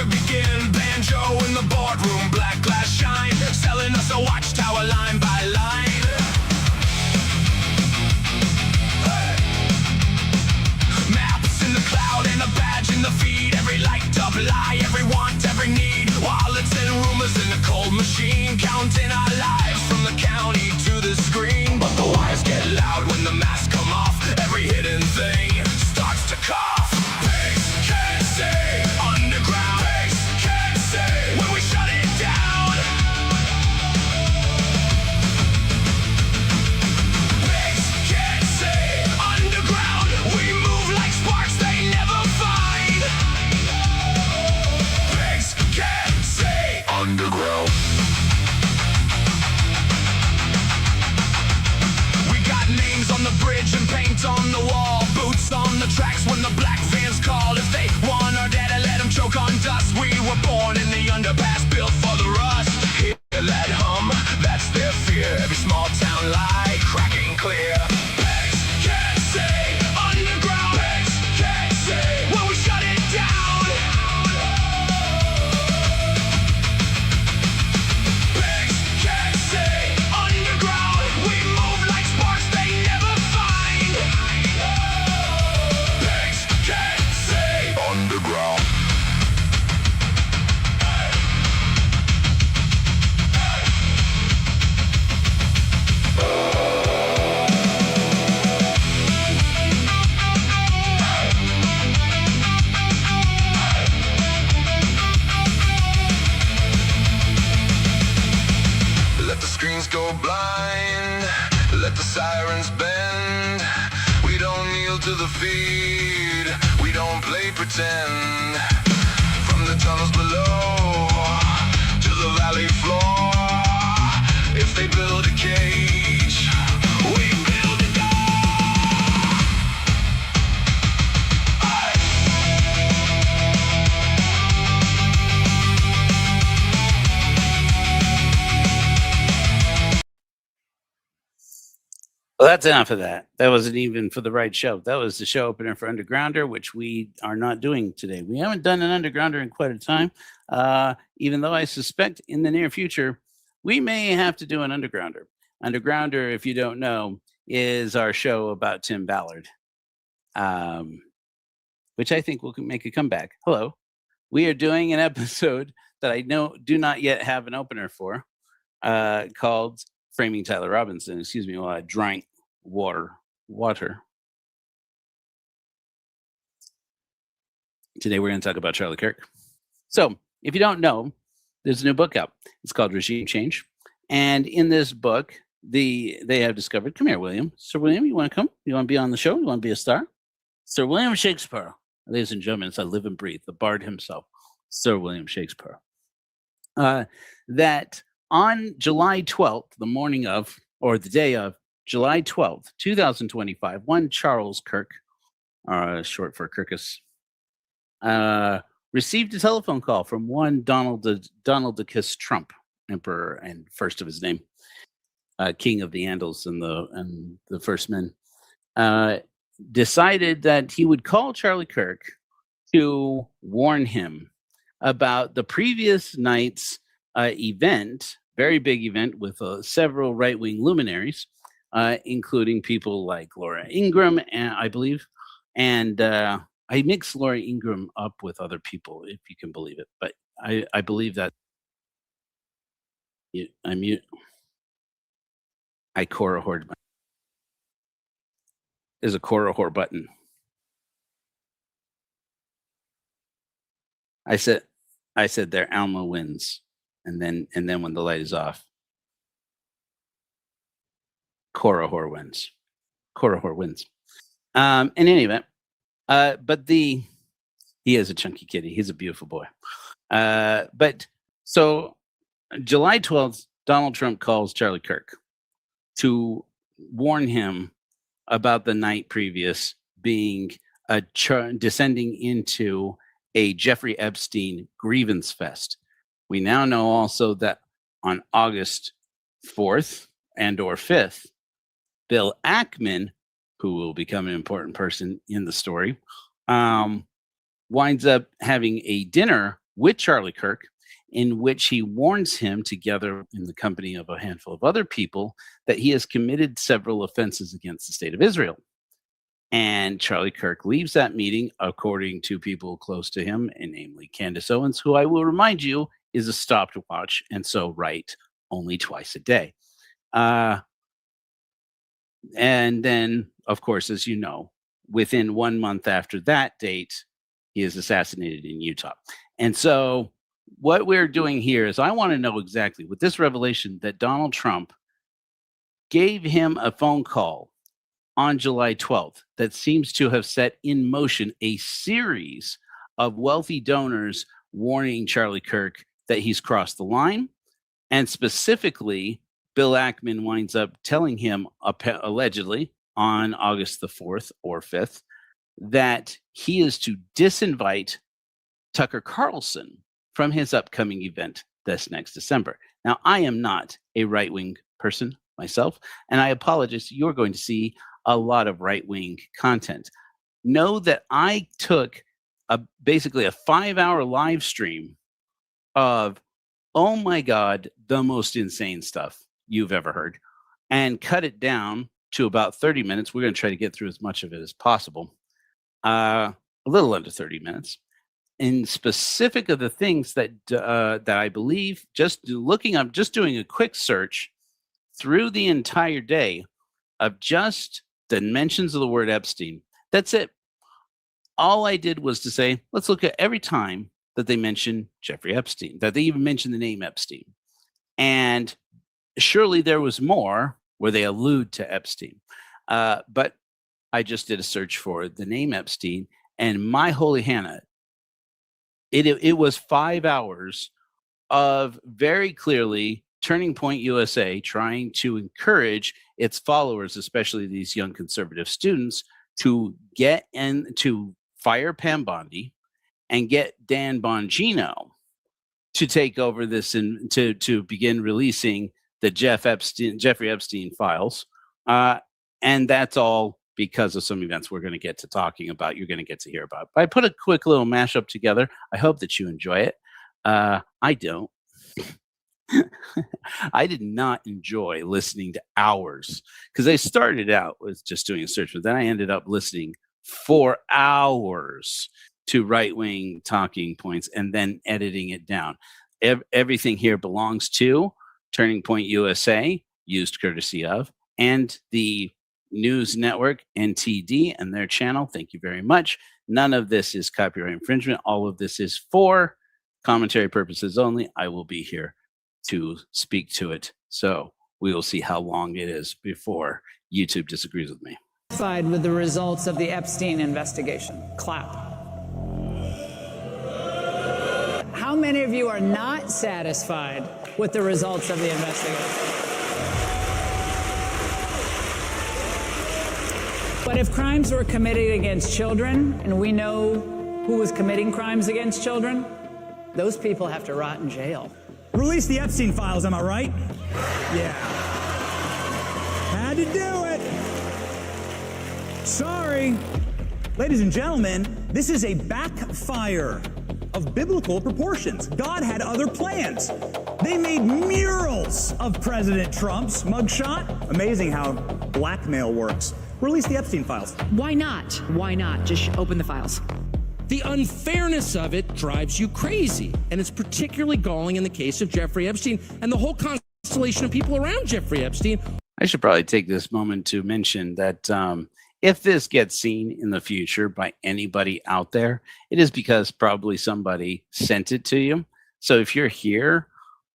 to begin. Banjo in the boardroom, black glass shine, selling us a watchtower line by line. Hey. Maps in the cloud and a badge in the feed. Every light up lie, every want, every need. Wallets and rumors in the cold machine, counting our lives from the county to the screen. But the wires get loud when the masks come off. Every hidden thing starts to cough. Pigs can't say underground. Pigs can't say when we shut it down. Pigs can't say underground. We move like sparks they never find. Pigs can't say underground. Names on the bridge and paint on the wall. Boots on the tracks when the black vans call. If they want our data, let them choke on dust. We were born in the underpass, built for the rust. Hear that hum, that's their fear. Every small town lie, cracking clear. Pigs can't say underground. Pigs can't say when we shut it down. Pigs can't say underground. We move like sparks they never find. Pigs can't say underground. Let the screens go blind, let the sirens bend. We don't kneel to the feed, we don't play pretend. From the tunnels below to the valley floor, if they build a cage, we build a door. Well, that's enough of that. That wasn't even for the right show. That was the show opener for Undergrounder, which we are not doing today. We haven't done an Undergrounder in quite a time, even though I suspect in the near future we may have to do an Undergrounder. Undergrounder, if you don't know, is our show about Tim Ballard, which I think will make a comeback. Hello. We are doing an episode that I do not yet have an opener for, called Framing Tyler Robinson. Excuse me while I drank water. Today we're going to talk about Charlie Kirk. So, if you don't know, there's a new book out. It's called Regime Change. And in this book, they have discovered, come here, William. Sir William, you want to come? You want to be on the show? You want to be a star? Sir William Shakespeare. Ladies and gentlemen, it's I live and breathe, the bard himself, Sir William Shakespeare. That on July 12th, the morning of, or the day of, July 12th, 2025, one Charles Kirk, short for Kirkus, received a telephone call from one Donald Kiss Trump, emperor and first of his name, king of the Andals and the first men, decided that he would call Charlie Kirk to warn him about the previous night's event, very big event with several right-wing luminaries, including people like Laura Ingraham, and I believe, and I mix Laura Ingraham up with other people, if you can believe it. But I believe that I mute. I Cora Horde. There's a Cora Horde button. I said there Alma wins, and then when the light is off, Cora Horde wins. Cora Horde wins. In any event, but he is a chunky kitty. He's a beautiful boy. But so July 12th, Donald Trump calls Charlie Kirk to warn him about the night previous being descending into a Jeffrey Epstein grievance fest. We now know also that on August 4th and or 5th, Bill Ackman, who will become an important person in the story, winds up having a dinner with Charlie Kirk, in which he warns him, together in the company of a handful of other people, that he has committed several offenses against the state of Israel. And Charlie Kirk leaves that meeting, according to people close to him, and namely Candace Owens, who I will remind you is a stopwatch, and so right only twice a day. And then, of course, as you know, within 1 month after that date, he is assassinated in Utah. And so what we're doing here is I want to know exactly with this revelation that Donald Trump gave him a phone call on July 12th that seems to have set in motion a series of wealthy donors warning Charlie Kirk that he's crossed the line. And specifically, Bill Ackman winds up telling him, allegedly, on August the 4th or 5th, that he is to disinvite Tucker Carlson from his upcoming event this next December. Now, I am not a right-wing person myself, and I apologize. You're going to see a lot of right-wing content. Know that I took basically a 5-hour live stream of, oh my God, the most insane stuff you've ever heard, and cut it down to about 30 minutes. We're going to try to get through as much of it as possible. A little under 30 minutes. In specific of the things that I believe, just looking up, just doing a quick search through the entire day of just the mentions of the word Epstein. That's it. All I did was to say, let's look at every time that they mention Jeffrey Epstein, that they even mention the name Epstein. And surely there was more where they allude to Epstein. But I just did a search for the name Epstein, and my holy Hannah, it was 5 hours of very clearly Turning Point USA trying to encourage its followers, especially these young conservative students, to get in to fire Pam Bondi and get Dan Bongino to take over this and to begin releasing the Jeffrey Epstein files. And that's all because of some events we're going to get to talking about, you're going to get to hear about. But I put a quick little mashup together. I hope that you enjoy it. I don't. I did not enjoy listening to hours because I started out with just doing a search, but then I ended up listening for hours to right-wing talking points and then editing it down. Everything here belongs to Turning Point USA, used courtesy of, and the news network NTD and their channel. Thank you very much. None of this is copyright infringement. All of this is for commentary purposes only. I will be here to speak to it. So we will see how long it is before YouTube disagrees with me. Satisfied with the results of the Epstein investigation? Clap. How many of you are not satisfied with the results of the investigation? But if crimes were committed against children, and we know who was committing crimes against children, those people have to rot in jail. Release the Epstein files, am I right? Yeah. Had to do it. Sorry. Ladies and gentlemen, this is a backfire of biblical proportions. God had other plans. They made murals of President Trump's mugshot. Amazing how blackmail works. Release the Epstein files. Why not? Why not? Just open the files. The unfairness of it drives you crazy, and it's particularly galling in the case of Jeffrey Epstein and the whole constellation of people around Jeffrey Epstein. I should probably take this moment to mention that if this gets seen in the future by anybody out there, it is because probably somebody sent it to you. So if you're here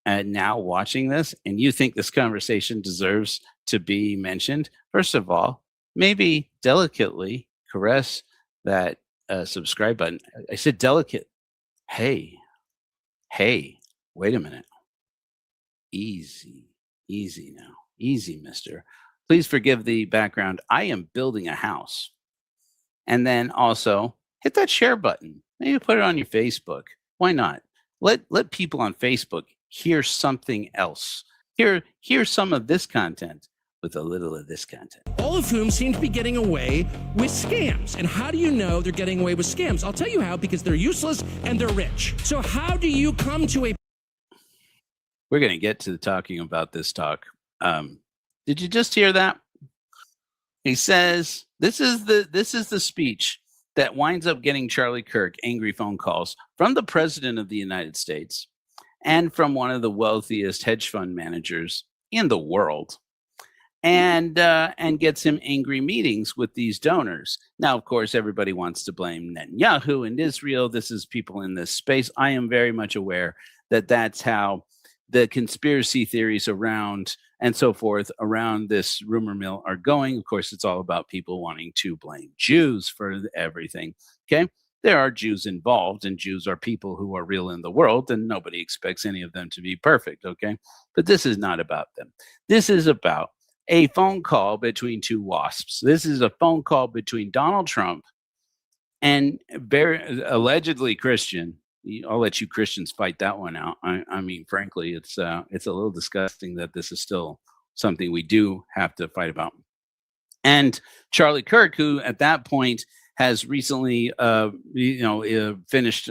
and now watching this and you think this conversation deserves to be mentioned, first of all, maybe delicately caress that subscribe button. I said delicate. Hey, wait a minute. Easy now. Easy, mister. Please forgive the background. I am building a house. And then also hit that share button. Maybe put it on your Facebook. Why not? Let people on Facebook hear something else. Hear some of this content with a little of this content. All all of whom seem to be getting away with scams. And how do you know they're getting away with scams? I'll tell you how, because they're useless and they're rich. So how do you come to a... We're going to get to talking about this talk. Did you just hear that? He says, this is the speech that winds up getting Charlie Kirk angry phone calls from the president of the United States and from one of the wealthiest hedge fund managers in the world, and gets him angry meetings with these donors. Now, of course, everybody wants to blame Netanyahu and Israel. This is people in this space. I am very much aware that that's how the conspiracy theories around and so forth around this rumor mill are going. Of course, it's all about people wanting to blame Jews for everything. Okay. There are Jews involved, and Jews are people who are real in the world, and nobody expects any of them to be perfect. Okay. But this is not about them. This is about a phone call between two wasps. This is a phone call between Donald Trump and very allegedly Christian. I'll let you Christians fight that one out. I mean, frankly, it's a little disgusting that this is still something we do have to fight about. And Charlie Kirk, who at that point has recently, allegedly finished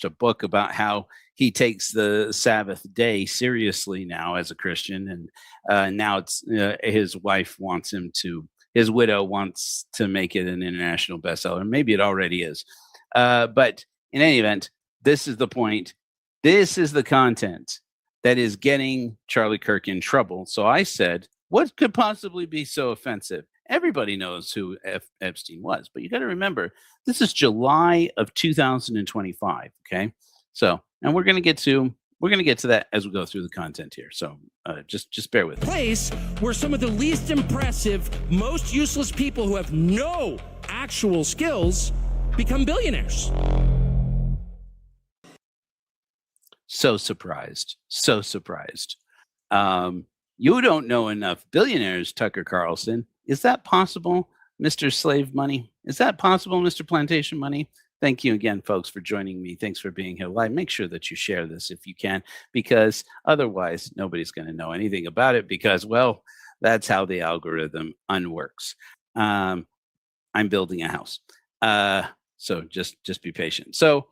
a book about how he takes the Sabbath day seriously now as a Christian, and now it's his widow wants to make it an international bestseller. Maybe it already is, but. In any event, this is the point. This is the content that is getting Charlie Kirk in trouble. So I said, what could possibly be so offensive? Everybody knows who Epstein was, but you got to remember, this is July of 2025. Okay, so and we're going to get to that as we go through the content here. So just bear with me. Place where some of the least impressive, most useless people who have no actual skills become billionaires. So surprised. You don't know enough billionaires, Tucker Carlson. Is that possible, Mr. Slave Money? Is that possible, Mr. Plantation Money? Thank you again, folks, for joining me. Thanks for being here live. Make sure that you share this if you can, because otherwise nobody's going to know anything about it, because, well, that's how the algorithm unworks. I'm building a house. So just be patient. So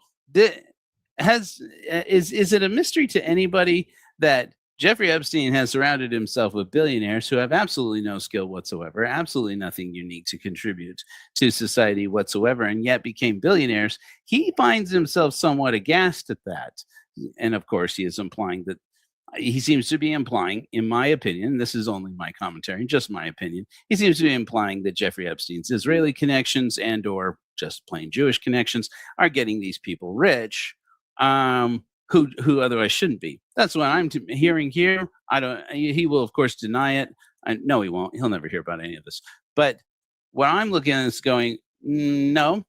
is it a mystery to anybody that Jeffrey Epstein has surrounded himself with billionaires who have absolutely no skill whatsoever, absolutely nothing unique to contribute to society whatsoever, and yet became billionaires? He finds himself somewhat aghast at that. And of course, he seems to be implying, in my opinion, this is only my commentary, just my opinion, he seems to be implying that Jeffrey Epstein's Israeli connections and or just plain Jewish connections are getting these people rich, who otherwise shouldn't be. That's what I'm hearing here. He will, of course, deny it. No, he won't. He'll never hear about any of this. But what I'm looking at is going, no,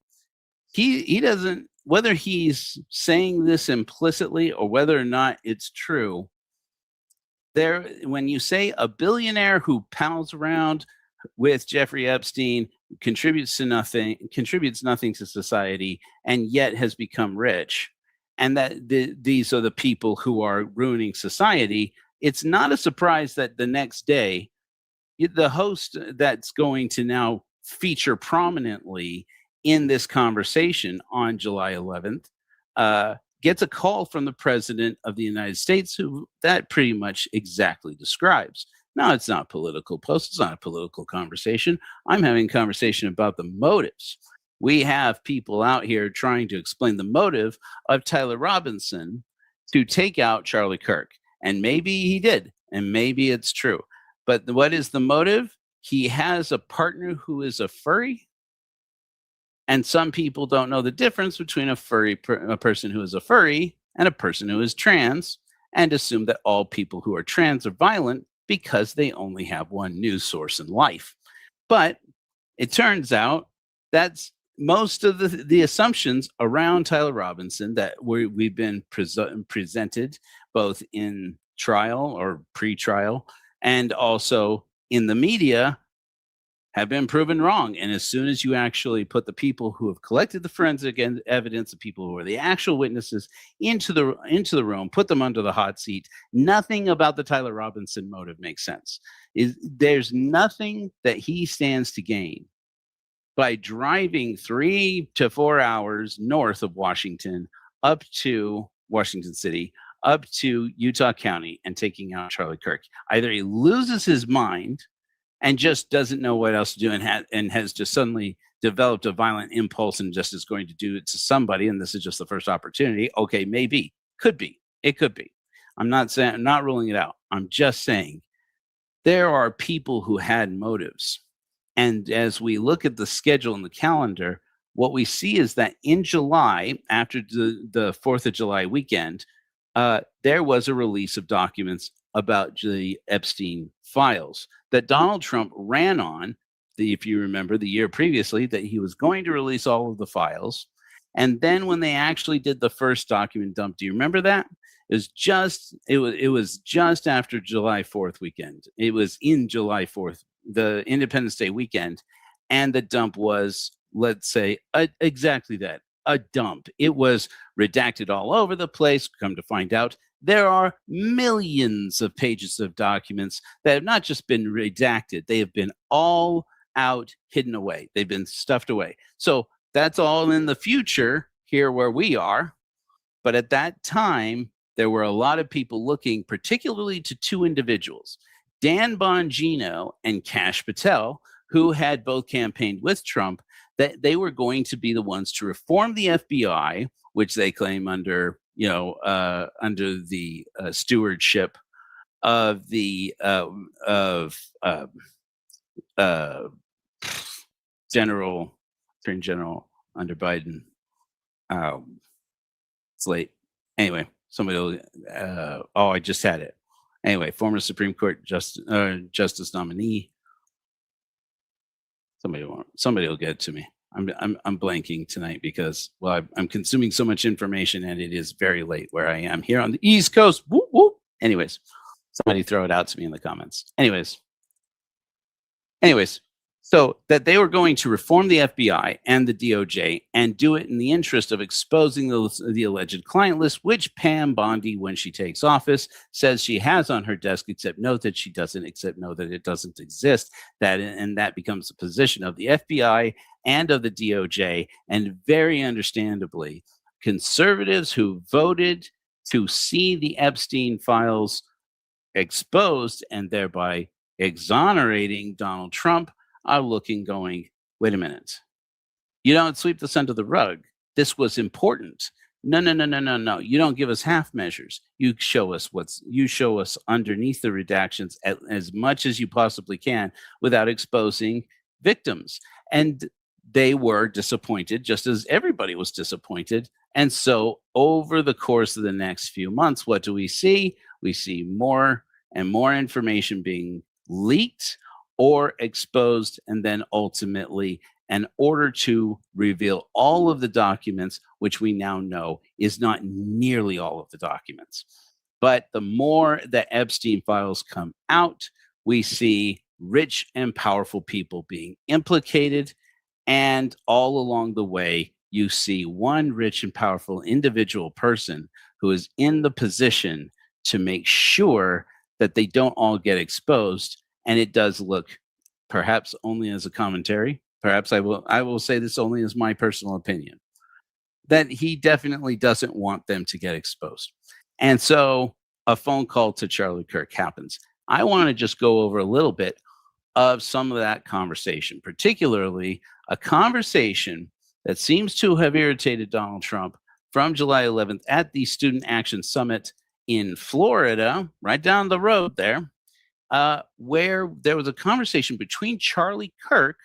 he doesn't, whether he's saying this implicitly or whether or not it's true. When you say a billionaire who pals around with Jeffrey Epstein, contributes nothing to society, and yet has become rich, and that these are the people who are ruining society, it's not a surprise that the next day, the host that's going to now feature prominently in this conversation on July 11th gets a call from the president of the United States, who that pretty much exactly describes. Now, it's not a political post. It's not a political conversation. I'm having a conversation about the motives. We have people out here trying to explain the motive of Tyler Robinson to take out Charlie Kirk. And maybe he did, and maybe it's true. But what is the motive? He has a partner who is a furry. And some people don't know the difference between a person who is a furry and a person who is trans, and assume that all people who are trans are violent because they only have one news source in life. But it turns out that's most of the assumptions around Tyler Robinson that we've been presented both in trial or pre-trial and also in the media have been proven wrong. And as soon as you actually put the people who have collected the forensic evidence, the people who are the actual witnesses into the room, put them under the hot seat, nothing about the Tyler Robinson motive makes sense. There's nothing that he stands to gain by driving 3 to 4 hours north of Washington up to Washington City, up to Utah County, and taking out Charlie Kirk. Either he loses his mind and just doesn't know what else to do, and has just suddenly developed a violent impulse and just is going to do it to somebody, and this is just the first opportunity. Okay, maybe. Could be. It could be. I'm not ruling it out. I'm just saying there are people who had motives. And as we look at the schedule and the calendar, what we see is that in July, after the 4th of July weekend, there was a release of documents about the Epstein files that Donald Trump ran on, if you remember, the year previously, that he was going to release all of the files. And then when they actually did the first document dump, do you remember that? It was just after July 4th weekend. It was in July 4th, the Independence Day weekend, and the dump was, let's say, exactly that, a dump. It was redacted all over the place. Come to find out, there are millions of pages of documents that have not just been redacted, they have been all out, hidden away. They've been stuffed away. So that's all in the future here where we are. But at that time, there were a lot of people looking particularly to two individuals, Dan Bongino and Kash Patel, who had both campaigned with Trump, that they were going to be the ones to reform the FBI, which they claim under the stewardship of the Attorney General under Biden. It's late. Anyway, somebody will, I just had it. Anyway, former Supreme Court justice nominee. Somebody will get it to me. I'm blanking tonight because, well, I'm consuming so much information and it is very late where I am here on the East Coast. Whoop, whoop. Anyways, somebody throw it out to me in the comments. Anyways, so that they were going to reform the FBI and the DOJ and do it in the interest of exposing the alleged client list, which Pam Bondi, when she takes office, says she has on her desk, except note that she doesn't, except know that it doesn't exist. And that becomes the position of the FBI and of the DOJ. And very understandably, conservatives who voted to see the Epstein files exposed and thereby exonerating Donald Trump are looking, going, wait a minute. You don't sweep this under the rug. This was important. No. You don't give us half measures. You show us underneath the redactions as much as you possibly can without exposing victims. And they were disappointed, just as everybody was disappointed. And so over the course of the next few months, what do we see? We see more and more information being leaked or exposed, and then ultimately in order to reveal all of the documents, which we now know is not nearly all of the documents. But the more that Epstein files come out, we see rich and powerful people being implicated, and all along the way, you see one rich and powerful individual person who is in the position to make sure that they don't all get exposed. And it does look, perhaps only as a commentary, perhaps I will say this only as my personal opinion, that he definitely doesn't want them to get exposed. And so a phone call to Charlie Kirk happens. I want to just go over a little bit of some of that conversation, particularly a conversation that seems to have irritated Donald Trump from July 11th at the Student Action Summit in Florida, right down the road there, where there was a conversation between Charlie Kirk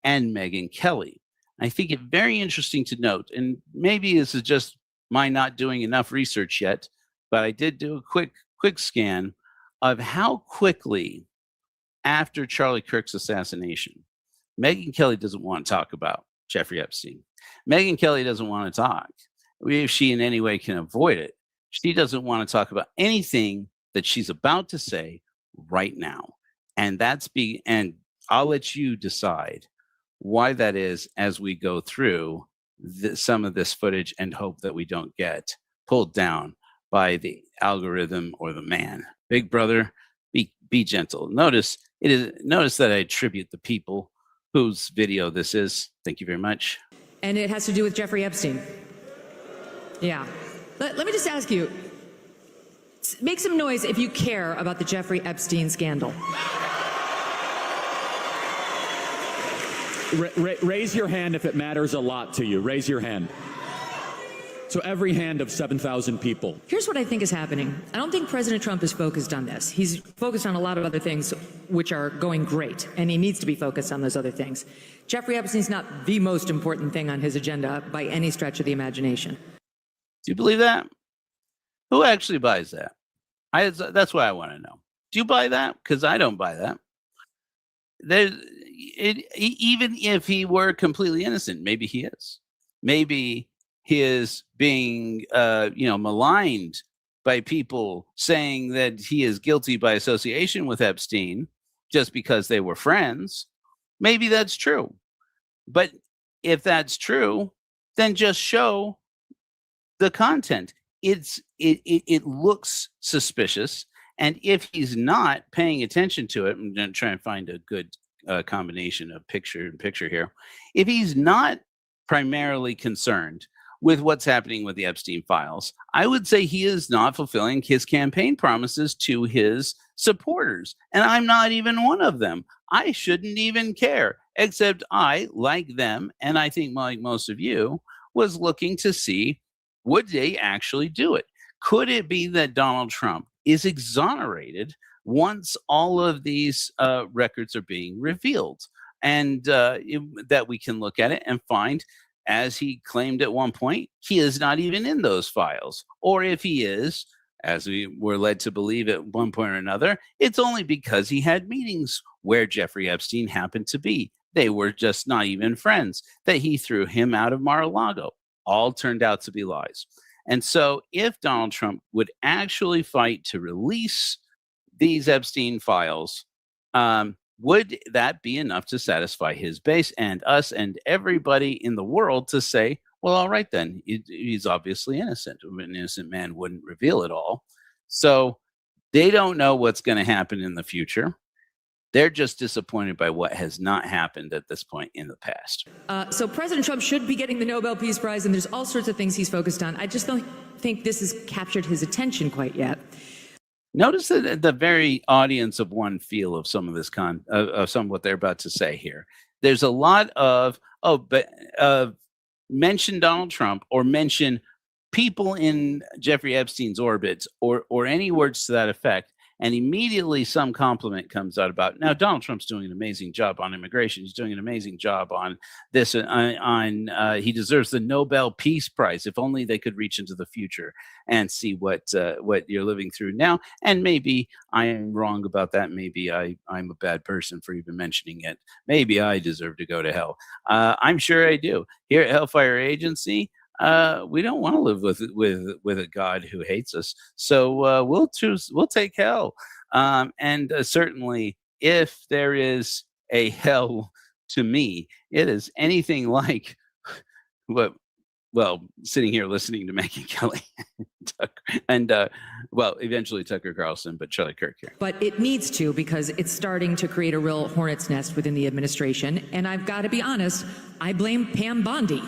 and Megyn Kelly. I think it very interesting to note, and maybe this is just my not doing enough research yet, but I did do a quick scan of how quickly after Charlie Kirk's assassination, Megyn Kelly doesn't want to talk about Jeffrey Epstein. Megyn Kelly doesn't want to talk. If she in any way can avoid it, she doesn't want to talk about anything that she's about to say right now. And I'll let you decide why that is as we go through some of this footage and hope that we don't get pulled down by the algorithm or the man. Big brother, be gentle. Notice that I attribute the people whose video this is. Thank you very much. And it has to do with Jeffrey Epstein. Yeah. Let me just ask you, make some noise if you care about the Jeffrey Epstein scandal. Raise your hand if it matters a lot to you. Raise your hand. So every hand of 7,000 people. Here's what I think is happening. I don't think President Trump is focused on this. He's focused on a lot of other things which are going great, and he needs to be focused on those other things. Jeffrey Epstein's not the most important thing on his agenda by any stretch of the imagination. Do you believe that? Who actually buys that? That's what I want to know. Do you buy that? Because I don't buy that. Even if he were completely innocent, maybe he is. Maybe he is being, maligned by people saying that he is guilty by association with Epstein just because they were friends. Maybe that's true. But if that's true, then just show the content. It looks suspicious. And if he's not paying attention to it, I'm going to try and find a good combination of picture and picture here. If he's not primarily concerned with what's happening with the Epstein files, I would say he is not fulfilling his campaign promises to his supporters. And I'm not even one of them. I shouldn't even care, except I, like them, and I think like most of you, was looking to see, would they actually do it? Could it be that Donald Trump is exonerated once all of these records are being revealed? And that we can look at it and find, as he claimed at one point, he is not even in those files. Or if he is, as we were led to believe at one point or another, it's only because he had meetings where Jeffrey Epstein happened to be. They were just not even friends, that he threw him out of Mar-a-Lago. All turned out to be lies. And so if Donald Trump would actually fight to release these Epstein files, would that be enough to satisfy his base and us and everybody in the world to say, well, all right, then he's obviously innocent. An innocent man wouldn't reveal it all. So they don't know what's going to happen in the future. They're just disappointed by what has not happened at this point in the past. So President Trump should be getting the Nobel Peace Prize, and there's all sorts of things he's focused on. I just don't think this has captured his attention quite yet. Notice that the very audience of one feel of some of this of some of what they're about to say here. There's a lot of mention Donald Trump or mention people in Jeffrey Epstein's orbit or any words to that effect, and immediately some compliment comes out about, now Donald Trump's doing an amazing job on immigration. He's doing an amazing job on this. He deserves the Nobel Peace Prize. If only they could reach into the future and see what you're living through now. And maybe I am wrong about that. Maybe I'm a bad person for even mentioning it. Maybe I deserve to go to hell. I'm sure I do. Here at Hellfire Agency, we don't want to live with a God who hates us. So we'll take hell. And certainly if there is a hell to me, it is anything like sitting here listening to Megyn Kelly and eventually Tucker Carlson, but Charlie Kirk here. But it needs to, because it's starting to create a real hornet's nest within the administration. And I've got to be honest, I blame Pam Bondi.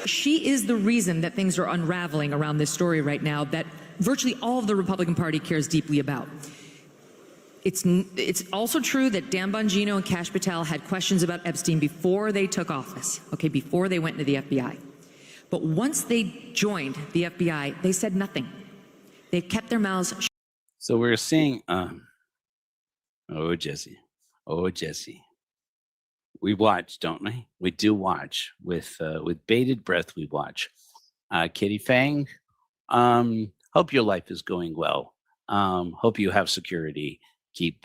She is the reason that things are unraveling around this story right now that virtually all of the Republican Party cares deeply about. It's also true that Dan Bongino and Kash Patel had questions about Epstein before they took office, before they went into the FBI. But once they joined the FBI, they said nothing. They've kept their mouths shut. So we're seeing, Jesse. We watch, don't we? We do watch with bated breath. We watch. Kitty Fang, hope your life is going well. Hope you have security. Keep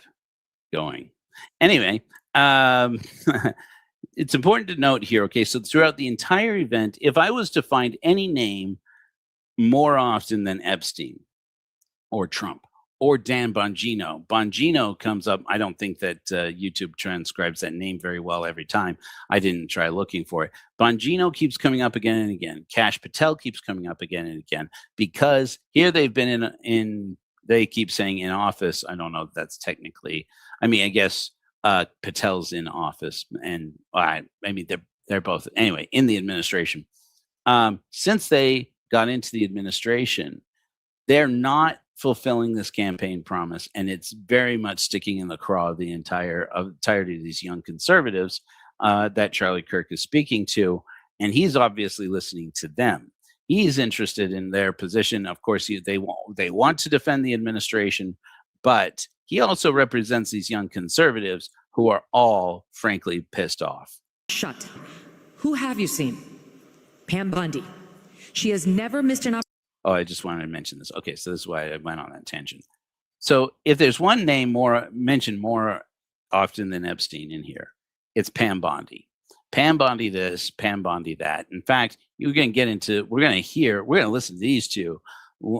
going. Anyway, it's important to note here. Okay, so throughout the entire event, if I was to find any name more often than Epstein or Trump or Dan Bongino. Bongino comes up. I don't think that YouTube transcribes that name very well every time. I didn't try looking for it. Bongino keeps coming up again and again. Kash Patel keeps coming up again and again because here they've been in they keep saying in office. I don't know if that's technically. I mean, I guess Patel's in office, and I mean they're both anyway in the administration. Since they got into the administration, they're not fulfilling this campaign promise, and it's very much sticking in the craw of the entirety of these young conservatives that Charlie Kirk is speaking to, and he's obviously listening to them. He's interested in their position. Of course, they want to defend the administration, but he also represents these young conservatives who are all, frankly, pissed off. Shut. Who have you seen? Pam Bundy. She has never missed an opportunity. Oh, I just wanted to mention this. Okay, so this is why I went on that tangent. So if there's one name mentioned more often than Epstein in here, it's Pam Bondi. Pam Bondi this, Pam Bondi that. In fact, we're going to listen to these two.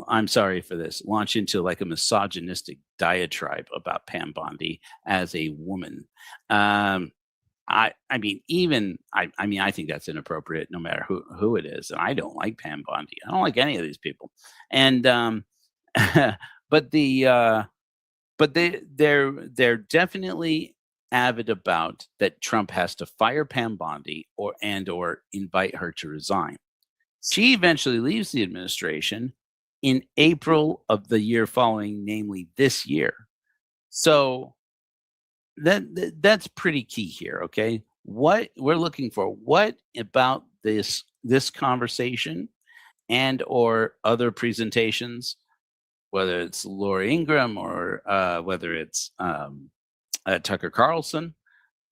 I'm sorry for this. Launch into like a misogynistic diatribe about Pam Bondi as a woman. I think that's inappropriate no matter who it is. And I don't like Pam Bondi. I don't like any of these people. And but they're definitely avid about that Trump has to fire Pam Bondi or invite her to resign. She eventually leaves the administration in April of the year following, namely this year. So that's pretty key here. Okay, what we're looking for, what about this conversation and or other presentations, whether it's Laura Ingraham or whether it's Tucker Carlson,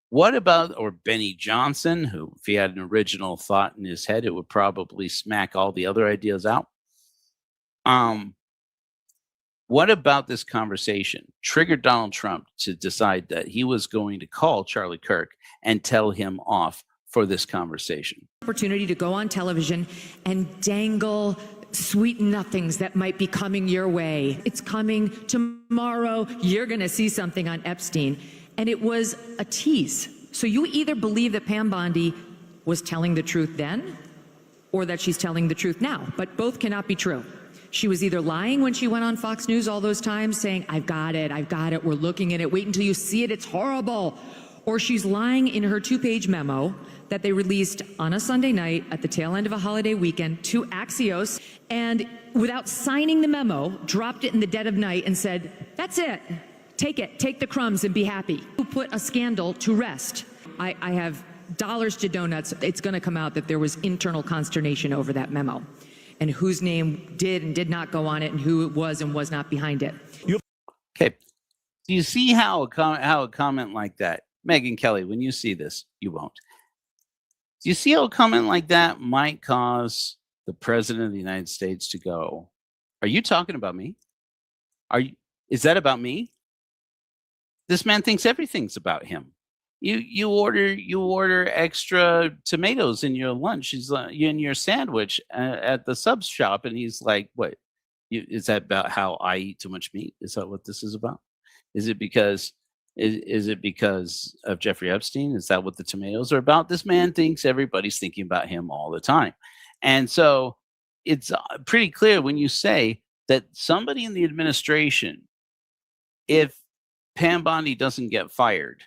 what about, or Benny Johnson, who if he had an original thought in his head, it would probably smack all the other ideas out. What about this conversation triggered Donald Trump to decide that he was going to call Charlie Kirk and tell him off for this conversation? Opportunity to go on television and dangle sweet nothings that might be coming your way. It's coming tomorrow. You're going to see something on Epstein. And it was a tease. So you either believe that Pam Bondi was telling the truth then or that she's telling the truth now, but both cannot be true. She was either lying when she went on Fox News all those times saying, I've got it, we're looking at it, wait until you see it, it's horrible. Or she's lying in her 2-page memo that they released on a Sunday night at the tail end of a holiday weekend to Axios, and without signing the memo, dropped it in the dead of night and said, that's it, take the crumbs and be happy. Who put a scandal to rest. I have dollars to donuts. It's gonna come out that there was internal consternation over that memo, and whose name did and did not go on it, and who it was and was not behind it. Okay. Do you see how a comment like that, Megyn Kelly, when you see this, you won't. Do you see how a comment like that might cause the president of the United States to go, are you talking about me? Is that about me? This man thinks everything's about him. You order extra tomatoes in your lunch. He's in your sandwich at the sub shop, and he's like, "What? Is that about how I eat too much meat? Is that what this is about? Is it because of Jeffrey Epstein? Is that what the tomatoes are about?" This man thinks everybody's thinking about him all the time, and so it's pretty clear when you say that somebody in the administration, if Pam Bondi doesn't get fired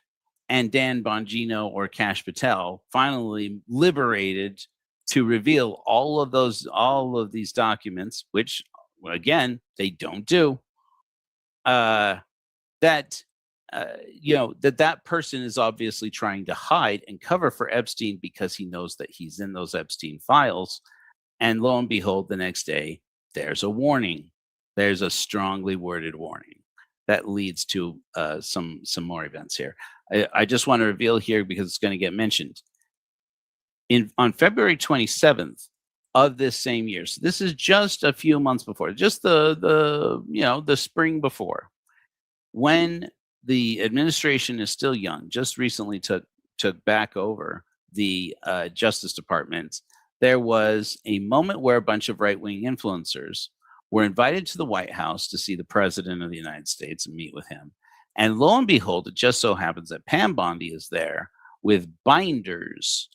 and Dan Bongino or Kash Patel finally liberated to reveal all of these documents, which again they don't do, that person is obviously trying to hide and cover for Epstein because he knows that he's in those Epstein files, and lo and behold, the next day there's a warning. There's a strongly worded warning that leads to some more events here. I just want to reveal here because it's going to get mentioned. On February 27th of this same year, so this is just a few months before, just the spring before, when the administration is still young, just recently took back over the Justice Department, there was a moment where a bunch of right-wing influencers were invited to the White House to see the president of the United States and meet with him. And lo and behold, it just so happens that Pam Bondi is there with binders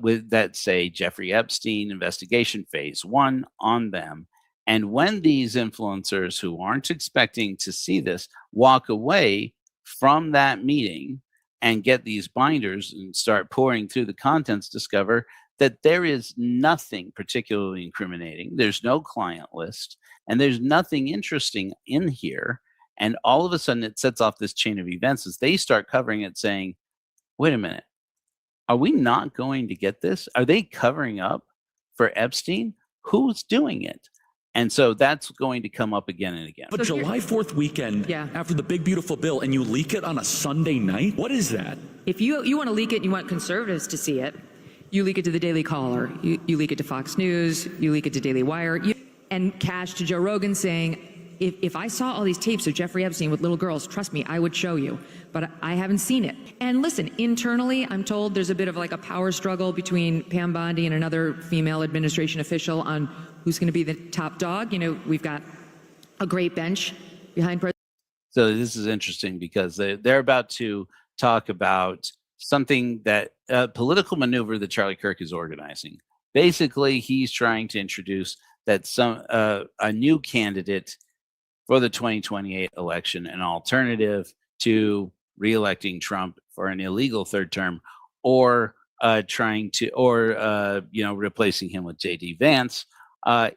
with that say Jeffrey Epstein investigation phase 1 on them. And when these influencers who aren't expecting to see this walk away from that meeting and get these binders and start pouring through the contents, discover that there is nothing particularly incriminating. There's no client list, and there's nothing interesting in here. And all of a sudden, it sets off this chain of events as they start covering it, saying, wait a minute, are we not going to get this? Are they covering up for Epstein? Who's doing it? And so that's going to come up again and again. But July 4th weekend after the big, beautiful bill, and you leak it on a Sunday night? What is that? If you want to leak it and you want conservatives to see it, you leak it to the Daily Caller, you leak it to Fox News, you leak it to Daily Wire, and cash to Joe Rogan saying, if I saw all these tapes of Jeffrey Epstein with little girls, trust me, I would show you. But I haven't seen it. And listen, internally, I'm told there's a bit of like a power struggle between Pam Bondi and another female administration official on who's going to be the top dog. You know, we've got a great bench behind President. So this is interesting because they're about to talk about something that political maneuver that Charlie Kirk is organizing. Basically, he's trying to introduce that a new candidate for the 2028 election, an alternative to reelecting Trump for an illegal third term, or replacing him with J.D. Vance.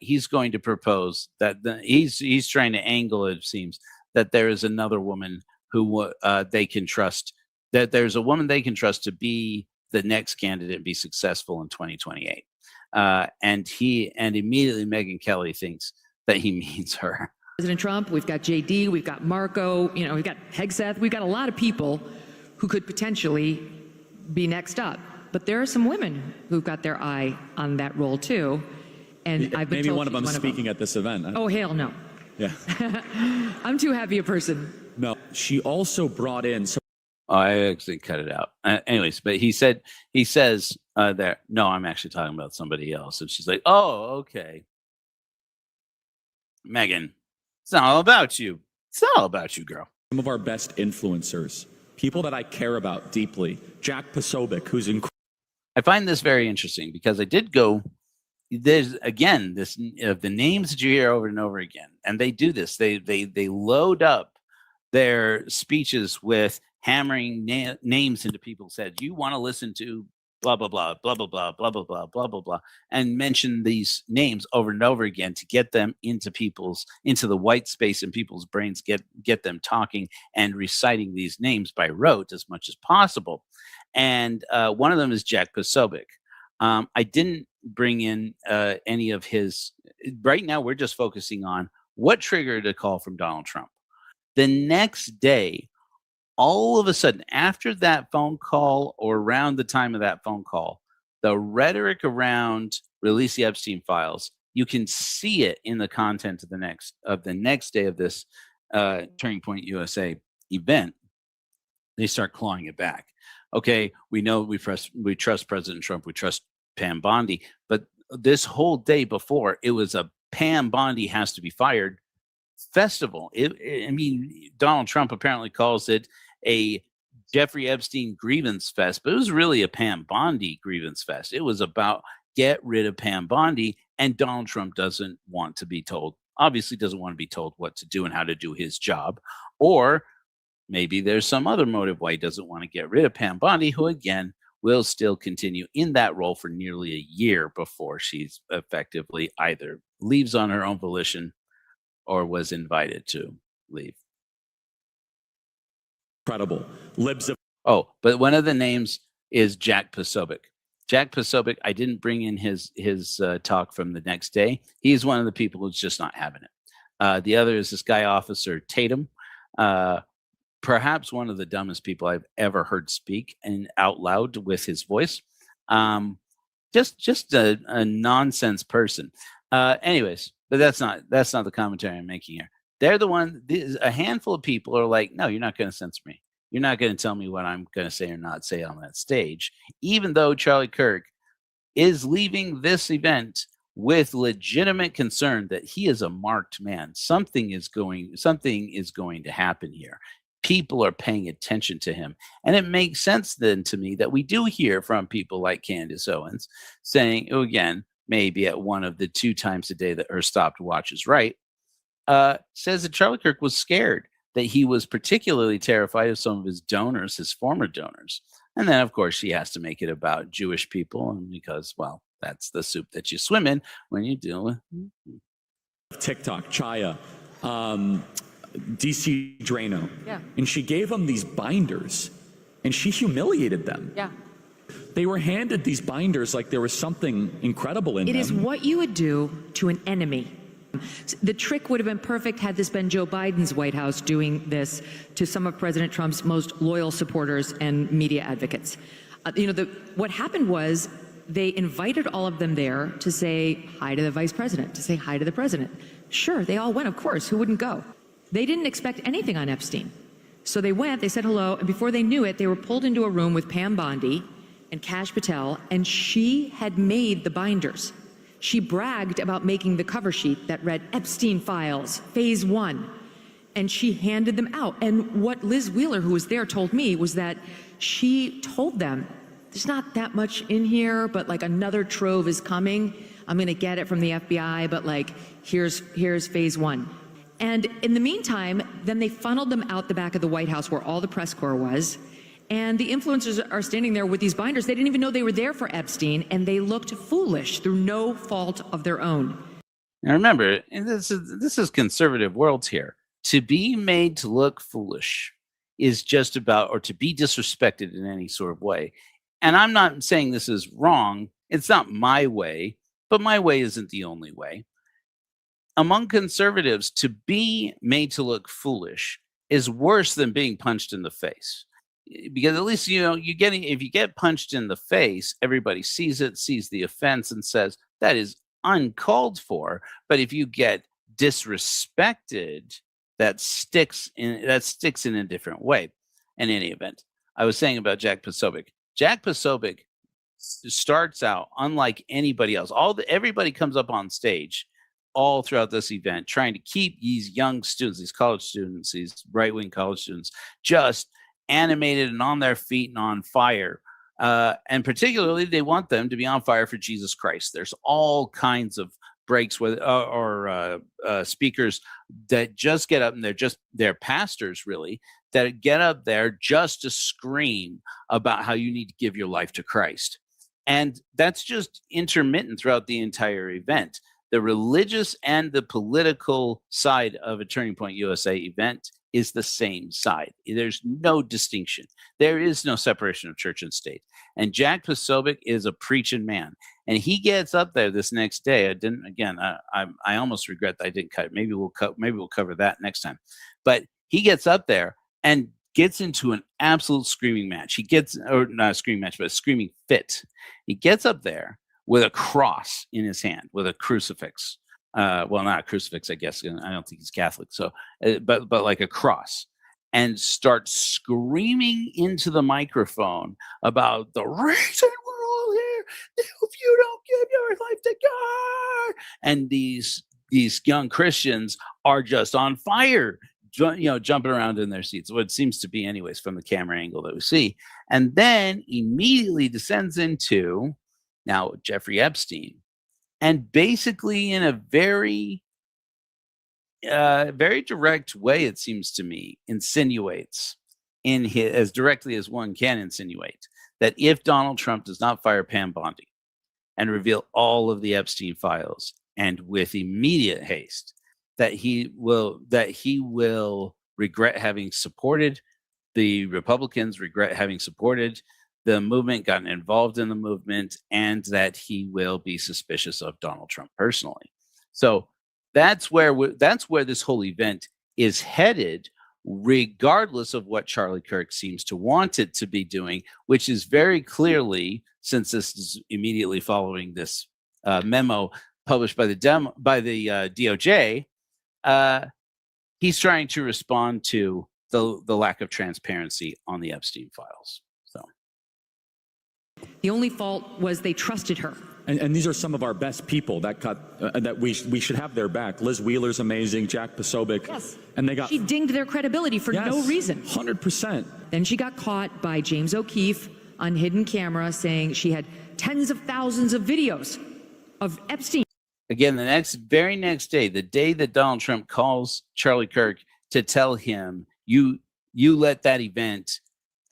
He's going to propose that he's trying to angle, it seems, that there is another woman who they can trust, that there's a woman they can trust to be the next candidate and be successful in 2028. And immediately Megyn Kelly thinks that he means her. President Trump, we've got JD, we've got Marco, we've got Hegseth, we've got a lot of people who could potentially be next up. But there are some women who've got their eye on that role too. And I've been maybe told one of them speaking at this event. Oh, hell no. Yeah. I'm too happy a person. No, she also brought in some. Oh, I actually cut it out. Anyways, but he says there, no, I'm actually talking about somebody else. And she's like, oh, okay. Megyn, it's not all about you. It's not all about you, girl. Some of our best influencers, people that I care about deeply. Jack Posobiec, who's incredible. I find this very interesting because I did go, there's again, this of the names that you hear over and over again. And they do this. They load up their speeches with hammering names into people's heads. You want to listen to blah, blah, blah, blah, blah, blah, blah, blah, blah, blah, blah, blah, and mention these names over and over again to get them into the white space in people's brains, get them talking and reciting these names by rote as much as possible. And one of them is Jack Posobiec. I didn't bring in any of his. Right now, we're just focusing on what triggered a call from Donald Trump. The next day, all of a sudden, after that phone call or around the time of that phone call, the rhetoric around release the Epstein files, you can see it in the content of the next day of this Turning Point USA event. They start clawing it back. Okay, we know we trust President Trump, we trust Pam Bondi, but this whole day before, it was a Pam Bondi has to be fired festival. Donald Trump apparently calls it a Jeffrey Epstein grievance fest, but it was really a Pam Bondi grievance fest. It was about get rid of Pam Bondi, and Donald Trump doesn't want to be told, obviously doesn't want to be told what to do and how to do his job, or maybe there's some other motive why he doesn't want to get rid of Pam Bondi, who again will still continue in that role for nearly a year before she's effectively either leaves on her own volition or was invited to leave. Incredible. Libs of. Oh, but one of the names is Jack Posobiec. Jack Posobiec, I didn't bring in his talk from the next day. He's one of the people who's just not having it. The other is this guy, Officer Tatum. Perhaps one of the dumbest people I've ever heard speak and out loud with his voice. Just a nonsense person. Anyways, but that's not the commentary I'm making here. They're the one. A handful of people are like, no, you're not going to censor me. You're not going to tell me what I'm going to say or not say on that stage. Even though Charlie Kirk is leaving this event with legitimate concern that he is a marked man. Something is going to happen here. People are paying attention to him. And it makes sense then to me that we do hear from people like Candace Owens saying, oh, again, maybe at one of the 2 times a day that her stopwatch is right, says that Charlie Kirk was scared, that he was particularly terrified of some of his donors, his former donors. And then, of course, she has to make it about Jewish people, and because, well, that's the soup that you swim in when you deal with TikTok, Chaya, DC Drano. Yeah. And she gave them these binders, and she humiliated them. Yeah. They were handed these binders like there was something incredible in them. It is what you would do to an enemy. The trick would have been perfect had this been Joe Biden's White House doing this to some of President Trump's most loyal supporters and media advocates. What happened was they invited all of them there to say hi to the vice president, to say hi to the president. Sure, they all went, of course. Who wouldn't go? They didn't expect anything on Epstein. So they went, they said hello, and before they knew it, they were pulled into a room with Pam Bondi and Kash Patel, and she had made the binders. She bragged about making the cover sheet that read Epstein Files, Phase 1, and she handed them out. And what Liz Wheeler, who was there, told me was that she told them, there's not that much in here, but like another trove is coming. I'm gonna get it from the FBI, but like, here's Phase 1. And in the meantime, then they funneled them out the back of the White House where all the press corps was. And the influencers are standing there with these binders. They didn't even know they were there for Epstein, and they looked foolish through no fault of their own. Now remember, and this is conservative worlds here. To be made to look foolish is just about, or to be disrespected in any sort of way. And I'm not saying this is wrong. It's not my way, but my way isn't the only way. Among conservatives, to be made to look foolish is worse than being punched in the face. Because at least, if you get punched in the face, everybody sees it, sees the offense, and says that is uncalled for. But if you get disrespected, that sticks in a different way. In any event, I was saying about Jack Posobiec. Jack Posobiec starts out unlike anybody else. Everybody comes up on stage all throughout this event trying to keep these young students, these college students, these right-wing college students, just animated and on their feet and on fire. And particularly, they want them to be on fire for Jesus Christ. There's all kinds of breaks with speakers that just get up, and they're pastors really, that get up there just to scream about how you need to give your life to Christ. And that's just intermittent throughout the entire event. The religious and the political side of a Turning Point USA event is the same side. There's no distinction. There is no separation of church and state. And Jack Posobiec is a preaching man. And he gets up there this next day. I almost regret that I didn't cut it. Maybe we'll cover that next time. But he gets up there and gets into an absolute screaming match. Not a screaming match, but a screaming fit. He gets up there with a cross in his hand, with a crucifix. Well, not a crucifix, I guess. I don't think he's Catholic. So, but like a cross, and start screaming into the microphone about the reason we're all here. If you don't give your life to God, and these young Christians are just on fire, jumping around in their seats. What it seems to be, anyways, from the camera angle that we see, and then immediately descends into now Jeffrey Epstein. And basically, in a very, very direct way, it seems to me, insinuates as directly as one can insinuate, that if Donald Trump does not fire Pam Bondi and reveal all of the Epstein files, and with immediate haste, that he will regret having supported the Republicans, regret having supported the movement, gotten involved in the movement, and that he will be suspicious of Donald Trump personally. So that's where this whole event is headed, regardless of what Charlie Kirk seems to want it to be doing, which is very clearly, since this is immediately following this memo published by the DOJ, he's trying to respond to the lack of transparency on the Epstein files. The only fault was they trusted her. And these are some of our best people that that we should have their back. Liz Wheeler's amazing, Jack Posobiec. Yes. And they got... She dinged their credibility for no reason. 100%. Then she got caught by James O'Keefe on hidden camera saying she had tens of thousands of videos of Epstein. Again, the very next day, the day that Donald Trump calls Charlie Kirk to tell him, you let that event.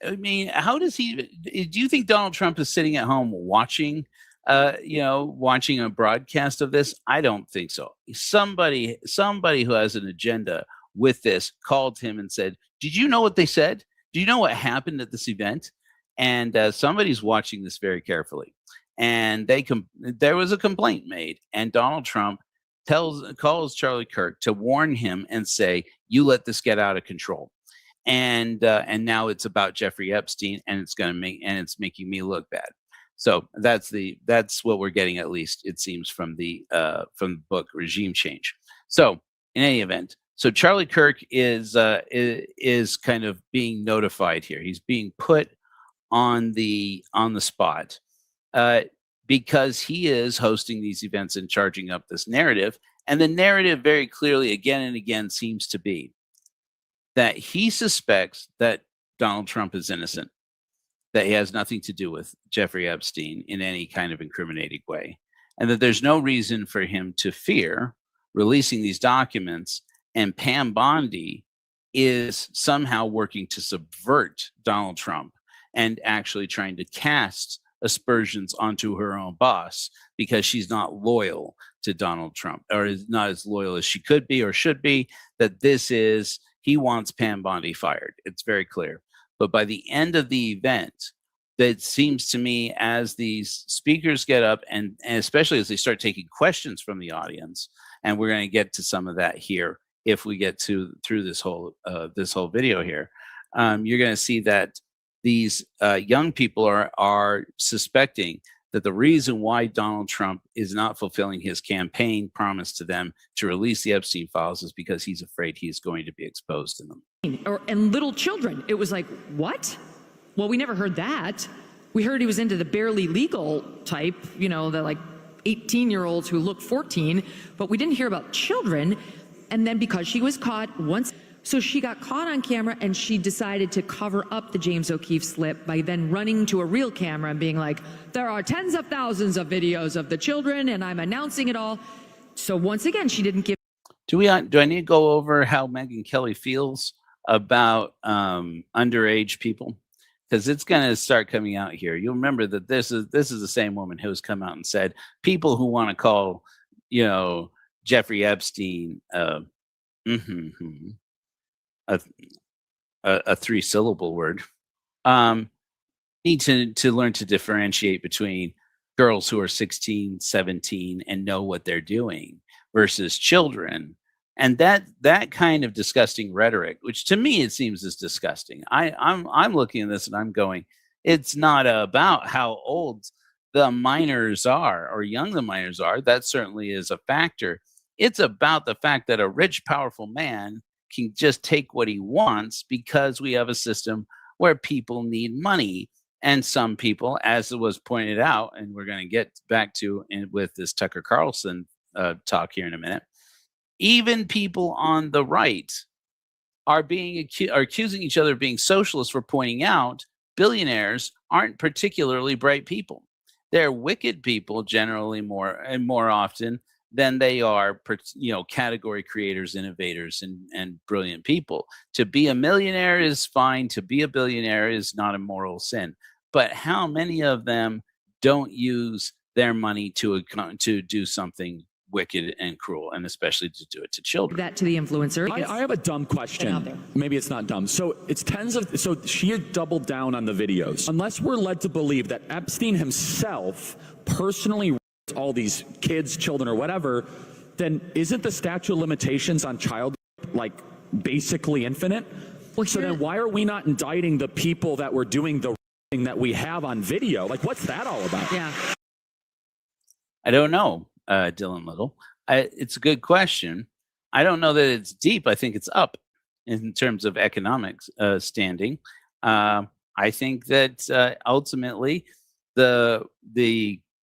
I mean, how does he? Do you think Donald Trump is sitting at home watching, watching a broadcast of this? I don't think so. Somebody who has an agenda with this called him and said, "Did you know what they said? Do you know what happened at this event?" And somebody's watching this very carefully. And there was a complaint made, and Donald Trump calls Charlie Kirk to warn him and say, "You let this get out of control." And now it's about Jeffrey Epstein, and it's making me look bad. So that's what we're getting, at least it seems, from the book Regime Change. So in any event, so Charlie Kirk is kind of being notified here. He's being put on the spot because he is hosting these events and charging up this narrative, and the narrative very clearly again and again seems to be that he suspects that Donald Trump is innocent, that he has nothing to do with Jeffrey Epstein in any kind of incriminating way, and that there's no reason for him to fear releasing these documents, and Pam Bondi is somehow working to subvert Donald Trump and actually trying to cast aspersions onto her own boss because she's not loyal to Donald Trump, or is not as loyal as she could be or should be, that he wants Pam Bondi fired. It's very clear. But by the end of the event, that seems to me, as these speakers get up and especially as they start taking questions from the audience, and we're going to get to some of that here if we get through this whole video here, you're going to see that these young people are suspecting that the reason why Donald Trump is not fulfilling his campaign promise to them to release the Epstein files is because he's afraid he's going to be exposed to them. And little children. It was like, what? Well, we never heard that. We heard he was into the barely legal type, the like 18-year-olds who look 14, but we didn't hear about children. And then because she was caught once, so she got caught on camera, and she decided to cover up the James O'Keefe slip by then running to a real camera and being like, there are tens of thousands of videos of the children, and I'm announcing it all. So once again, she didn't give. Do I need to go over how Megyn Kelly feels about underage people? Because it's going to start coming out here. You'll remember that this is the same woman who's come out and said people who want to call, Jeffrey Epstein, a three-syllable word, need to learn to differentiate between girls who are 16, 17 and know what they're doing versus children. And that kind of disgusting rhetoric, which to me it seems is disgusting. I'm looking at this and I'm going, it's not about how old the minors are or young the minors are. That certainly is a factor. It's about the fact that a rich, powerful man can just take what he wants because we have a system where people need money. And some people, as it was pointed out, and we're going to get back to with this Tucker Carlson talk here in a minute, even people on the right are accusing each other of being socialists for pointing out billionaires aren't particularly bright people. They're wicked people generally more often than they are, category creators, innovators, and brilliant people. To be a millionaire is fine. To be a billionaire is not a moral sin. But how many of them don't use their money to do something wicked and cruel, and especially to do it to children? That to the influencer. I have a dumb question. Maybe it's not dumb. So so she had doubled down on the videos. Unless we're led to believe that Epstein himself personally all these kids, children, or whatever, then isn't the statute of limitations on child like basically infinite? Well, so then why are we not indicting the people that were doing the thing that we have on video? Like, what's that all about? Yeah. I don't know, Dylan Little. It's a good question. I don't know that it's deep. I think it's up in terms of economics standing. I think that ultimately the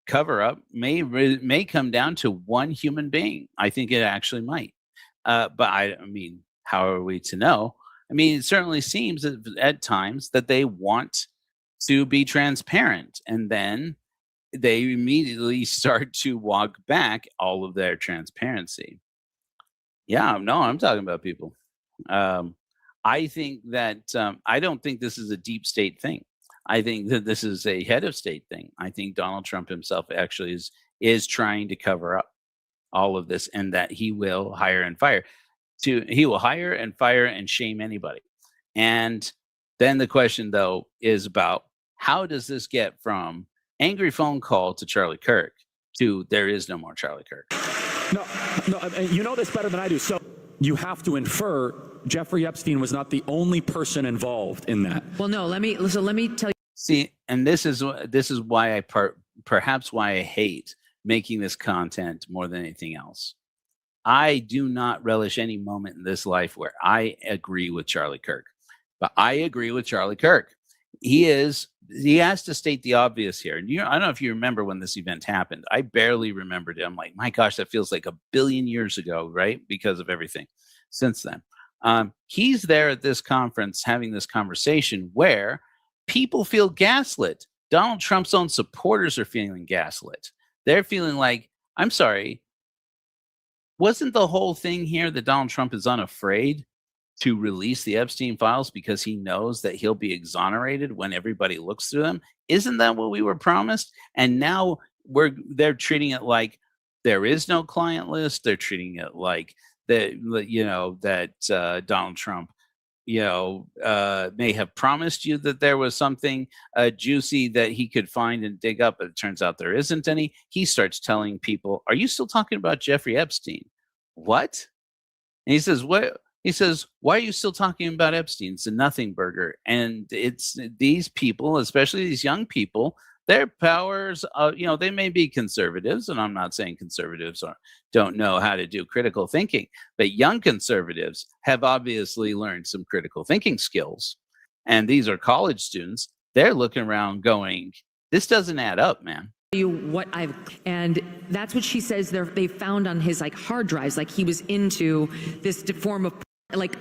cover up may come down to one human being. I think it actually might. But I mean, how are we to know? I mean, it certainly seems at times that they want to be transparent, and then they immediately start to walk back all of their transparency. Yeah, no, I'm talking about people. I think that I don't think this is a deep state thing. I think that this is a head of state thing. I think Donald Trump himself actually is trying to cover up all of this, and that he will hire and fire. He will hire and fire and shame anybody. And then the question, though, is about how does this get from angry phone call to Charlie Kirk to there is no more Charlie Kirk? No, you know this better than I do. So you have to infer Jeffrey Epstein was not the only person involved in that. Well, no, let me tell you. See, and this is why perhaps why I hate making this content more than anything else. I do not relish any moment in this life where I agree with Charlie Kirk, but I agree with Charlie Kirk. He has to state the obvious here. And I don't know if you remember when this event happened. I barely remembered it. I'm like, my gosh, that feels like a billion years ago, right? Because of everything since then. He's there at this conference having this conversation where people feel gaslit. Donald Trump's own supporters are feeling gaslit. They're feeling like, I'm sorry, wasn't the whole thing here that Donald Trump is unafraid to release the Epstein files because he knows that he'll be exonerated when everybody looks through them? Isn't that what we were promised? And now they're treating it like there is no client list. They're treating it like that, that Donald Trump, may have promised you that there was something juicy that he could find and dig up, but it turns out there isn't any. He starts telling people, "Are you still talking about Jeffrey Epstein?" What? And he says, "What?" He says, "Why are you still talking about Epstein? It's a nothing burger." And it's these people, especially these young people, their powers, they may be conservatives, and I'm not saying conservatives don't know how to do critical thinking, but young conservatives have obviously learned some critical thinking skills. And these are college students. They're looking around going, this doesn't add up, man. And that's what she says they found on his hard drives, he was into this form of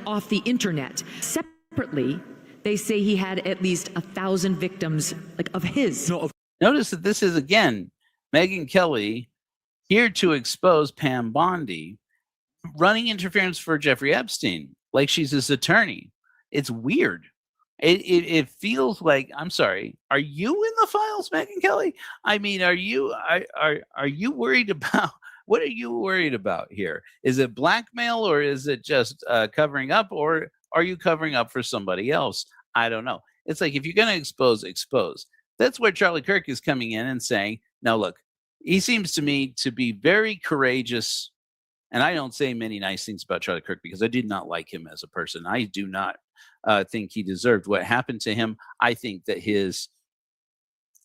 off the internet. Separately, they say he had at least 1,000 victims of his. Notice that this is, again, Megyn Kelly here to expose Pam Bondi running interference for Jeffrey Epstein like she's his attorney. It's weird. It feels like, I'm sorry, are you in the files, Megyn Kelly? I mean, are you worried about, what are you worried about here? Is it blackmail, or is it just covering up, or are you covering up for somebody else? I don't know. It's like, if you're going to expose. That's where Charlie Kirk is coming in and saying, now look, he seems to me to be very courageous. And I don't say many nice things about Charlie Kirk because I did not like him as a person. I do not think he deserved what happened to him. I think that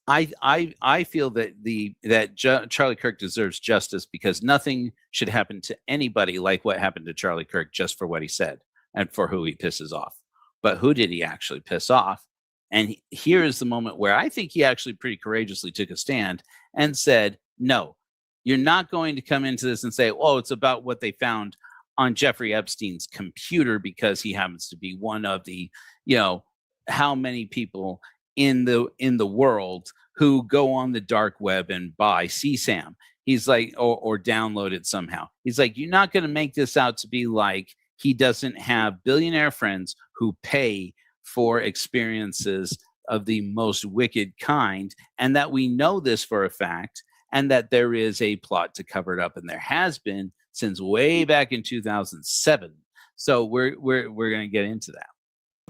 I feel that Charlie Kirk deserves justice because nothing should happen to anybody like what happened to Charlie Kirk just for what he said and for who he pisses off. But who did he actually piss off? And here is the moment where I think he actually pretty courageously took a stand and said, no, you're not going to come into this and say, oh, it's about what they found on Jeffrey Epstein's computer because he happens to be one of the, how many people in the world who go on the dark web and buy CSAM. He's like, or download it somehow. He's like, you're not going to make this out to be like he doesn't have billionaire friends who pay for experiences of the most wicked kind, and that we know this for a fact, and that there is a plot to cover it up, and there has been since way back in 2007. So we're going to get into that.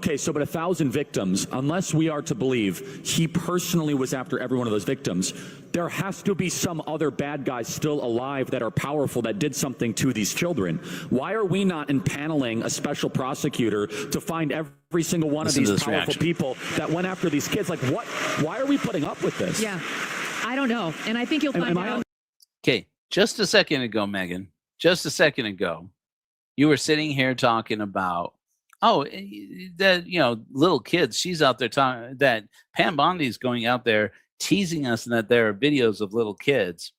Okay, so but 1,000 victims, unless we are to believe he personally was after every one of those victims, there has to be some other bad guys still alive that are powerful that did something to these children. Why are we not impaneling a special prosecutor to find every single one of these powerful people that went after these kids? What? Why are we putting up with this? Yeah, I don't know. And I think you'll find out. Okay, just a second ago, Megyn, you were sitting here talking about, that little kids, she's out there talking that Pam Bondi's going out there teasing us that there are videos of little kids.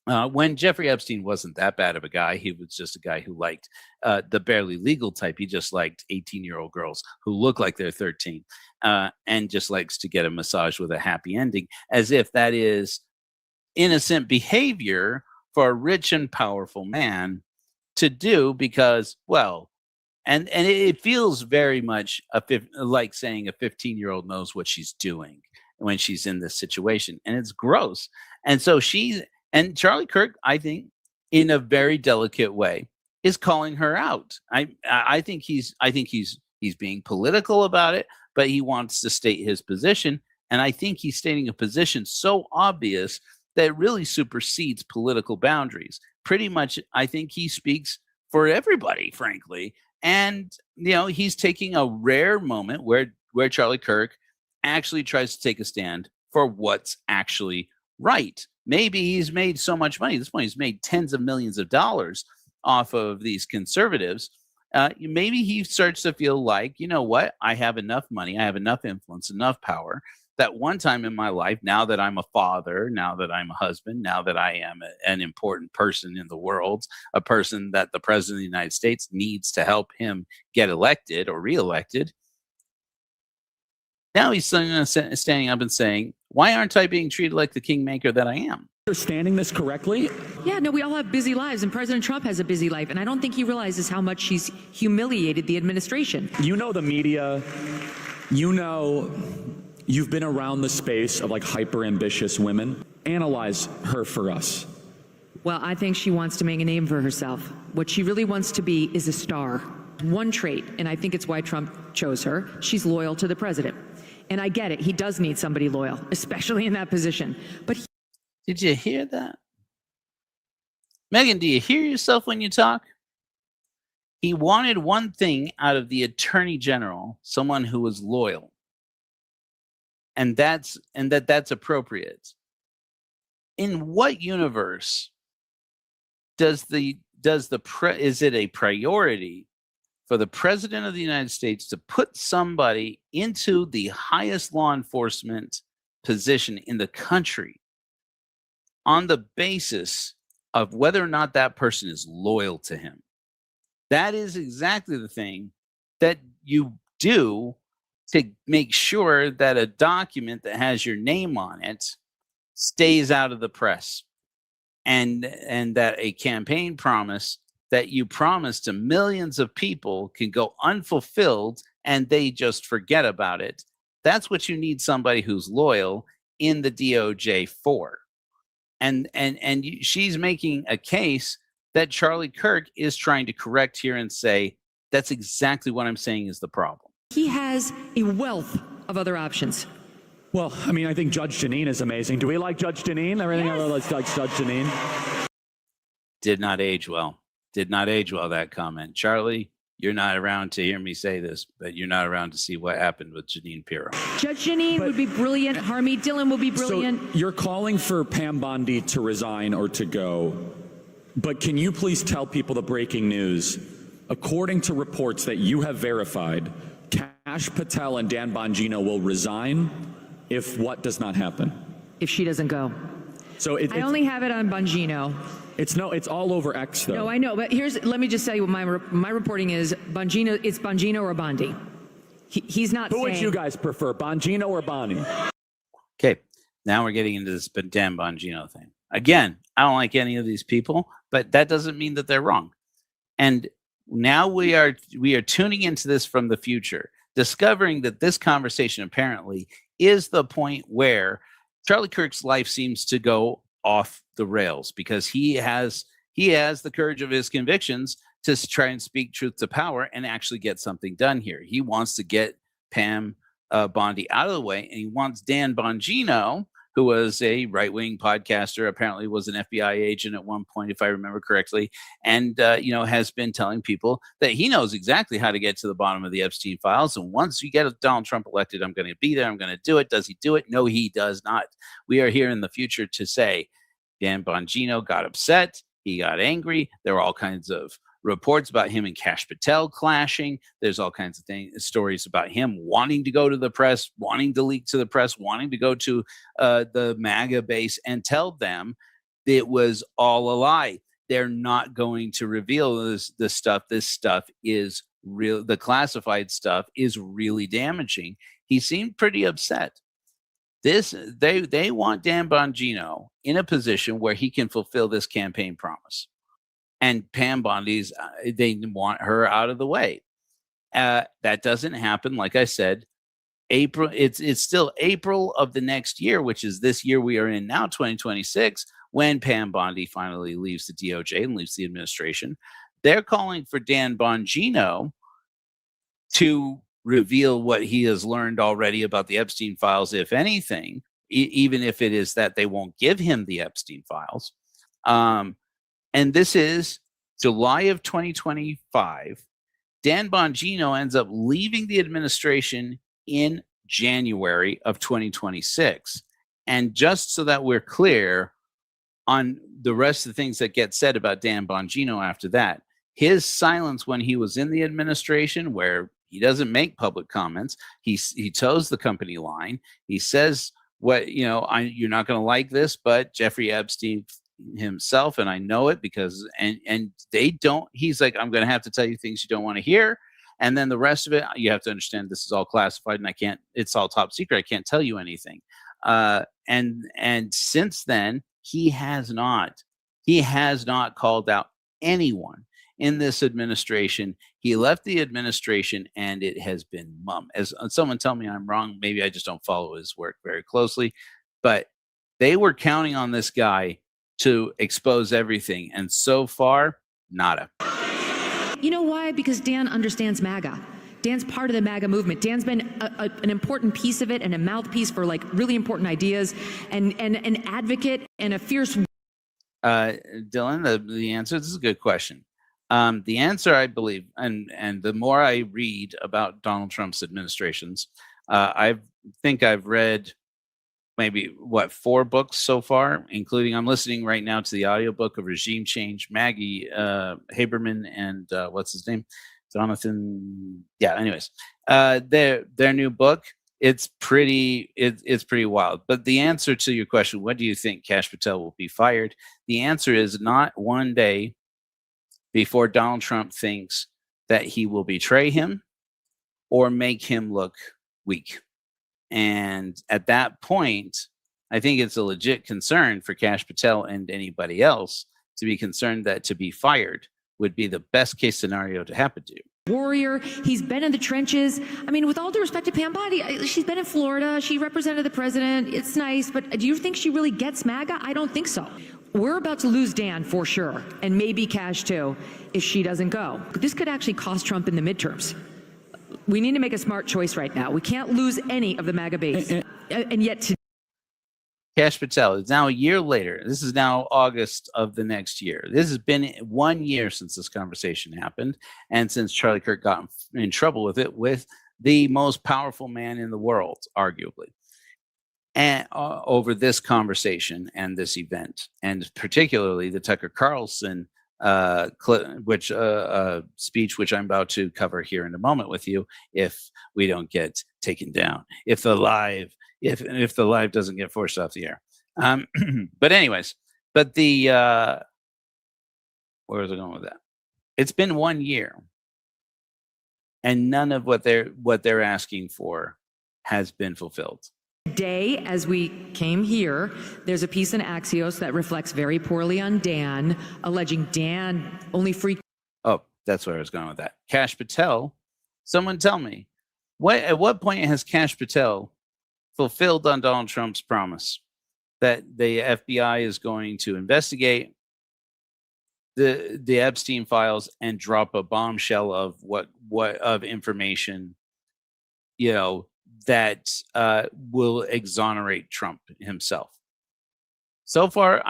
When Jeffrey Epstein wasn't that bad of a guy, he was just a guy who liked the barely legal type. He just liked 18-year-old girls who look like they're 13 and just likes to get a massage with a happy ending, as if that is innocent behavior for a rich and powerful man to do because, well, and it feels very much like saying a 15-year-old knows what she's doing when she's in this situation, and it's gross. And so and Charlie Kirk, I think, in a very delicate way, is calling her out. I think he's being political about it, but he wants to state his position, and I think he's stating a position so obvious that it really supersedes political boundaries. Pretty much, I think he speaks for everybody, frankly. And he's taking a rare moment where Charlie Kirk actually tries to take a stand for what's actually right. Maybe he's made so much money. At this point, he's made tens of millions of dollars off of these conservatives. Maybe he starts to feel like, you know what? I have enough money. I have enough influence, enough power that one time in my life, now that I'm a father, now that I'm a husband, now that I am an important person in the world, a person that the president of the United States needs to help him get elected or reelected. Now he's standing up and saying, why aren't I being treated like the kingmaker that I am? Understanding this correctly? Yeah, no, we all have busy lives, and President Trump has a busy life, and I don't think he realizes how much he's humiliated the administration. You know the media, you've been around the space of like hyper-ambitious women. Analyze her for us. Well, I think she wants to make a name for herself. What she really wants to be is a star. One trait, and I think it's why Trump chose her, she's loyal to the president. And I get it, he does need somebody loyal, especially in that position. But did you hear that? Megan, do you hear yourself when you talk? He wanted one thing out of the attorney general, someone who was loyal. And that's appropriate. In what universe is it a priority for the president of the United States to put somebody into the highest law enforcement position in the country on the basis of whether or not that person is loyal to him? That is exactly the thing that you do to make sure that a document that has your name on it stays out of the press, and that a campaign promise that you promise to millions of people can go unfulfilled and they just forget about it. That's what you need somebody who's loyal in the DOJ for. And she's making a case that Charlie Kirk is trying to correct here and say, that's exactly what I'm saying is the problem. he has a wealth of other options. Well, I mean, I think Judge Jeanine is amazing. Do we like Judge Jeanine? Everything else likes Judge Jeanine. Did not age well. Did not age well, that comment. Charlie, you're not around to hear me say this, but you're not around to see what happened with Jeanine Pirro. Judge Jeanine would be brilliant. Harmeet Dillon would be brilliant. So you're calling for Pam Bondi to resign or to go, but can you please tell people the breaking news? According to reports that you have verified, Kash Patel and Dan Bongino will resign if what does not happen? If she doesn't go. So I only have it on Bongino. It's all over X though. No, I know, but let me just tell you what my reporting is. Bongino, it's Bongino or Bondi. He's not Who saying. would you guys prefer, Bongino or Bonnie? Okay, now we're getting into this Dan Bongino thing. Again, I don't like any of these people, but that doesn't mean that they're wrong. And now we are tuning into this from the future, discovering that this conversation apparently is the point where Charlie Kirk's life seems to go off the rails because he has the courage of his convictions to try and speak truth to power and actually get something done here. He wants to get Pam Bondi out of the way, and he wants Dan Bongino, who was a right-wing podcaster, apparently was an FBI agent at one point, if I remember correctly, and has been telling people that he knows exactly how to get to the bottom of the Epstein files. And once you get Donald Trump elected, I'm going to be there. I'm going to do it. Does he do it? No, he does not. We are here in the future to say Dan Bongino got upset. He got angry. There were all kinds of reports about him and Kash Patel clashing. There's all kinds of stories about him wanting to go to the press, wanting to leak to the press, wanting to go to the MAGA base and tell them it was all a lie. They're not going to reveal this stuff. This stuff is real. The classified stuff is really damaging. He seemed pretty upset. They want Dan Bongino in a position where he can fulfill this campaign promise. And Pam Bondi's, they want her out of the way. That doesn't happen. Like I said, April. It's still April of the next year, which is this year we are in now, 2026, when Pam Bondi finally leaves the DOJ and leaves the administration. They're calling for Dan Bongino to reveal what he has learned already about the Epstein files, if anything, even if it is that they won't give him the Epstein files. And this is July of 2025. Dan Bongino ends up leaving the administration in January of 2026. And just so that we're clear on the rest of the things that get said about Dan Bongino after that, his silence when he was in the administration, where he doesn't make public comments, he toes the company line. He says, you're not going to like this, but Jeffrey Epstein himself, and I know it because and they don't, he's like, I'm going to have to tell you things you don't want to hear, and then the rest of it you have to understand this is all classified and it's all top secret, I can't tell you anything. And since then he has not called out anyone in this administration. He left the administration and it has been mum. As someone tell me I'm wrong, maybe I just don't follow his work very closely, but they were counting on this guy to expose everything. And so far, nada. You know why? Because Dan understands MAGA. Dan's part of the MAGA movement. Dan's been an important piece of it and a mouthpiece for like really important ideas and an advocate and a fierce. Dylan, the answer, this is a good question. The answer, I believe, and the more I read about Donald Trump's administrations, I think I've read maybe 4 books so far, including I'm listening right now to the audiobook of Regime Change, Maggie Haberman and what's his name? Jonathan. Yeah, anyways, their new book, it's pretty wild. But the answer to your question, what do you think Kash Patel will be fired? The answer is not one day before Donald Trump thinks that he will betray him or make him look weak. And at that point, I think it's a legit concern for Kash Patel and anybody else to be concerned that to be fired would be the best case scenario to happen to you. Warrior. He's been in the trenches. I mean, with all due respect to Pam Bondi, she's been in Florida. She represented the president. It's nice. But do you think she really gets MAGA? I don't think so. We're about to lose Dan for sure, and maybe Kash too, if she doesn't go. This could actually cost Trump in the midterms. We need to make a smart choice right now. We can't lose any of the MAGA base. And yet Kash Patel is now a year later. This is now August of the next year. This has been 1 year since this conversation happened, and since Charlie Kirk got in trouble with it with the most powerful man in the world, arguably, and over this conversation and this event, and particularly the Tucker Carlson speech, which I'm about to cover here in a moment with you, if we don't get taken down, if the live doesn't get forced off the air. But anyways, where was I going with that? It's been 1 year, and none of what they're asking for has been fulfilled. Today, as we came here, there's a piece in Axios that reflects very poorly on Dan, alleging Dan only free. Oh, that's where I was going with that. Kash Patel, someone tell me, at what point has Kash Patel fulfilled on Donald Trump's promise that the FBI is going to investigate the Epstein files and drop a bombshell of what of information, that will exonerate Trump himself? So far,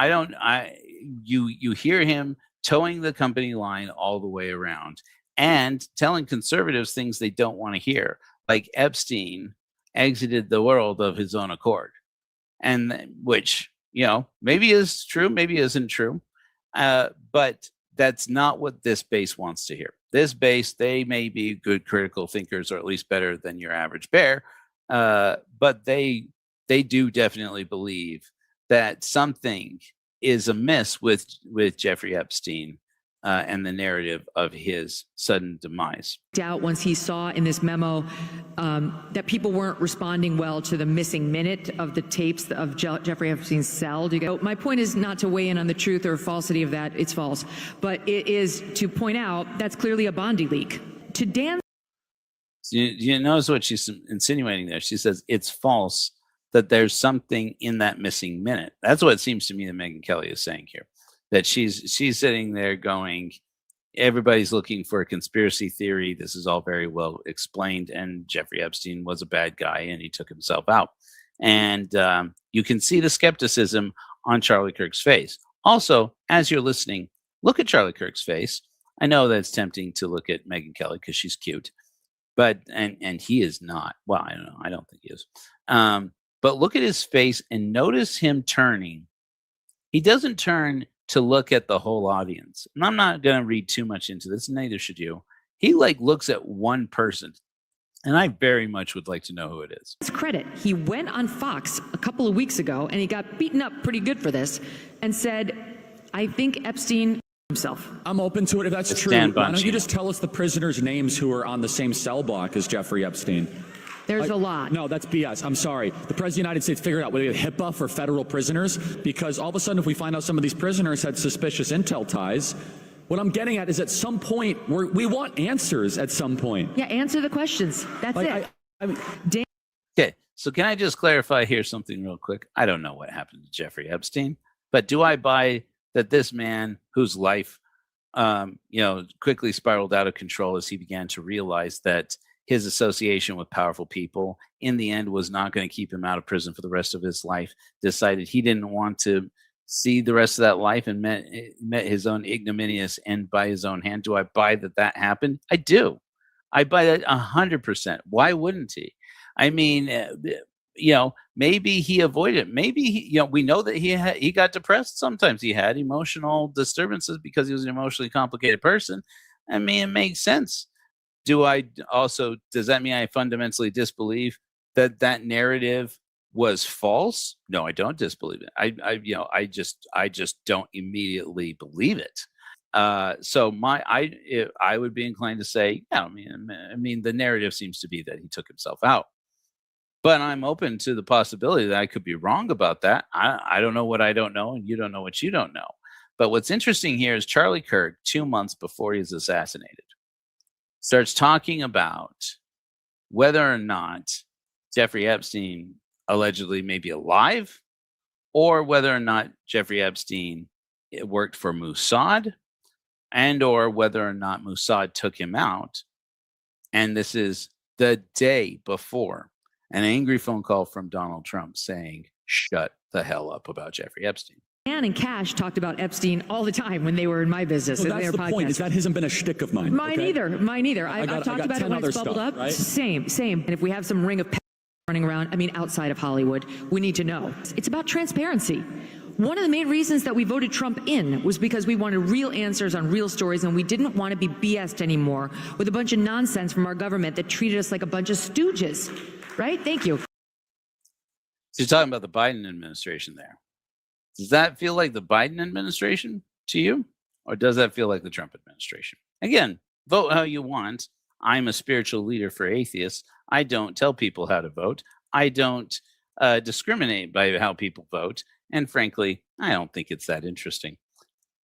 you hear him towing the company line all the way around and telling conservatives things they don't want to hear, like Epstein exited the world of his own accord, and which maybe is true, maybe isn't true, but that's not what this base wants to hear. This base, they may be good critical thinkers, or at least better than your average bear, but they do definitely believe that something is amiss with Jeffrey Epstein and the narrative of his sudden demise. Doubt once he saw in this memo that people weren't responding well to the missing minute of the tapes of Jeffrey Epstein's cell. My point is not to weigh in on the truth or falsity of that. It's false. But it is to point out that's clearly a Bondi leak. To Dan. You notice what she's insinuating there. She says it's false that there's something in that missing minute. That's what it seems to me that Megyn Kelly is saying here. That she's sitting there going, everybody's looking for a conspiracy theory. This is all very well explained. And Jeffrey Epstein was a bad guy and he took himself out. And you can see the skepticism on Charlie Kirk's face. Also, as you're listening, look at Charlie Kirk's face. I know that it's tempting to look at Megyn Kelly because she's cute, but and he is not. Well, I don't know. I don't think he is. But look at his face and notice him turning. He doesn't turn to look at the whole audience. And I'm not going to read too much into this, neither should you. He looks at one person. And I very much would like to know who it is. His credit, he went on Fox a couple of weeks ago and he got beaten up pretty good for this and said, I think Epstein himself. I'm open to it if that's true. Why don't you just tell us the prisoners' names who are on the same cell block as Jeffrey Epstein? There's a lot. No, that's BS. I'm sorry. The President of the United States figured out whether HIPAA for federal prisoners, because all of a sudden if we find out some of these prisoners had suspicious intel ties, what I'm getting at is at some point, we want answers at some point. Yeah, answer the questions. That's it. Okay, so can I just clarify here something real quick? I don't know what happened to Jeffrey Epstein, but do I buy that this man whose life quickly spiraled out of control as he began to realize that his association with powerful people in the end was not going to keep him out of prison for the rest of his life, decided he didn't want to see the rest of that life and met his own ignominious end by his own hand? Do I buy that happened? I do. I buy that 100%. Why wouldn't he? I mean, maybe he avoided it. Maybe we know that he got depressed. Sometimes he had emotional disturbances because he was an emotionally complicated person. I mean, it makes sense. Does that mean I fundamentally disbelieve that narrative was false? No, I don't disbelieve it. I just don't immediately believe it. So I would be inclined to say, yeah, I mean, the narrative seems to be that he took himself out. But I'm open to the possibility that I could be wrong about that. I don't know what I don't know, and you don't know what you don't know. But what's interesting here is Charlie Kirk, 2 months before he was assassinated, starts talking about whether or not Jeffrey Epstein allegedly may be alive, or whether or not Jeffrey Epstein worked for Mossad, and or whether or not Mossad took him out. And this is the day before an angry phone call from Donald Trump saying, shut the hell up about Jeffrey Epstein. Ann and Cash talked about Epstein all the time when they were in my business. Well, that's the point. Is that hasn't been a shtick of mine. Mine either. I've talked about it when it's bubbled up. Right? Same. And if we have some ring of running around, outside of Hollywood, we need to know. It's about transparency. One of the main reasons that we voted Trump in was because we wanted real answers on real stories, and we didn't want to be BS'd anymore with a bunch of nonsense from our government that treated us like a bunch of stooges. Right? Thank you. So you're talking about the Biden administration there. Does that feel like the Biden administration to you? Or does that feel like the Trump administration? Again, vote how you want. I'm a spiritual leader for atheists. I don't tell people how to vote. I don't discriminate by how people vote. And frankly, I don't think it's that interesting.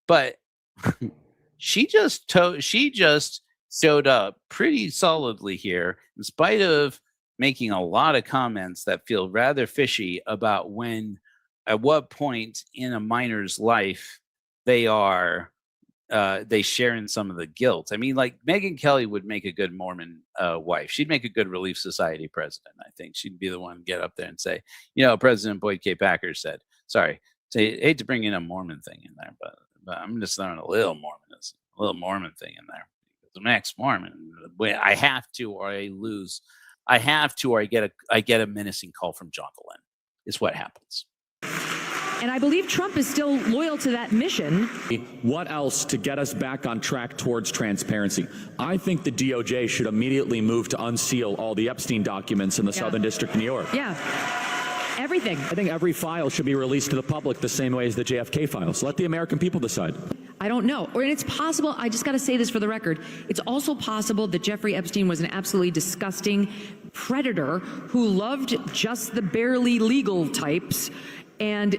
But she just showed up pretty solidly here, in spite of making a lot of comments that feel rather fishy about at what point in a minor's life they share in some of the guilt. I mean, like Megyn Kelly would make a good Mormon wife. She'd make a good Relief Society president. I think she'd be the one to get up there and say, President Boyd K. Packer said, sorry, hate to bring in a Mormon thing in there, but I'm just throwing a little Mormon thing in there. I'm ex-Mormon. I have to, or I lose. I have to, or I get a menacing call from John Glenn. Is what happens. And I believe Trump is still loyal to that mission. What else to get us back on track towards transparency? I think the DOJ should immediately move to unseal all the Epstein documents in the Southern District of New York. Yeah. Everything. I think every file should be released to the public the same way as the JFK files. Let the American people decide. I don't know. Or it's possible, I just got to say this for the record, it's also possible that Jeffrey Epstein was an absolutely disgusting predator who loved just the barely legal types and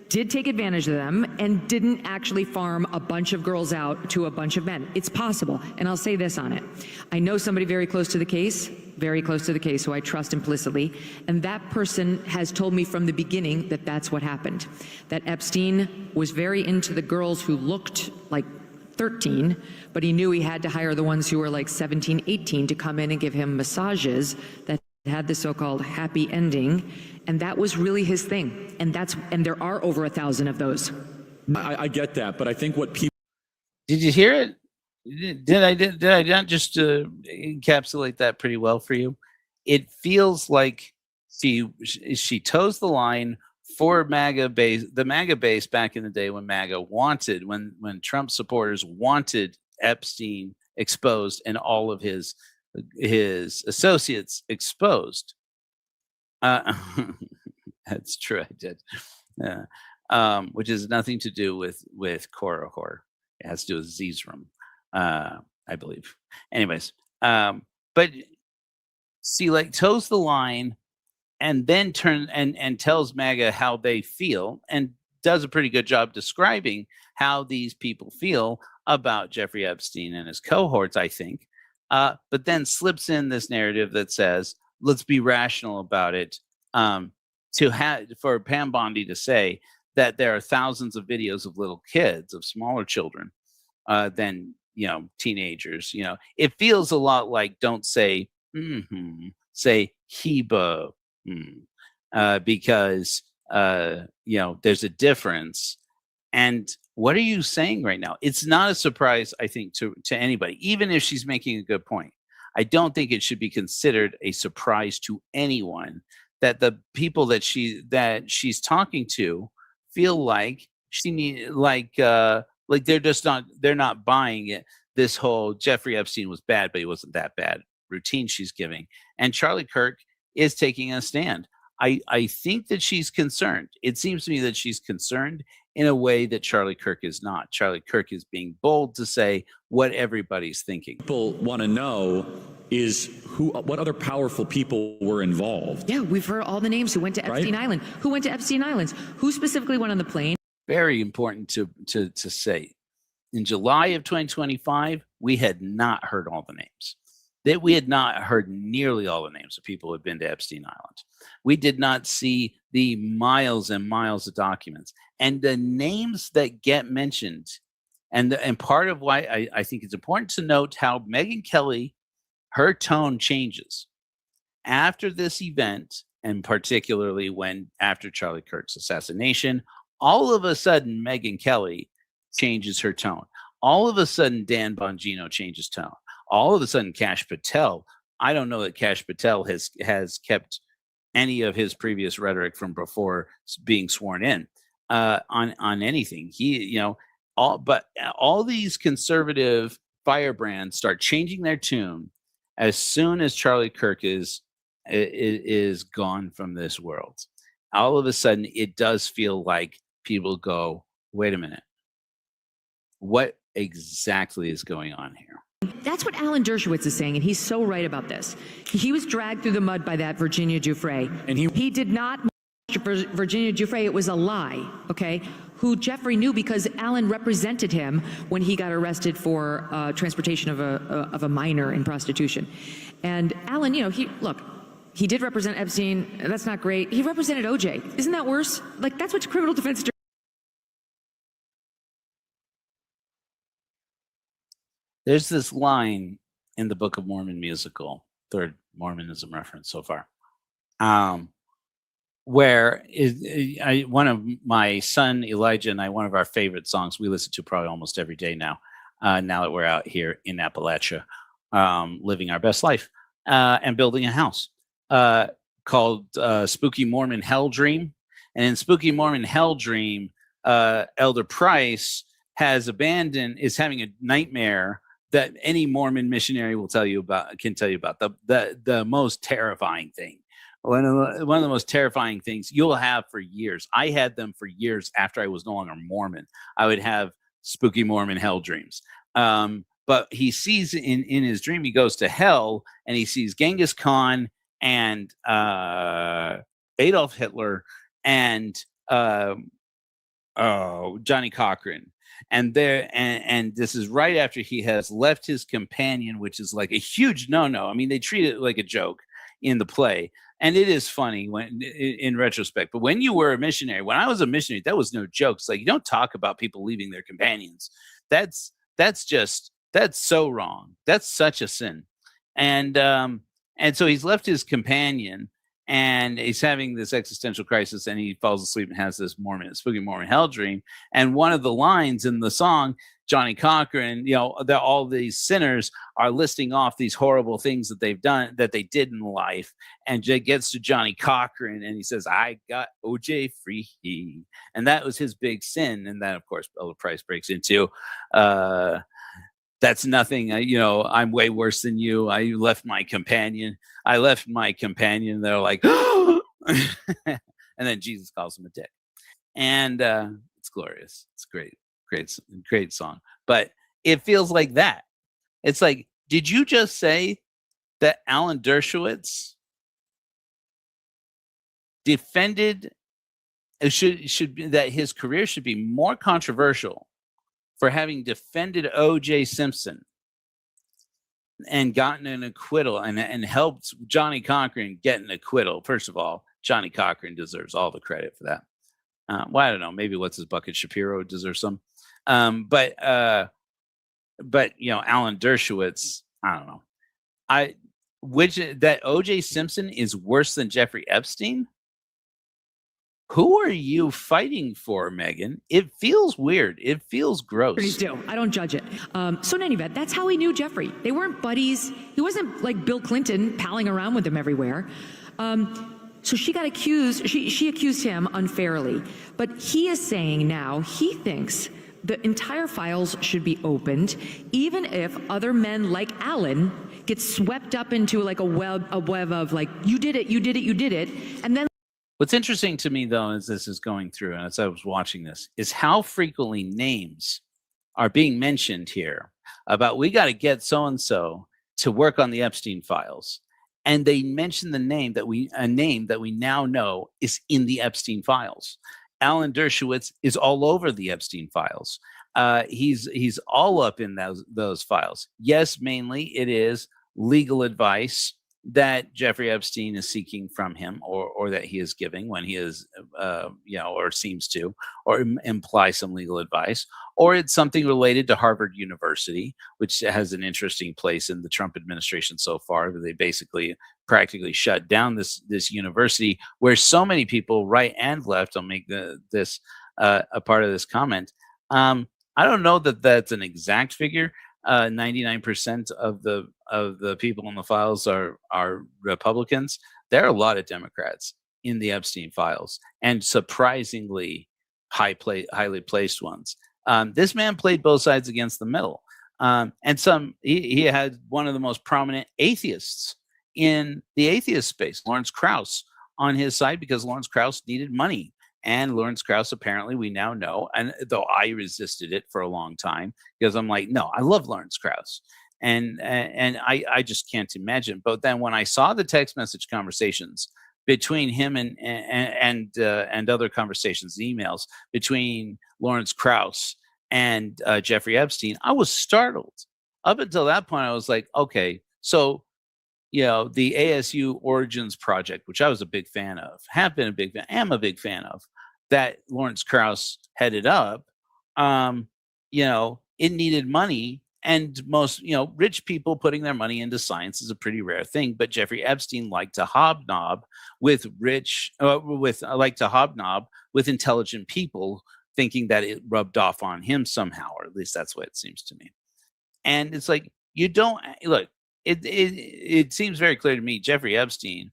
did take advantage of them and didn't actually farm a bunch of girls out to a bunch of men. It's possible. And I'll say this on it. I know somebody very close to the case, who I trust implicitly, and that person has told me from the beginning that that's what happened. That Epstein was very into the girls who looked like 13, but he knew he had to hire the ones who were like 17, 18 to come in and give him massages that had the so-called happy ending, and that was really his thing. And there are over 1,000 of those. I get that, but I think what people Did you hear it? Did I not just encapsulate that pretty well for you? It feels like she toes the line for MAGA base, the MAGA base back in the day when MAGA wanted, when Trump supporters wanted Epstein exposed and all of his associates exposed. That's true, I did. Which has nothing to do with Cora Horror. It has to do with Zizram, I believe. Anyways, but she like toes the line and then turns and tells MAGA how they feel and does a pretty good job describing how these people feel about Jeffrey Epstein and his cohorts, I think. But then slips in this narrative that says, let's be rational about it. For Pam Bondi to say that there are thousands of videos of little kids, of smaller children, than teenagers. It feels a lot like don't say say Heba, because there's a difference. And what are you saying right now? It's not a surprise, I think, to anybody, even if she's making a good point. I don't think it should be considered a surprise to anyone that the people that she's talking to feel like they're not buying it. This whole Jeffrey Epstein was bad, but he wasn't that bad routine she's giving. And Charlie Kirk is taking a stand. I think that she's concerned. It seems to me that she's concerned in a way that Charlie Kirk is not. Charlie Kirk is being bold to say what everybody's thinking. People want to know is what other powerful people were involved. Yeah, we've heard all the names who went to Epstein Island. Who went to Epstein Islands? Who specifically went on the plane? Very important to say. In July of 2025, we had not heard all the names. That we had not heard nearly all the names of people who had been to Epstein Island. We did not see the miles and miles of documents. And the names that get mentioned, and part of why I think it's important to note how Megyn Kelly, her tone changes after this event, and particularly after Charlie Kirk's assassination. All of a sudden, Megyn Kelly changes her tone. All of a sudden, Dan Bongino changes tone. All of a sudden, Kash Patel, I don't know that Kash Patel has kept any of his previous rhetoric from before being sworn in on anything. All these conservative firebrands start changing their tune as soon as Charlie Kirk is gone from this world. All of a sudden, it does feel like people go, wait a minute, what exactly is going on here? That's what Alan Dershowitz is saying, and he's so right about this. He was dragged through the mud by that Virginia Giuffre. And he did not Virginia Giuffre. It was a lie, okay? Who Jeffrey knew because Alan represented him when he got arrested for transportation of a minor in prostitution. And Alan, he did represent Epstein. That's not great. He represented OJ. Isn't that worse? Like, that's what criminal defense attorneys. There's this line in the Book of Mormon musical, third Mormonism reference so far, where one of my son Elijah and I, one of our favorite songs we listen to probably almost every day now that we're out here in Appalachia, living our best life and building a house, called Spooky Mormon Hell Dream. And in Spooky Mormon Hell Dream, Elder Price is having a nightmare that any Mormon missionary can tell you about. The most terrifying thing. One of the most terrifying things you'll have for years. I had them for years after I was no longer Mormon. I would have Spooky Mormon Hell Dreams. But he sees in his dream, he goes to hell and he sees Genghis Khan and Adolf Hitler and Johnny Cochran. And this is right after he has left his companion, which is like a huge no-no. I mean, they treat it like a joke in the play. And it is funny when in retrospect. But when you were a missionary, when I was a missionary, that was no joke. It's like, you don't talk about people leaving their companions. That's so wrong. That's such a sin. And so he's left his companion and he's having this existential crisis, and he falls asleep and has this Spooky Mormon Hell Dream. And one of the lines in the song, Johnny Cochran, all these sinners are listing off these horrible things that they've done, that they did in life. And it gets to Johnny Cochran and he says, I got OJ free. And that was his big sin. And then, of course, Elder Price breaks into, that's nothing. I'm way worse than you. I left my companion. They're like, and then Jesus calls him a dick. And it's glorious. It's great. Great song. But it feels like that. It's like, did you just say that Alan Dershowitz defended that his career should be more controversial for having defended O.J. Simpson and gotten an acquittal and helped Johnny Cochran get an acquittal? First of all, Johnny Cochran deserves all the credit for that. Well, I don't know. Maybe what's his bucket Shapiro deserves some. But Alan Dershowitz, I don't know. That O.J. Simpson is worse than Jeffrey Epstein? Who are you fighting for, Megan? It feels weird. It feels gross. Please do. I don't judge it. So in any event, that's how he knew Jeffrey. They weren't buddies. He wasn't like Bill Clinton palling around with him everywhere. So she got accused. She accused him unfairly. But he is saying now he thinks the entire files should be opened, even if other men like Alan get swept up into like a web of like, you did it, and then. What's interesting to me, though, as this is going through, and as I was watching this, is how frequently names are being mentioned here about, we got to get so-and-so to work on the Epstein files. And they mention a name that we now know is in the Epstein files. Alan Dershowitz is all over the Epstein files. He's all up in those files. Yes, mainly it is legal advice that Jeffrey Epstein is seeking from him, or that he is giving when he is, or seems to, or imply some legal advice, or it's something related to Harvard University, which has an interesting place in the Trump administration so far. They basically practically shut down this university where so many people, right and left, I'll make this a part of this comment. I don't know that that's an exact figure. 99% of the people in the files are Republicans. There are a lot of Democrats in the Epstein files, and surprisingly highly placed ones. This man played both sides against the middle, and he had one of the most prominent atheists in the atheist space, Lawrence Krauss, on his side, because Lawrence Krauss needed money. And Lawrence Krauss, apparently, we now know, and though I resisted it for a long time, because I'm like, no, I love Lawrence Krauss. And I just can't imagine. But then when I saw the text message conversations between him and other conversations, emails between Lawrence Krauss and Jeffrey Epstein, I was startled. Up until that point, I was like, okay, so, the ASU Origins Project, which I was a big fan of, am a big fan of, that Lawrence Krauss headed up, it needed money. And most, rich people putting their money into science is a pretty rare thing. But Jeffrey Epstein liked to hobnob with intelligent people, thinking that it rubbed off on him somehow, or at least that's what it seems to me. And it's like, you don't look. It seems very clear to me, Jeffrey Epstein,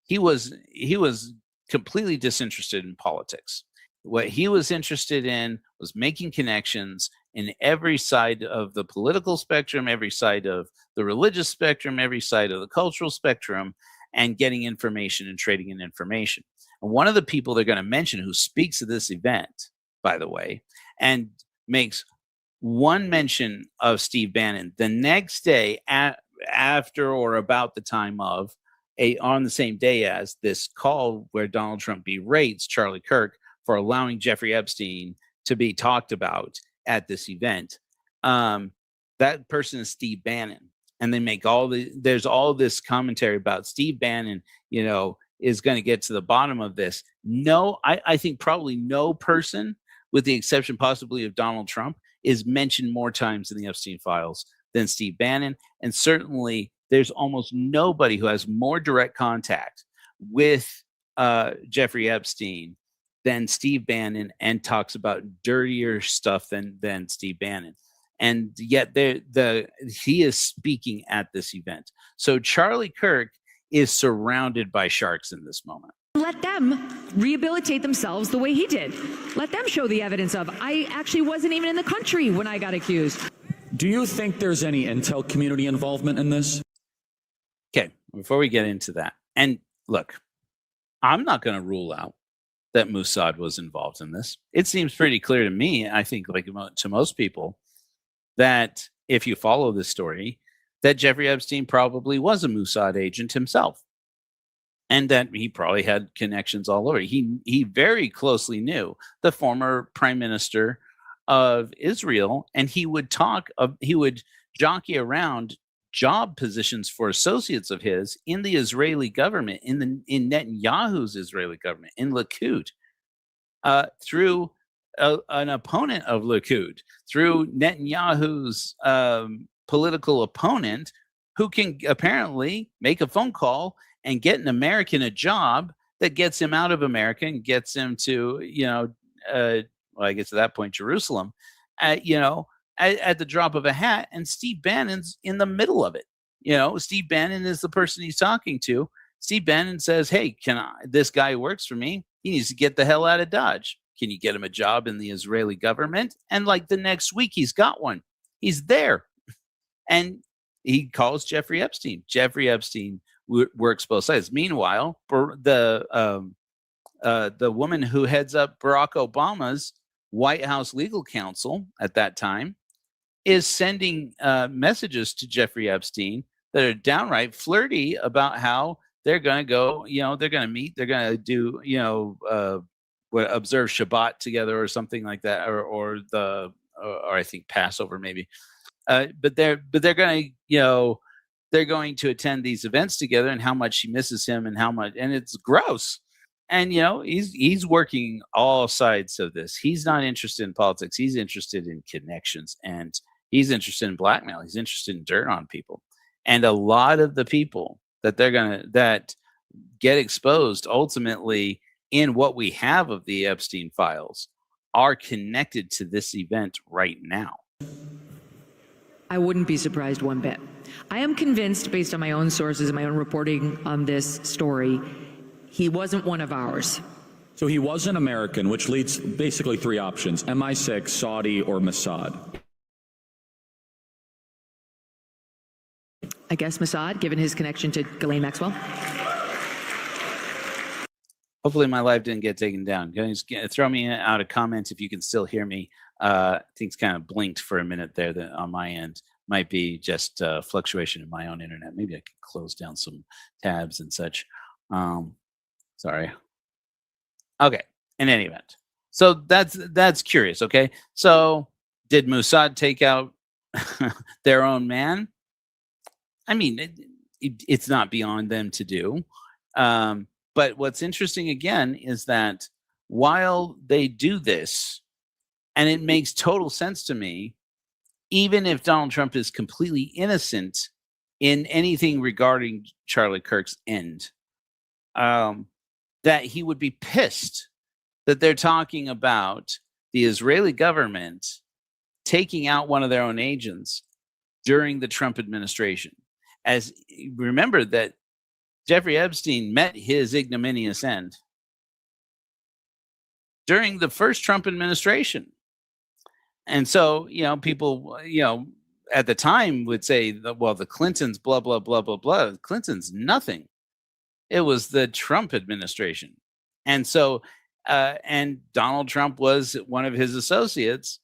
he was completely disinterested in politics. What he was interested in was making connections in every side of the political spectrum, every side of the religious spectrum, every side of the cultural spectrum, and getting information and trading in information. And one of the people they're going to mention who speaks at this event, by the way, and makes one mention of Steve Bannon the next day after or about the time of on the same day as this call where Donald Trump berates Charlie Kirk for allowing Jeffrey Epstein to be talked about at this event. That person is Steve Bannon. And they make there's all this commentary about Steve Bannon, is going to get to the bottom of this. No, I think probably no person, with the exception possibly of Donald Trump, is mentioned more times in the Epstein files than Steve Bannon. And certainly there's almost nobody who has more direct contact with Jeffrey Epstein than Steve Bannon, and talks about dirtier stuff than Steve Bannon. And yet he is speaking at this event. So Charlie Kirk is surrounded by sharks in this moment. Let them rehabilitate themselves the way he did. Let them show the evidence of, I actually wasn't even in the country when I got accused. Do you think there's any intel community involvement in this? Okay, before we get into that, and look, I'm not going to rule out that Mossad was involved in this. It seems pretty clear to me, I think, like to most people, that if you follow this story, that Jeffrey Epstein probably was a Mossad agent himself, and that he probably had connections all over. He very closely knew the former prime minister of Israel, and he would jockey around job positions for associates of his in the Israeli government, in Netanyahu's Israeli government, in Likud, through an opponent of Likud, through Netanyahu's political opponent, who can apparently make a phone call and get an American a job that gets him out of America and gets him to, I guess at that point, Jerusalem, at the drop of a hat. And Steve Bannon's in the middle of it. Steve Bannon is the person he's talking to. Steve Bannon says, hey, this guy who works for me, he needs to get the hell out of Dodge. Can you get him a job in the Israeli government? And like the next week, he's got one. He's there. And he calls Jeffrey Epstein. Jeffrey Epstein works both sides. Meanwhile, the woman who heads up Barack Obama's White House legal counsel at that time is sending messages to Jeffrey Epstein that are downright flirty about how they're going to go, they're going to meet, they're going to do, observe Shabbat together or something like that, or I think Passover maybe. But they're going to, they're going to attend these events together, and how much she misses him, and how much, and it's gross. And he's working all sides of this. He's not interested in politics. He's interested in connections, and he's interested in blackmail. He's interested in dirt on people. And a lot of the people that that get exposed ultimately in what we have of the Epstein files are connected to this event right now. I wouldn't be surprised one bit. I am convinced, based on my own sources and my own reporting on this story, he wasn't one of ours. So he wasn't American, which leads basically three options: MI6, Saudi, or Mossad. I guess Mossad, given his connection to Ghislaine Maxwell. Hopefully my live didn't get taken down. Throw me out a comment if you can still hear me. Things kind of blinked for a minute there on my end. Might be just fluctuation in my own internet. Maybe I can close down some tabs and such. Sorry. Okay. In any event, so that's curious. Okay. So did Mossad take out their own man? I mean, it's not beyond them to do. But what's interesting again is that while they do this, and it makes total sense to me, even if Donald Trump is completely innocent in anything regarding Charlie Kirk's end, that he would be pissed that they're talking about the Israeli government taking out one of their own agents during the Trump administration. As remember that Jeffrey Epstein met his ignominious end during the first Trump administration. And so, people, at the time would say, the Clintons, blah, blah, blah, blah, blah. Clintons, nothing. It was the Trump administration. And so, and Donald Trump was one of his associates.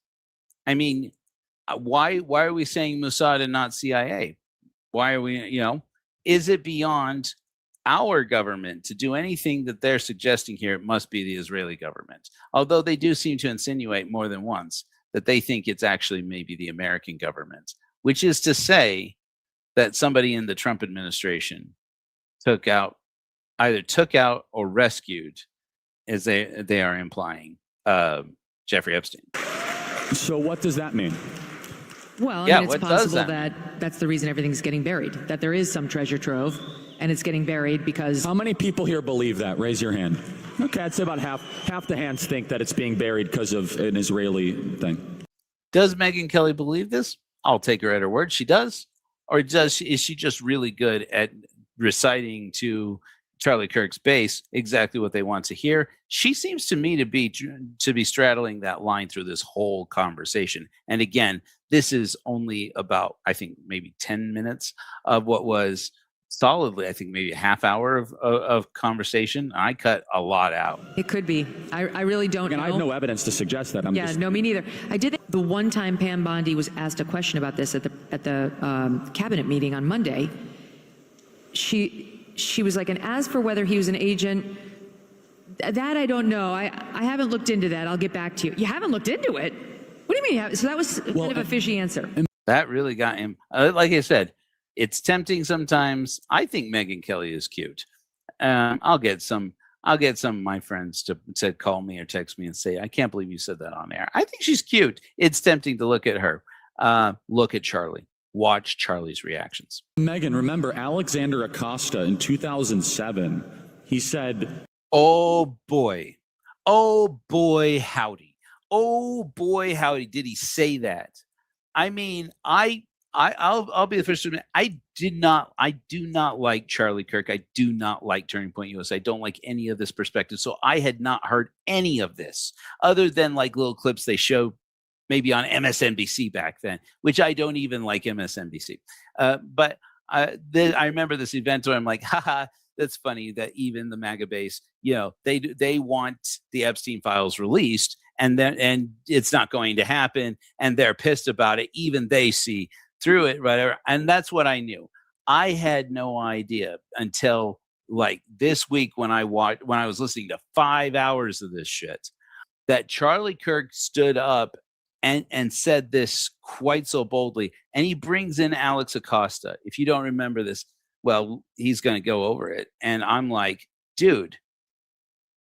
I mean, why are we saying Mossad and not CIA? Why are we, is it beyond our government to do anything that they're suggesting here? It must be the Israeli government. Although they do seem to insinuate more than once that they think it's actually maybe the American government, which is to say that somebody in the Trump administration either took out or rescued, as they are implying, Jeffrey Epstein. So what does that mean? Well, it's possible that that's the reason everything's getting buried, that there is some treasure trove and it's getting buried because... How many people here believe that? Raise your hand. Okay, I'd say about half the hands think that it's being buried because of an Israeli thing. Does Megyn Kelly believe this? I'll take her at her word. She does. Or is she just really good at reciting to Charlie Kirk's base exactly what they want to hear? She seems to me to be straddling that line through this whole conversation. And again, this is only about, I think, maybe 10 minutes of what was solidly, I think, maybe a half hour of conversation. I cut a lot out. It could be. I really don't know. I have no evidence to suggest that. No, me neither. I did the one time Pam Bondi was asked a question about this at the cabinet meeting on Monday. She was like, and as for whether he was an agent, that I don't know. I haven't looked into that. I'll get back to you. You haven't looked into it? What do you mean? So that was kind of a fishy answer. That really got him. Like I said, it's tempting sometimes. I think Megyn Kelly is cute. I'll get some of my friends to call me or text me and say, I can't believe you said that on air. I think she's cute. It's tempting to look at her. Look at Charlie. Watch Charlie's reactions. Megyn, remember Alexander Acosta in 2007, he said, oh boy, howdy. Oh boy, howdy. Did he say that? I mean, I'll be the first to admit, I do not like Charlie Kirk. I do not like Turning Point USA. I don't like any of this perspective. So I had not heard any of this other than like little clips they show maybe on MSNBC back then, which I don't even like MSNBC. But I remember this event where I'm like, haha, that's funny that even the MAGA base, they want the Epstein files released, and it's not going to happen, and they're pissed about it. Even they see through it, whatever. And that's what I knew. I had no idea until like this week when I was listening to 5 hours of this shit, that Charlie Kirk stood up and said this quite so boldly. And he brings in Alex Acosta. If you don't remember this, well, he's going to go over it. And I'm like, dude,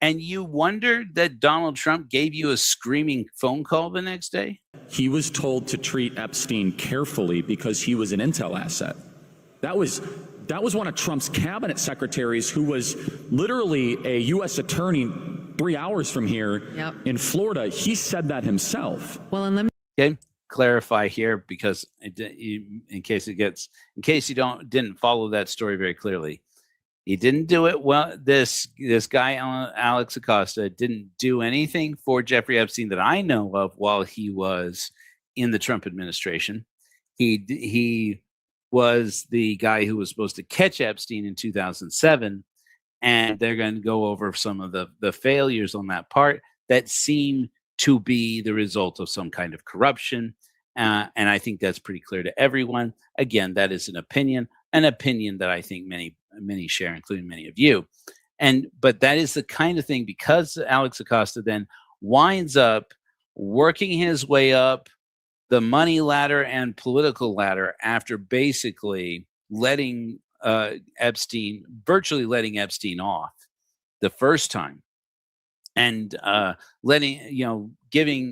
and you wondered that Donald Trump gave you a screaming phone call the next day? He was told to treat Epstein carefully because he was an intel asset. That was one of Trump's cabinet secretaries who was literally a U.S. attorney 3 hours from here in Florida. He said that himself. Well, and let me clarify here, because in case you didn't follow that story very clearly. He didn't do it well. This guy, Alex Acosta, didn't do anything for Jeffrey Epstein that I know of while he was in the Trump administration. He was the guy who was supposed to catch Epstein in 2007, and they're going to go over some of the failures on that part that seem to be the result of some kind of corruption. And I think that's pretty clear to everyone. Again, that is an opinion that I think many share, including many of you. But that is the kind of thing, because Alex Acosta then winds up working his way up the money ladder and political ladder after basically virtually letting Epstein off the first time, and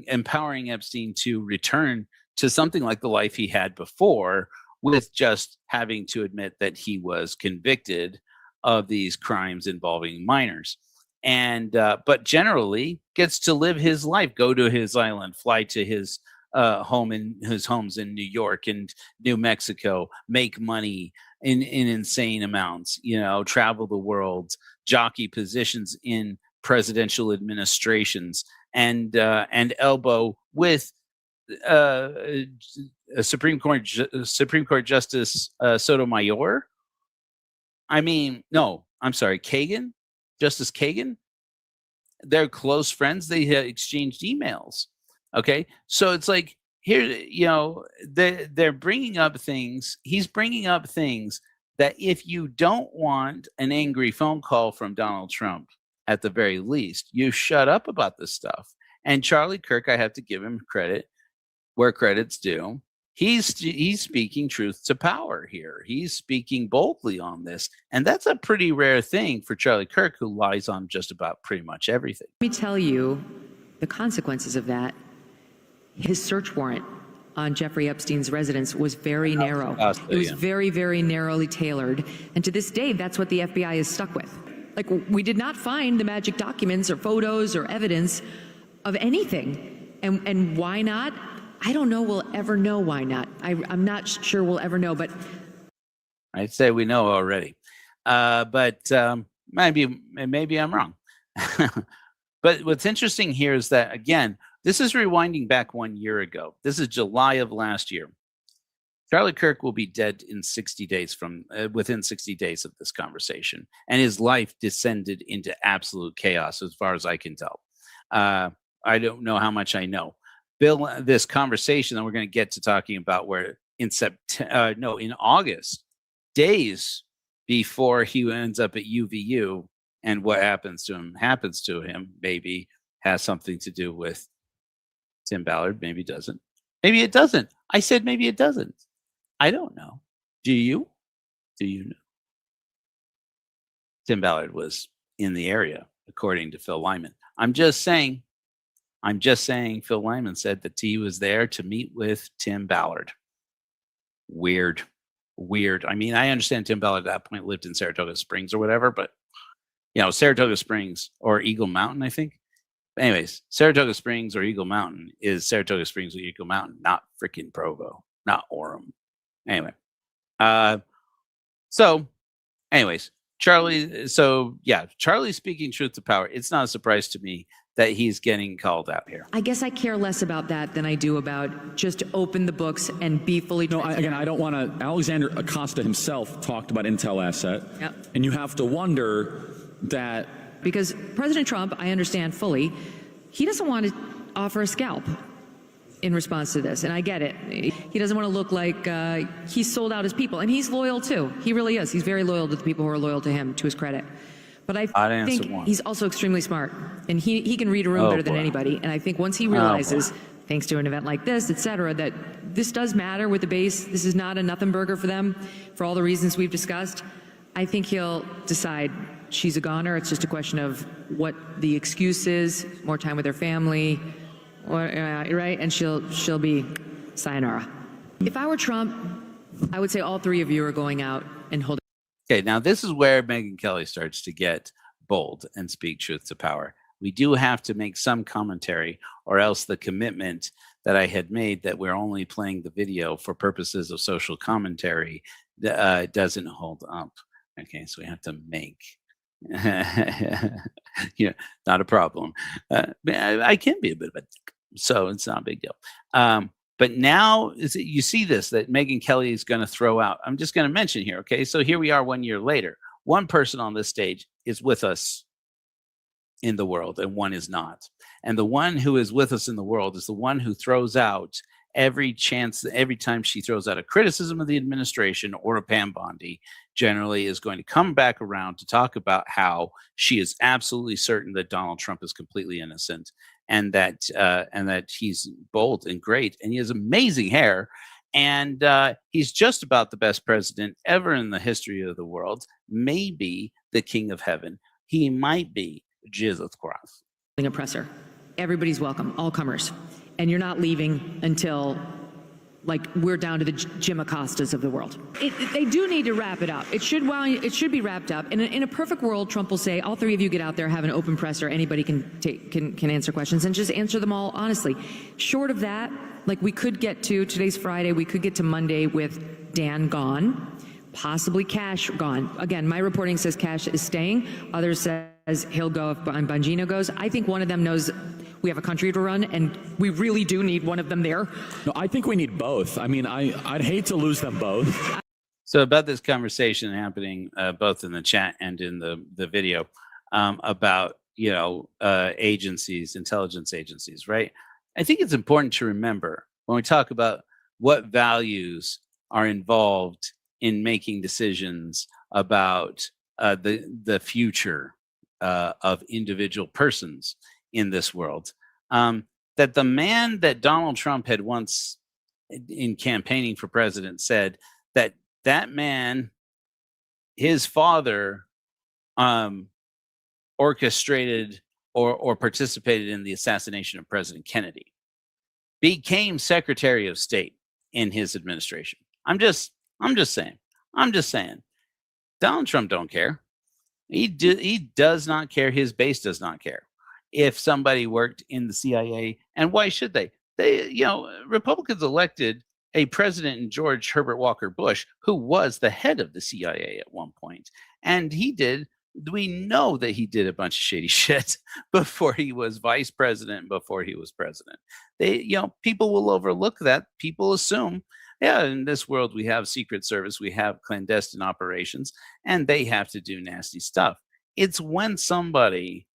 empowering Epstein to return to something like the life he had before, with just having to admit that he was convicted of these crimes involving minors. And but generally gets to live his life, go to his island, fly to his homes in New York and New Mexico, make money in insane amounts, travel the world, jockey positions in presidential administrations and elbow with Supreme Court Justice Sotomayor. I mean, no, I'm sorry, Kagan, Justice Kagan. They're close friends. They had exchanged emails. Okay, so it's like here, you know, they're bringing up things. He's bringing up things that if you don't want an angry phone call from Donald Trump, at the very least, you shut up about this stuff. And Charlie Kirk, I have to give him credit where credit's due. He's speaking truth to power here. He's speaking boldly on this. And that's a pretty rare thing for Charlie Kirk, who lies on just about pretty much everything. Let me tell you the consequences of that. His search warrant on Jeffrey Epstein's residence was very narrow. It was very, very narrowly tailored. And to this day, that's what the FBI is stuck with. Like, we did not find the magic documents or photos or evidence of anything. And why not? I don't know we'll ever know why not. I'm not sure we'll ever know, but I'd say we know already. But maybe I'm wrong. But what's interesting here is that, again, this is rewinding back 1 year ago. This is July of last year. Charlie Kirk will be dead in 60 days within 60 days of this conversation, and his life descended into absolute chaos, as far as I can tell. I don't know how much I know. Bill, this conversation that we're going to get to talking about, where in August, days before he ends up at UVU, and what happens to him, maybe has something to do with Tim Ballard, maybe doesn't. Maybe it doesn't. I said maybe it doesn't. I don't know. Do you? Do you know? Tim Ballard was in the area, according to Phil Lyman. I'm just saying Phil Lyman said that he was there to meet with Tim Ballard. Weird. I mean, I understand Tim Ballard at that point lived in Saratoga Springs or whatever, but, you know, Saratoga Springs or Eagle Mountain, I think. Anyways, Saratoga Springs or Eagle Mountain is Saratoga Springs or Eagle Mountain, not freaking Provo, not Orem. Anyway, Charlie's speaking truth to power. It's not a surprise to me that he's getting called out here. I guess I care less about that than I do about just open the books and be fully transparent. I don't want to. Alexander Acosta himself talked about Intel asset. Yep. And you have to wonder that. Because President Trump, I understand fully, he doesn't want to offer a scalp in response to this. And I get it. He doesn't want to look like he's sold out his people. And he's loyal too. He really is. He's very loyal to the people who are loyal to him, to his credit. But I think he's also extremely smart. And he can read a room better than anybody. And I think once he realizes, thanks to an event like this, et cetera, that this does matter with the base, this is not a nothing burger for them, for all the reasons we've discussed, I think he'll decide she's a goner. It's just a question of what the excuse is, more time with her family, right? And she'll be sayonara. If I were Trump, I would say all three of you are going out and holding. Okay, now this is where Megyn Kelly starts to get bold and speak truth to power. We do have to make some commentary, or else the commitment that I had made that we're only playing the video for purposes of social commentary doesn't hold up. Okay, so we have to make. Yeah, not a problem. I can be a bit of a dick, so it's not a big deal. But now you see this, that Megyn Kelly is going to throw out. I'm just going to mention here. Okay, so here we are 1 year later. One person on this stage is with us in the world, and one is not. And the one who is with us in the world is the one who throws out every time she throws out a criticism of the administration or a Pam Bondi, generally is going to come back around to talk about how she is absolutely certain that Donald Trump is completely innocent, and that he's bold and great, and he has amazing hair, and he's just about the best president ever in the history of the world, maybe the king of heaven. He might be Jesus Christ. Oppressor. Everybody's welcome, all comers. And you're not leaving until, like, we're down to the Jim Acostas of the world. They do need to wrap it up. It should be wrapped up. In a perfect world, Trump will say, all three of you get out there, have an open presser. Anybody can answer questions, and just answer them all honestly. Short of that, like, we could get to, today's Friday, we could get to Monday with Dan gone, possibly Cash gone. Again, my reporting says Cash is staying. Others said as he'll go if Bongino goes. I think one of them knows we have a country to run, and we really do need one of them there. No, I think we need both. I mean, I'd hate to lose them both. So about this conversation happening both in the chat and in the video about, agencies, intelligence agencies, right? I think it's important to remember when we talk about what values are involved in making decisions about the future of individual persons in this world, that the man that Donald Trump had once in campaigning for president said that man, his father, orchestrated or participated in the assassination of President Kennedy, became Secretary of State in his administration. I'm just saying. Donald Trump don't care. He does not care. His base does not care if somebody worked in the CIA. And why should they? Republicans elected a president in George Herbert Walker Bush, who was the head of the CIA at one point. And we know that he did a bunch of shady shit before he was vice president, before he was president. People will overlook that. People assume, in this world, we have Secret Service, we have clandestine operations, and they have to do nasty stuff. It's when somebody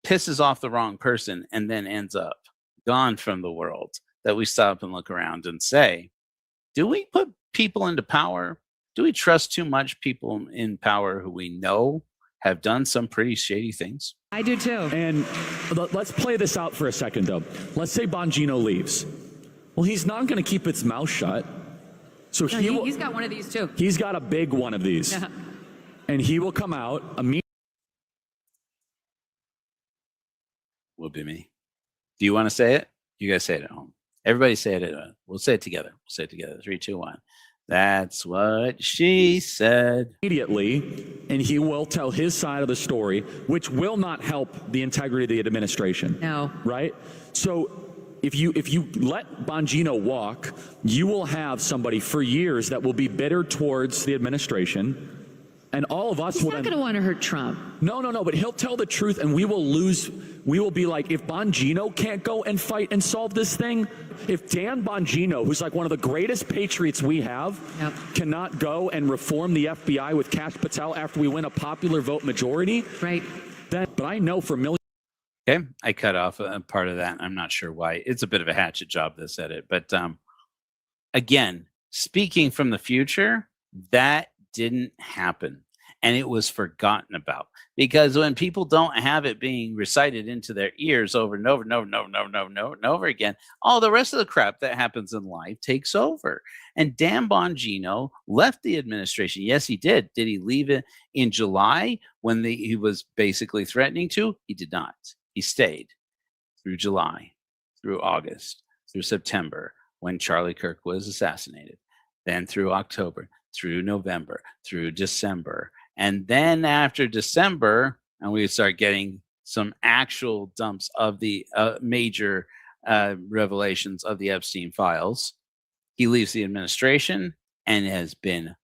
pisses off the wrong person and then ends up gone from the world that we stop and look around and say, do we put people into power? Do we trust too much people in power who we know have done some pretty shady things? I do too. And let's play this out for a second, though. Let's say Bongino leaves. Well, he's not going to keep his mouth shut. So he's got one of these too. He's got a big one of these. Yeah. And he will come out immediately. Will be me. Do you want to say it? You guys say it at home. Everybody say it. We'll say it together. 3, 2, 1. That's what she said. Immediately, and he will tell his side of the story, which will not help the integrity of the administration. No. Right? So if you let Bongino walk, you will have somebody for years that will be bitter towards the administration. And all of us He's not going to want to hurt Trump. No, but he'll tell the truth, and we will lose. We will be like, if Bongino can't go and fight and solve this thing, if Dan Bongino, who's like one of the greatest patriots we have, cannot go and reform the FBI with Kash Patel after we win a popular vote majority, right? But I know for millions. Okay, I cut off a part of that. I'm not sure why. It's a bit of a hatchet job, this edit. But again, speaking from the future, that didn't happen. And it was forgotten about. Because when people don't have it being recited into their ears over and over and over and over and over and over and over and over again, all the rest of the crap that happens in life takes over. And Dan Bongino left the administration. Yes, he did. Did he leave it in July when he was basically threatening to? He did not. He stayed through July, through August, through September, when Charlie Kirk was assassinated, then through October, through November, through December. And then after December, and we start getting some actual dumps of the major revelations of the Epstein files, he leaves the administration and has been,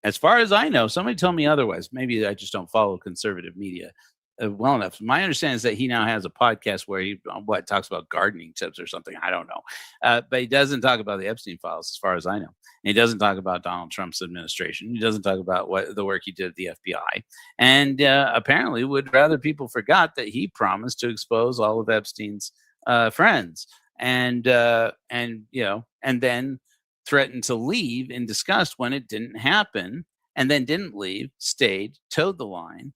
as far as I know, somebody told me otherwise. Maybe I just don't follow conservative media well enough. My understanding is that he now has a podcast where he talks about gardening tips or something. I don't know. But he doesn't talk about the Epstein files, as far as I know. And he doesn't talk about Donald Trump's administration. He doesn't talk about the work he did at the FBI. And apparently would rather people forgot that he promised to expose all of Epstein's friends and then threatened to leave in disgust when it didn't happen, and then didn't leave, stayed, towed the line.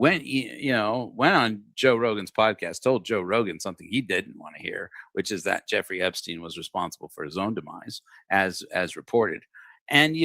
Went on Joe Rogan's podcast, told Joe Rogan something he didn't want to hear, which is that Jeffrey Epstein was responsible for his own demise, as reported. And,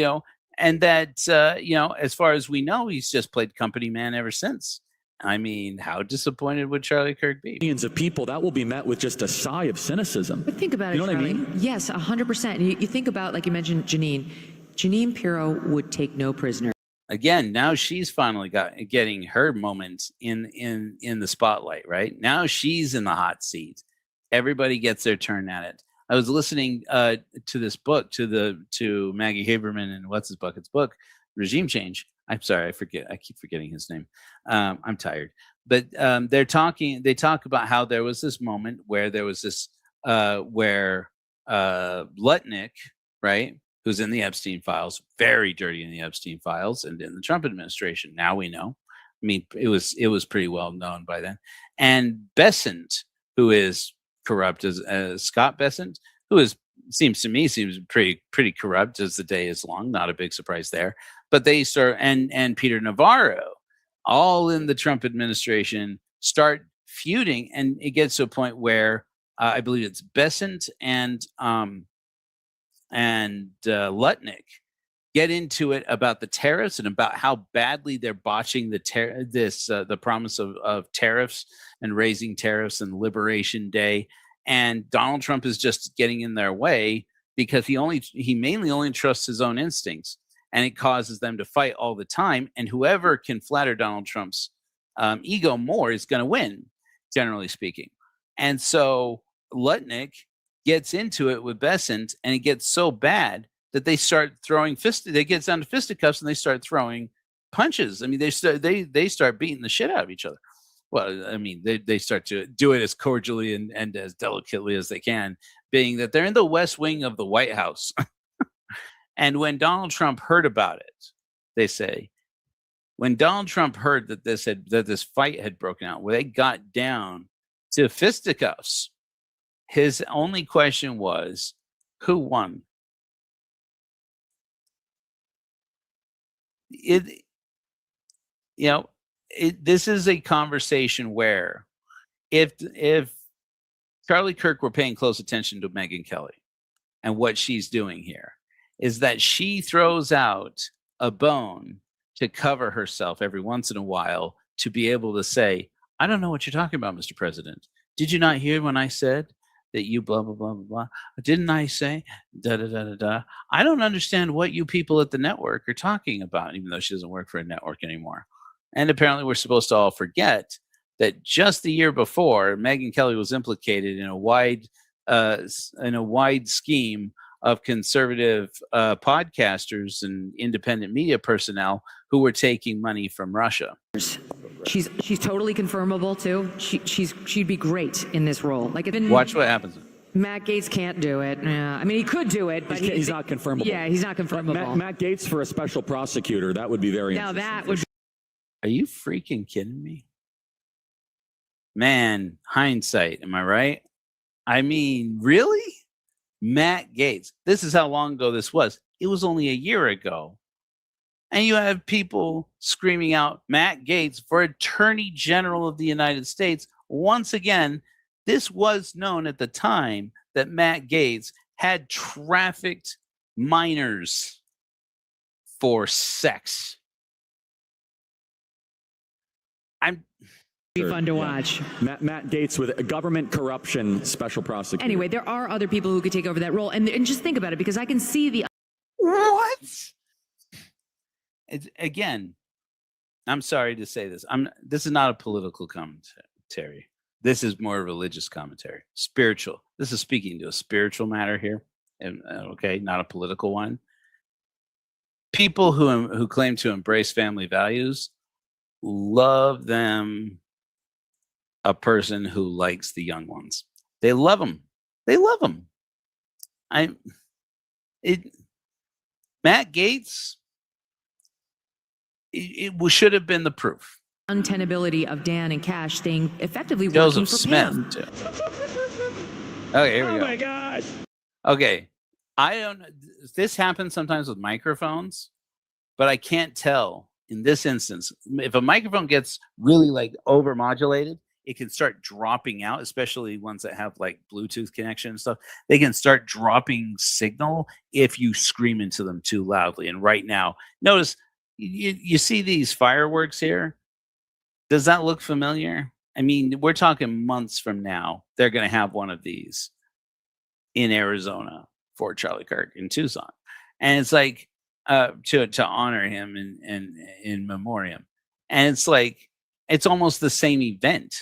as far as we know, he's just played company man ever since. I mean, how disappointed would Charlie Kirk be? Millions of people, that will be met with just a sigh of cynicism. But think about it, You know what I Charlie. mean? Yes, 100%. You think about, like you mentioned, Janine Pirro would take no prisoner. Again, now she's finally getting her moment in the spotlight, right? Now she's in the hot seat. Everybody gets their turn at it. I was listening to this book, to Maggie Haberman and what's his bucket's book, regime change. I'm sorry, I keep forgetting his name. I'm tired. But they talk about how there was this moment where there was this where Lutnick, right, who's in the Epstein files, very dirty in the Epstein files, and in the Trump administration. Now we know. I mean, it was pretty well known by then. And Bessent, who is corrupt, as Scott Bessent, who seems pretty corrupt as the day is long. Not a big surprise there. But they start, and Peter Navarro, all in the Trump administration, start feuding, and it gets to a point where I believe it's Bessent and Lutnick get into it about the tariffs and about how badly they're botching the promise of tariffs and raising tariffs and Liberation Day. And Donald Trump is just getting in their way because he mainly only trusts his own instincts, and it causes them to fight all the time. And whoever can flatter Donald Trump's ego more is going to win, generally speaking. And so Lutnick gets into it with Bessent, and it gets so bad that they start throwing they get down to fisticuffs, and they start throwing punches. I mean, they start beating the shit out of each other. Well, I mean, they start to do it as cordially and as delicately as they can, being that they're in the West Wing of the White House. And when Donald Trump heard about it, they say, when Donald Trump heard that this fight had broken out, where they got down to fisticuffs, his only question was, who won? This is a conversation where if Charlie Kirk were paying close attention to Megyn Kelly and what she's doing here, is that she throws out a bone to cover herself every once in a while to be able to say, I don't know what you're talking about, Mr. President. Did you not hear when I said that you blah, blah, blah, blah, blah? Didn't I say da, da, da, da, da? I don't understand what you people at the network are talking about, even though she doesn't work for a network anymore. And apparently we're supposed to all forget that just the year before, Megyn Kelly was implicated in a wide scheme of conservative podcasters and independent media personnel who were taking money from Russia. She's totally confirmable too. She'd be great in this role. Watch what happens. Matt Gaetz can't do it. Yeah, I mean, he could do it, but he's not confirmable. Yeah, he's not confirmable. Matt Gaetz for a special prosecutor, that would be very now interesting. that would. Are you freaking kidding me? Man, hindsight, am I right? I mean, really? Matt Gaetz. This is how long ago this was. It was only a year ago. And you have people screaming out Matt Gaetz for Attorney General of the United States. Once again, this was known at the time that Matt Gaetz had trafficked minors for sex. Be fun to watch. Matt Gaetz with a government corruption special prosecutor. Anyway, there are other people who could take over that role, and just think about it, because I can see the. What? Again, I'm sorry to say this. This is not a political commentary. This is more a religious commentary, spiritual. This is speaking to a spiritual matter here, and okay, not a political one. People who claim to embrace family values love them. A person who likes the young ones. They love them. They love them. Matt Gaetz, it should have been the proof. Untenability of Dan and Cash staying effectively Joseph working for Smith. Pam. Too. Okay, here we go. Oh my gosh. Okay, I don't. This happens sometimes with microphones, but I can't tell in this instance if a microphone gets really overmodulated. It can start dropping out, especially ones that have Bluetooth connection and stuff. They can start dropping signal if you scream into them too loudly. And right now, notice you see these fireworks here. Does that look familiar? I mean, we're talking months from now, they're going to have one of these in Arizona for Charlie Kirk in Tucson. And it's to honor him in memoriam. And it's almost the same event.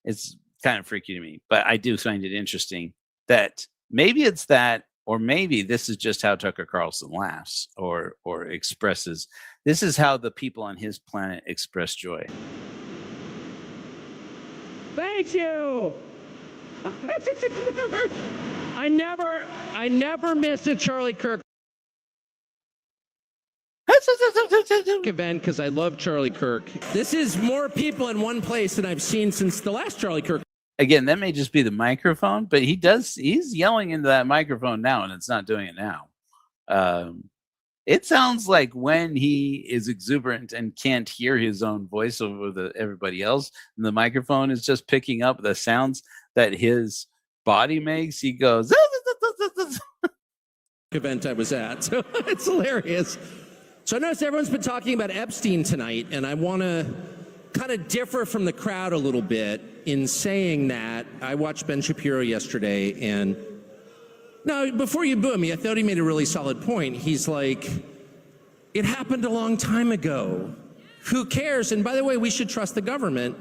It's kind of freaky to me, but I do find it interesting that maybe it's that or maybe this is just how Tucker Carlson laughs or expresses. This is how the people on his planet express joy. Thank you. I never miss a Charlie Kirk event because I love Charlie Kirk. This is more people in one place than I've seen since the last Charlie Kirk. Again, that may just be the microphone, but he's yelling into that microphone now, and it's not doing it now. It sounds like when he is exuberant and can't hear his own voice over everybody else, and the microphone is just picking up the sounds that his body makes. He goes, event I was at. So it's hilarious. So I noticed everyone's been talking about Epstein tonight, and I want to kind of differ from the crowd a little bit in saying that I watched Ben Shapiro yesterday, and no, before you boo me, I thought he made a really solid point. He's like, it happened a long time ago. Who cares? And by the way, we should trust the government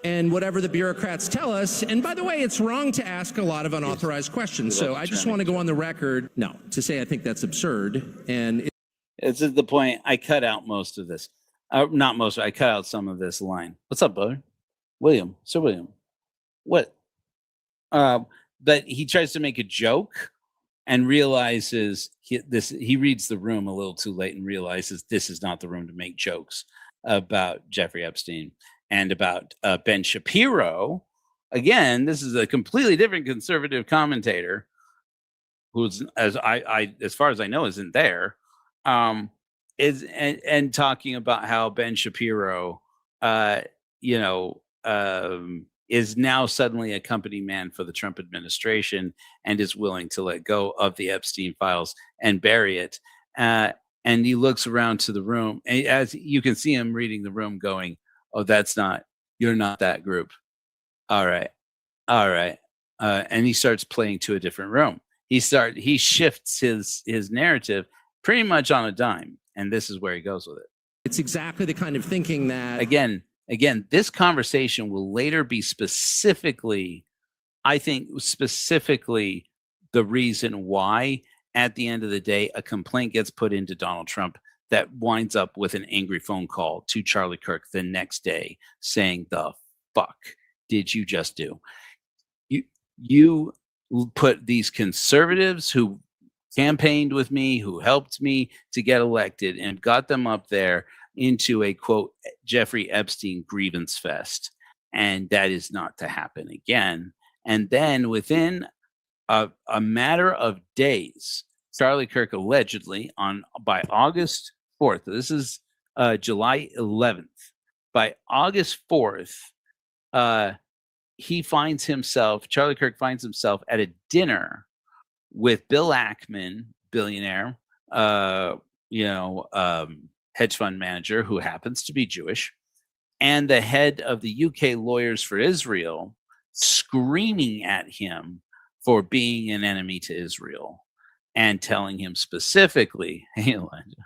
and whatever the bureaucrats tell us. And by the way, it's wrong to ask a lot of unauthorized questions. So I just want to go on the record, to say I think that's absurd. And this is the point. I cut out most of this. Not most. I cut out some of this line. What's up, brother? William. Sir William. What? But he tries to make a joke and realizes he reads the room a little too late and realizes this is not the room to make jokes about Jeffrey Epstein and about Ben Shapiro. Again, this is a completely different conservative commentator who's, as far as I know, isn't there. Is talking about how Ben Shapiro, is now suddenly a company man for the Trump administration and is willing to let go of the Epstein files and bury it. And he looks around to the room, and as you can see him reading the room going, oh, you're not that group. All right. And he starts playing to a different room. He shifts his narrative pretty much on a dime. And this is where he goes with it. it's exactly the kind of thinking that Again, this conversation will later be specifically the reason why, at the end of the day, a complaint gets put into Donald Trump that winds up with an angry phone call to Charlie Kirk the next day saying, "The fuck did you just do? You put these conservatives who campaigned with me, who helped me to get elected, and got them up there into a, quote, Jeffrey Epstein grievance fest. And that is not to happen again." And then within a matter of days, Charlie Kirk allegedly by August 4th, this is July 11th, by August 4th, Charlie Kirk finds himself at a dinner with Bill Ackman, billionaire, hedge fund manager who happens to be Jewish, and the head of the UK Lawyers for Israel, screaming at him for being an enemy to Israel and telling him specifically, hey, Elijah,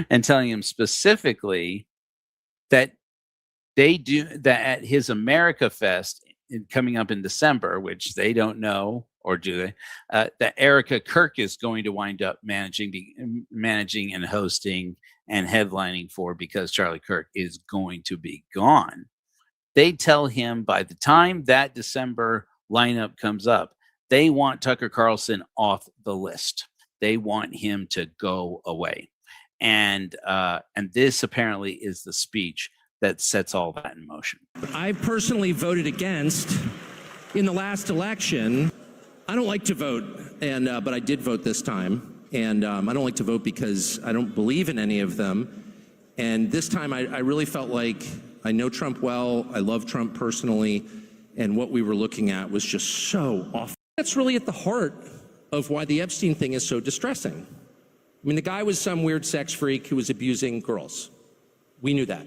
and telling him specifically that they do that at his America Fest coming up in December, which they don't know, or do they, that Erica Kirk is going to wind up managing and hosting and headlining for, because Charlie Kirk is going to be gone. They tell him by the time that December lineup comes up, they want Tucker Carlson off the list. They want him to go away. And this apparently is the speech that sets all that in motion. I personally voted against in the last election. I don't like to vote, but I did vote this time. And I don't like to vote because I don't believe in any of them. And this time I really felt like I know Trump well. I love Trump personally. And what we were looking at was just so awful. That's really at the heart of why the Epstein thing is so distressing. I mean, the guy was some weird sex freak who was abusing girls. We knew that.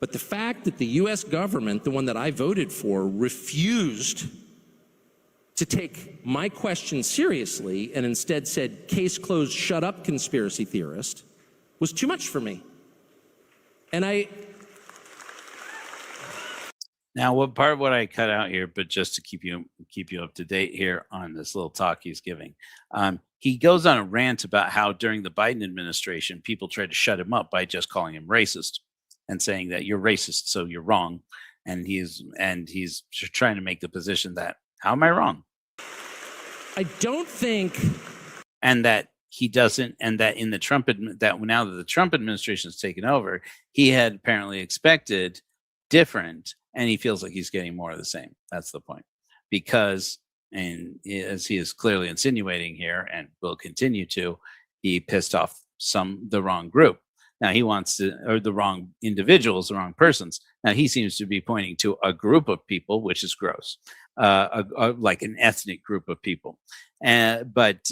But the fact that the U.S. government, the one that I voted for, refused to take my question seriously and instead said, "Case closed, shut up, conspiracy theorist," was too much for me. And Now, what part of what I cut out here, but just to keep you up to date here on this little talk he's giving, he goes on a rant about how during the Biden administration, people tried to shut him up by just calling him racist and saying that you're racist, so you're wrong, and he's trying to make the position that how am I wrong? I don't think, and that he doesn't, and that in the that now that the Trump administration has taken over, he had apparently expected different. And he feels like he's getting more of the same. That's the point. Because, and as he is clearly insinuating here and will continue to, he pissed off the wrong group. Now he wants to, or the wrong individuals, the wrong persons. Now he seems to be pointing to a group of people, which is gross, like an ethnic group of people. But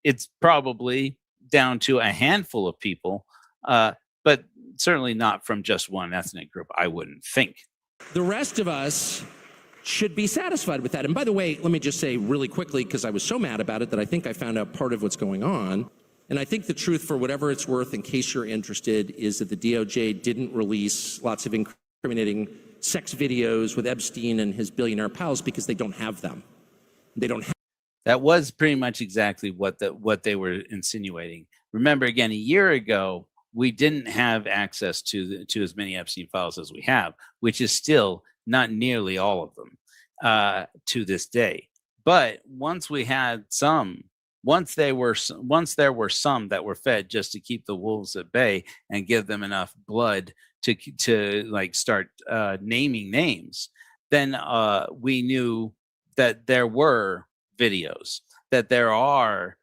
it's probably down to a handful of people, but certainly not from just one ethnic group, I wouldn't think. the rest of us should be satisfied with that. And by the way, let me just say really quickly, because I was so mad about it that I think I found out part of what's going on. And I think the truth, for whatever it's worth, in case you're interested, is that the DOJ didn't release lots of incriminating sex videos with Epstein and his billionaire pals because they don't have them. They don't have. That was pretty much exactly what they were insinuating. Remember, again, a year ago, we didn't have access to as many Epstein files as we have, which is still not nearly all of them to this day. But once we had some, once there were some that were fed just to keep the wolves at bay and give them enough blood to like start naming names, then we knew that there were videos, that there are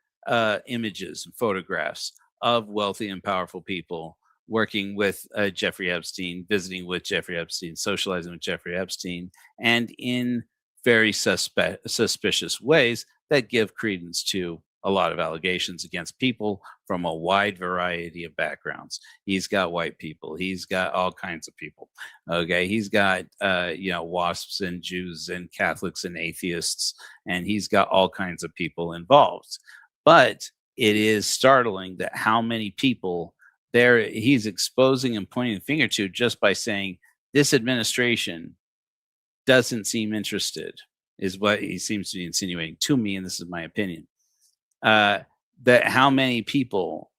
images and photographs of wealthy and powerful people working with Jeffrey Epstein, visiting with Jeffrey Epstein, socializing with Jeffrey Epstein, and in very suspicious ways that give credence to a lot of allegations against people from a wide variety of backgrounds. He's got white people. He's got all kinds of people. Okay. He's got, WASPs and Jews and Catholics and atheists, and he's got all kinds of people involved. But it is startling that how many people he's exposing and pointing the finger to just by saying this administration doesn't seem interested, is what he seems to be insinuating to me. And this is my opinion. That how many people,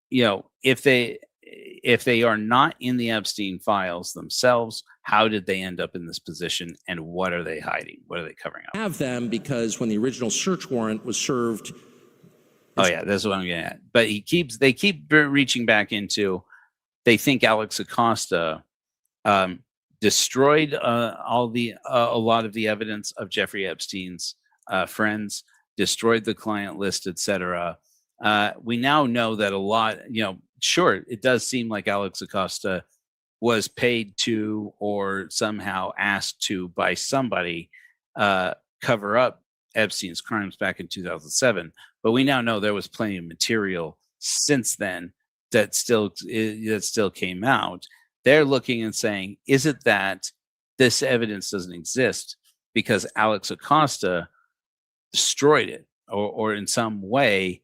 if they are not in the Epstein files themselves, how did they end up in this position, and what are they hiding? What are they covering up? Have them because when the original search warrant was served. Oh yeah, that's what I'm getting at. But they keep reaching back into. They think Alex Acosta destroyed a lot of the evidence of Jeffrey Epstein's friends. Destroyed the client list, etc. We now know that a lot, sure, it does seem like Alex Acosta was paid to or somehow asked to by somebody cover up Epstein's crimes back in 2007. But we now know there was plenty of material since then that still came out. They're looking and saying, is it that this evidence doesn't exist because Alex Acosta destroyed it or in some way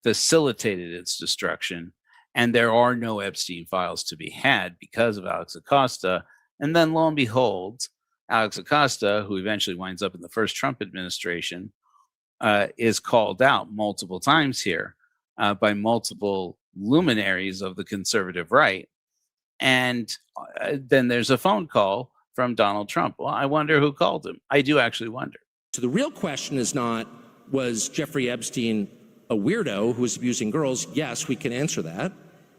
facilitated its destruction, and there are no Epstein files to be had because of Alex Acosta? And then lo and behold, Alex Acosta, who eventually winds up in the first Trump administration, is called out multiple times here by multiple luminaries of the conservative right. And then there's a phone call from Donald Trump. Well, I wonder who called him. I do actually wonder. So the real question is not, was Jeffrey Epstein a weirdo who was abusing girls? Yes, we can answer that.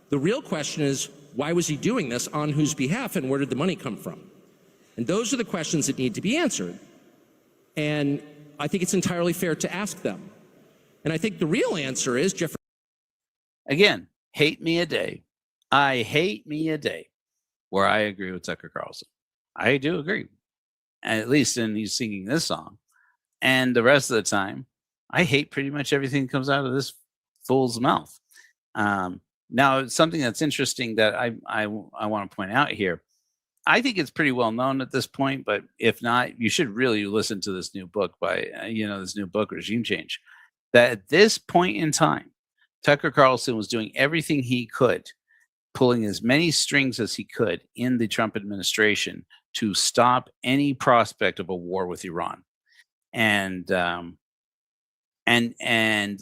The real question is, why was he doing this, on whose behalf, and where did the money come from? And those are the questions that need to be answered. And I think it's entirely fair to ask them. And I think the real answer is Jeffrey. Again, hate me a day. I hate me a day where I agree with Tucker Carlson. I do agree. At least in he's singing this song. And the rest of the time, I hate pretty much everything that comes out of this fool's mouth. Now, something that's interesting that I want to point out here, I think it's pretty well known at this point, but if not, you should really listen to this new book by, this new book, Regime Change, that at this point in time, Tucker Carlson was doing everything he could, pulling as many strings as he could in the Trump administration to stop any prospect of a war with Iran. And the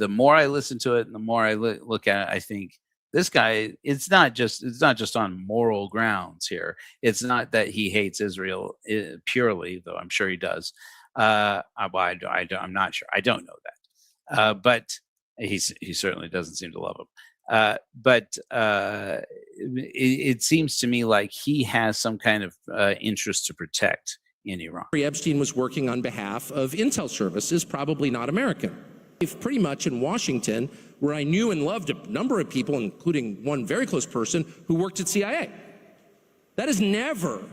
more I listen to it, and the more I look at it, I think this guy, it's not just on moral grounds here. It's not that he hates Israel purely, though I'm sure he does. I'm not sure. I don't know that. But he certainly doesn't seem to love him. But it seems to me like he has some kind of interest to protect in Iran. Epstein was working on behalf of intel services, probably not American. If pretty much in Washington, where I knew and loved a number of people, including one very close person who worked at CIA. That has never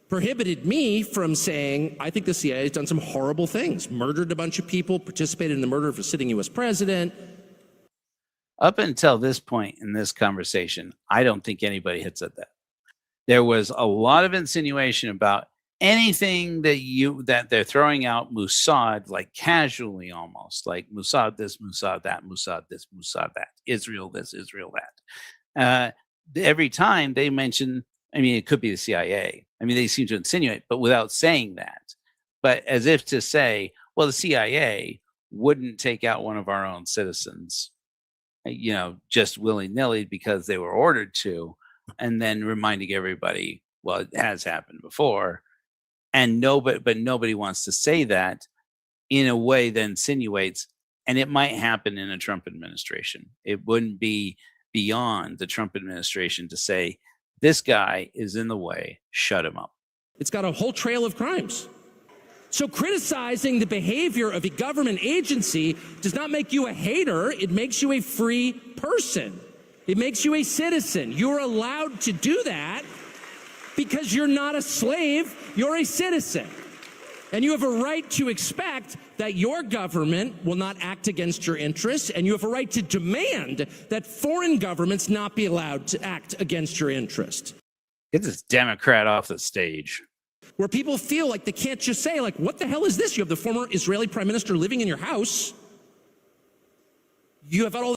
prohibited me from saying, I think the CIA has done some horrible things, murdered a bunch of people, participated in the murder of a sitting U.S. president. Up until this point in this conversation, I don't think anybody had said that. There was a lot of insinuation about anything that they're throwing out Mossad, like casually almost, like Mossad this, Mossad that, Mossad this, Mossad that, Israel this, Israel that. Every time they mention, I mean, it could be the CIA. I mean, they seem to insinuate, but without saying that. But as if to say, well, the CIA wouldn't take out one of our own citizens, just willy-nilly because they were ordered to, and then reminding everybody, well, it has happened before. And nobody wants to say that in a way that insinuates, and it might happen in a Trump administration. It wouldn't be beyond the Trump administration to say, this guy is in the way, shut him up. It's got a whole trail of crimes. So criticizing the behavior of a government agency does not make you a hater. It makes you a free person. It makes you a citizen. You're allowed to do that because you're not a slave, you're a citizen. And you have a right to expect that your government will not act against your interests, and you have a right to demand that foreign governments not be allowed to act against your interest. Get this Democrat off the stage. Where people feel like they can't just say, like, what the hell is this? You have the former Israeli prime minister living in your house. You have all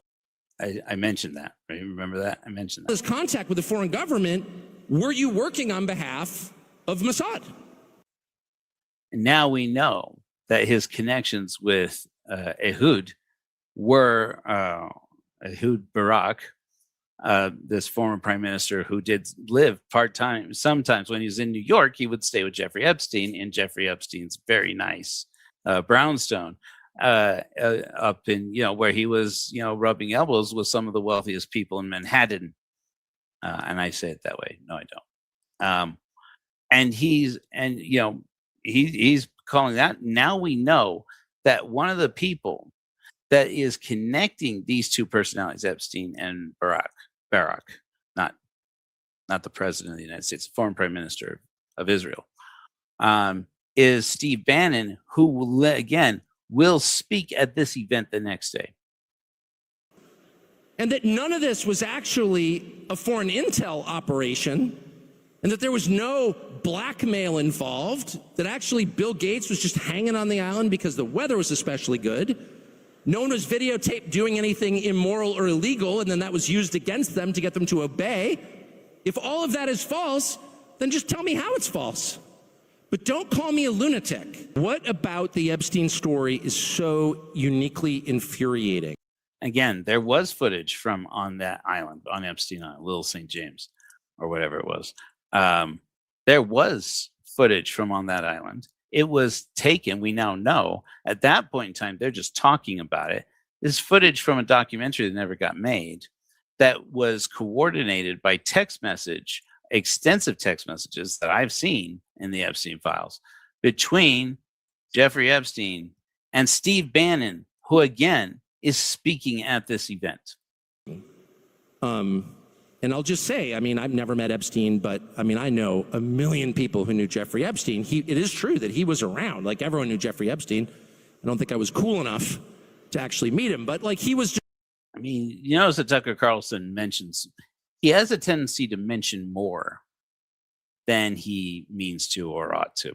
I mentioned that. Right? Remember that? I mentioned that. this contact with the foreign government. Were you working on behalf of Mossad? And now we know that his connections with Ehud were Ehud Barak, this former prime minister who did live part-time. Sometimes when he was in New York, he would stay with Jeffrey Epstein in Jeffrey Epstein's very nice brownstone up in, where he was, rubbing elbows with some of the wealthiest people in Manhattan. And I say it that way. No, I don't. And he's calling that. Now we know that one of the people that is connecting these two personalities, Epstein and Barak, not the president of the United States, the former prime minister of Israel, is Steve Bannon, who again will speak at this event the next day. And that none of this was actually a foreign intel operation, and that there was no blackmail involved, that actually Bill Gates was just hanging on the island because the weather was especially good. No one was videotaped doing anything immoral or illegal, and then that was used against them to get them to obey. If all of that is false, then just tell me how it's false. But don't call me a lunatic. What about the Epstein story is so uniquely infuriating? Again, there was footage from on that island, on Epstein Island, Little St. James, or whatever it was. There was footage from on that island. It was taken, we now know. At that point in time, they're just talking about it. This footage from a documentary that never got made that was coordinated by text message, extensive text messages that I've seen in the Epstein files between Jeffrey Epstein and Steve Bannon, who again is speaking at this event. And I'll just say, I mean, I've never met Epstein, but I mean, I know a million people who knew Jeffrey Epstein. It is true that he was around. Like, everyone knew Jeffrey Epstein. I don't think I was cool enough to actually meet him, but like, he was just... I mean, you notice that Tucker Carlson mentions, he has a tendency to mention more than he means to or ought to.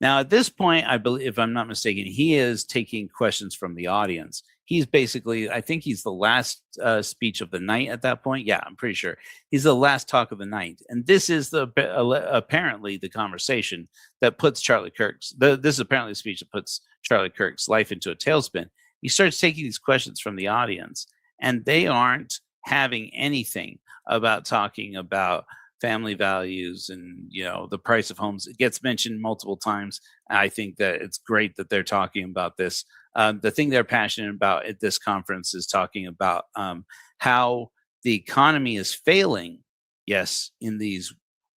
Now, at this point, I believe, if I'm not mistaken, he is taking questions from the audience. He's basically, I think he's the last speech of the night at that point. Yeah, I'm pretty sure he's the last talk of the night. And this is apparently the conversation that puts Charlie Kirk's, this is apparently the speech that puts Charlie Kirk's life into a tailspin. He starts taking these questions from the audience, and they aren't having anything about talking about family values and, you know, the price of homes. It gets mentioned multiple times. I think that it's great that they're talking about this. The thing they're passionate about at this conference is talking about how the economy is failing, yes, in these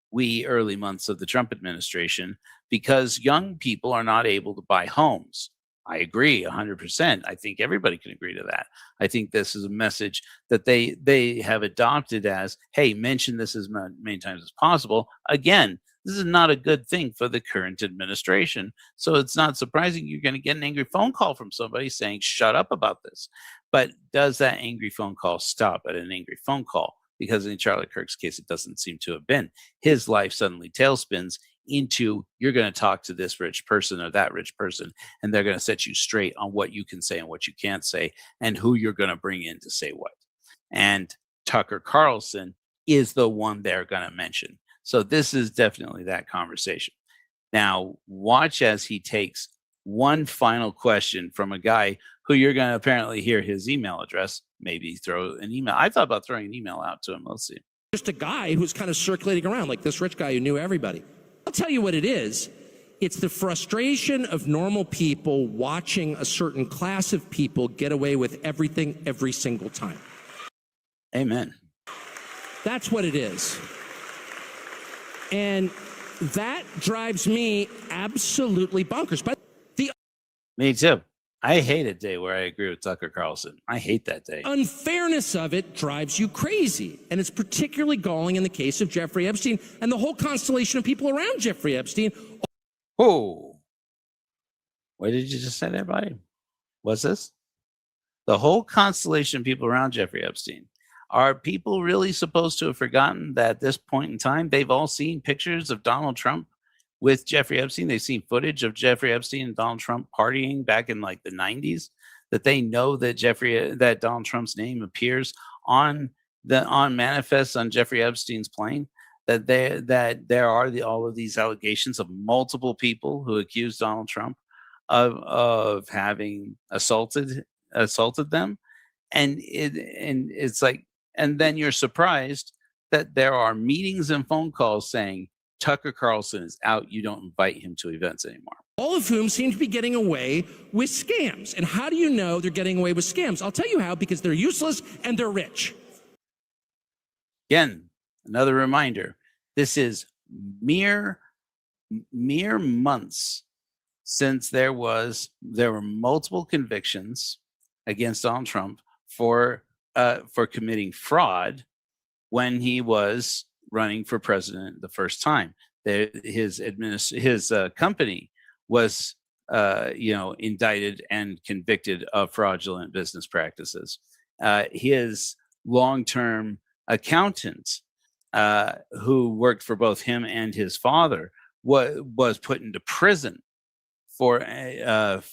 wee early months of the Trump administration, because young people are not able to buy homes. I agree 100%. I think everybody can agree to that. I think this is a message that they have adopted as, hey, mention this as many times as possible. Again, this is not a good thing for the current administration. So it's not surprising you're going to get an angry phone call from somebody saying, shut up about this. But does that angry phone call stop at an angry phone call? Because in Charlie Kirk's case, it doesn't seem to have been. His life suddenly tailspins into, you're going to talk to this rich person or that rich person, and they're going to set you straight on what you can say and what you can't say, and who you're going to bring in to say what. And Tucker Carlson is the one they're going to mention. So this is definitely that conversation. Now, watch as he takes one final question from a guy who you're going to apparently hear his email address. Maybe throw an email. I thought about throwing an email out to him. Let's see. Just a guy who's kind of circulating around, like this rich guy who knew everybody. I'll tell you what it is. It's the frustration of normal people watching a certain class of people get away with everything every single time. Amen. That's what it is. And that drives me absolutely bonkers. But me too. I hate a day where I agree with Tucker Carlson. I hate that day. Unfairness of it drives you crazy. And it's particularly galling in the case of Jeffrey Epstein and the whole constellation of people around Jeffrey Epstein. Oh, what did you just say there, buddy? What's this? The whole constellation of people around Jeffrey Epstein. Are people really supposed to have forgotten that at this point in time, they've all seen pictures of Donald Trump with Jeffrey Epstein? They've seen footage of Jeffrey Epstein and Donald Trump partying back in like the 90s, that they know that that Donald Trump's name appears on manifests on Jeffrey Epstein's plane, that there are all of these allegations of multiple people who accuse Donald Trump of having assaulted them. And it's like, and then you're surprised that there are meetings and phone calls saying Tucker Carlson is out. You don't invite him to events anymore. All of whom seem to be getting away with scams. And how do you know they're getting away with scams? I'll tell you how, because they're useless and they're rich. Again, another reminder, this is mere months since there were multiple convictions against Donald Trump for committing fraud when he was running for president the first time. His company was indicted and convicted of fraudulent business practices. His long-term accountant, who worked for both him and his father, was put into prison for and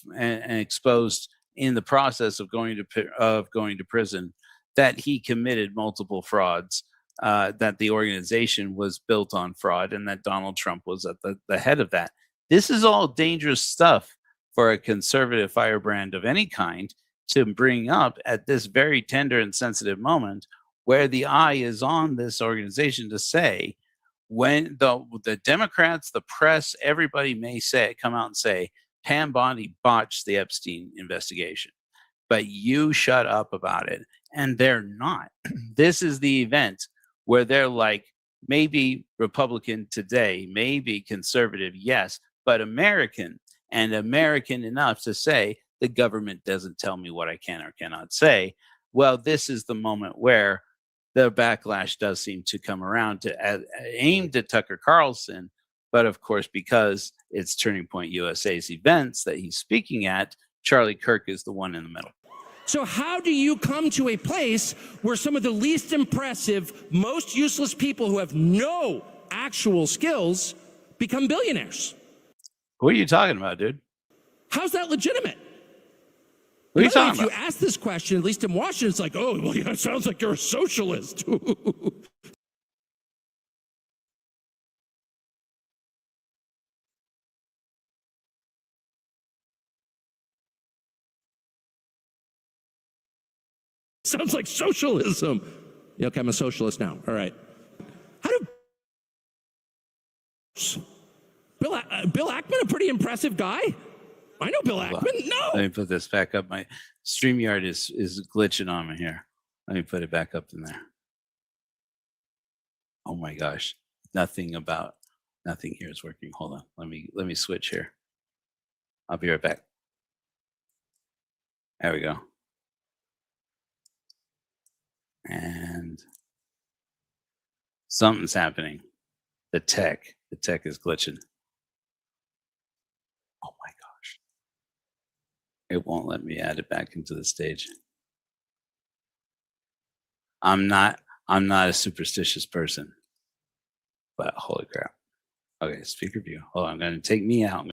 exposed in the process of going to prison, that he committed multiple frauds, that the organization was built on fraud, and that Donald Trump was at the head of that. This is all dangerous stuff for a conservative firebrand of any kind to bring up at this very tender and sensitive moment, where the eye is on this organization to say, when the Democrats, the press, everybody may come out and say, Pam Bondi botched the Epstein investigation, but you shut up about it. And they're not. This is the event where they're like, maybe Republican today, maybe conservative, yes, but American, and American enough to say the government doesn't tell me what I can or cannot say. Well, this is the moment where the backlash does seem to come around to aimed at Tucker Carlson. But of course, because it's Turning Point USA's events that he's speaking at, Charlie Kirk is the one in the middle. So how do you come to a place where some of the least impressive, most useless people who have no actual skills become billionaires? What are you talking about, dude? How's that legitimate? What are you By the way, talking if about? you ask this question, at least in Washington, it's like, oh, well, yeah, it sounds like you're a socialist. Sounds like socialism. Yeah, okay, I'm a socialist now. All right. How do Bill Ackman a pretty impressive guy? I know Bill Ackman. No. Let me put this back up. My StreamYard is glitching on me here. Let me put it back up in there. Oh my gosh. Nothing here is working. Hold on. Let me switch here. I'll be right back. There we go. And something's happening. The tech is glitching. Oh my gosh. It won't let me add it back into the stage. I'm not a superstitious person. But holy crap. Okay, speaker view. Hold on, I'm gonna take me out.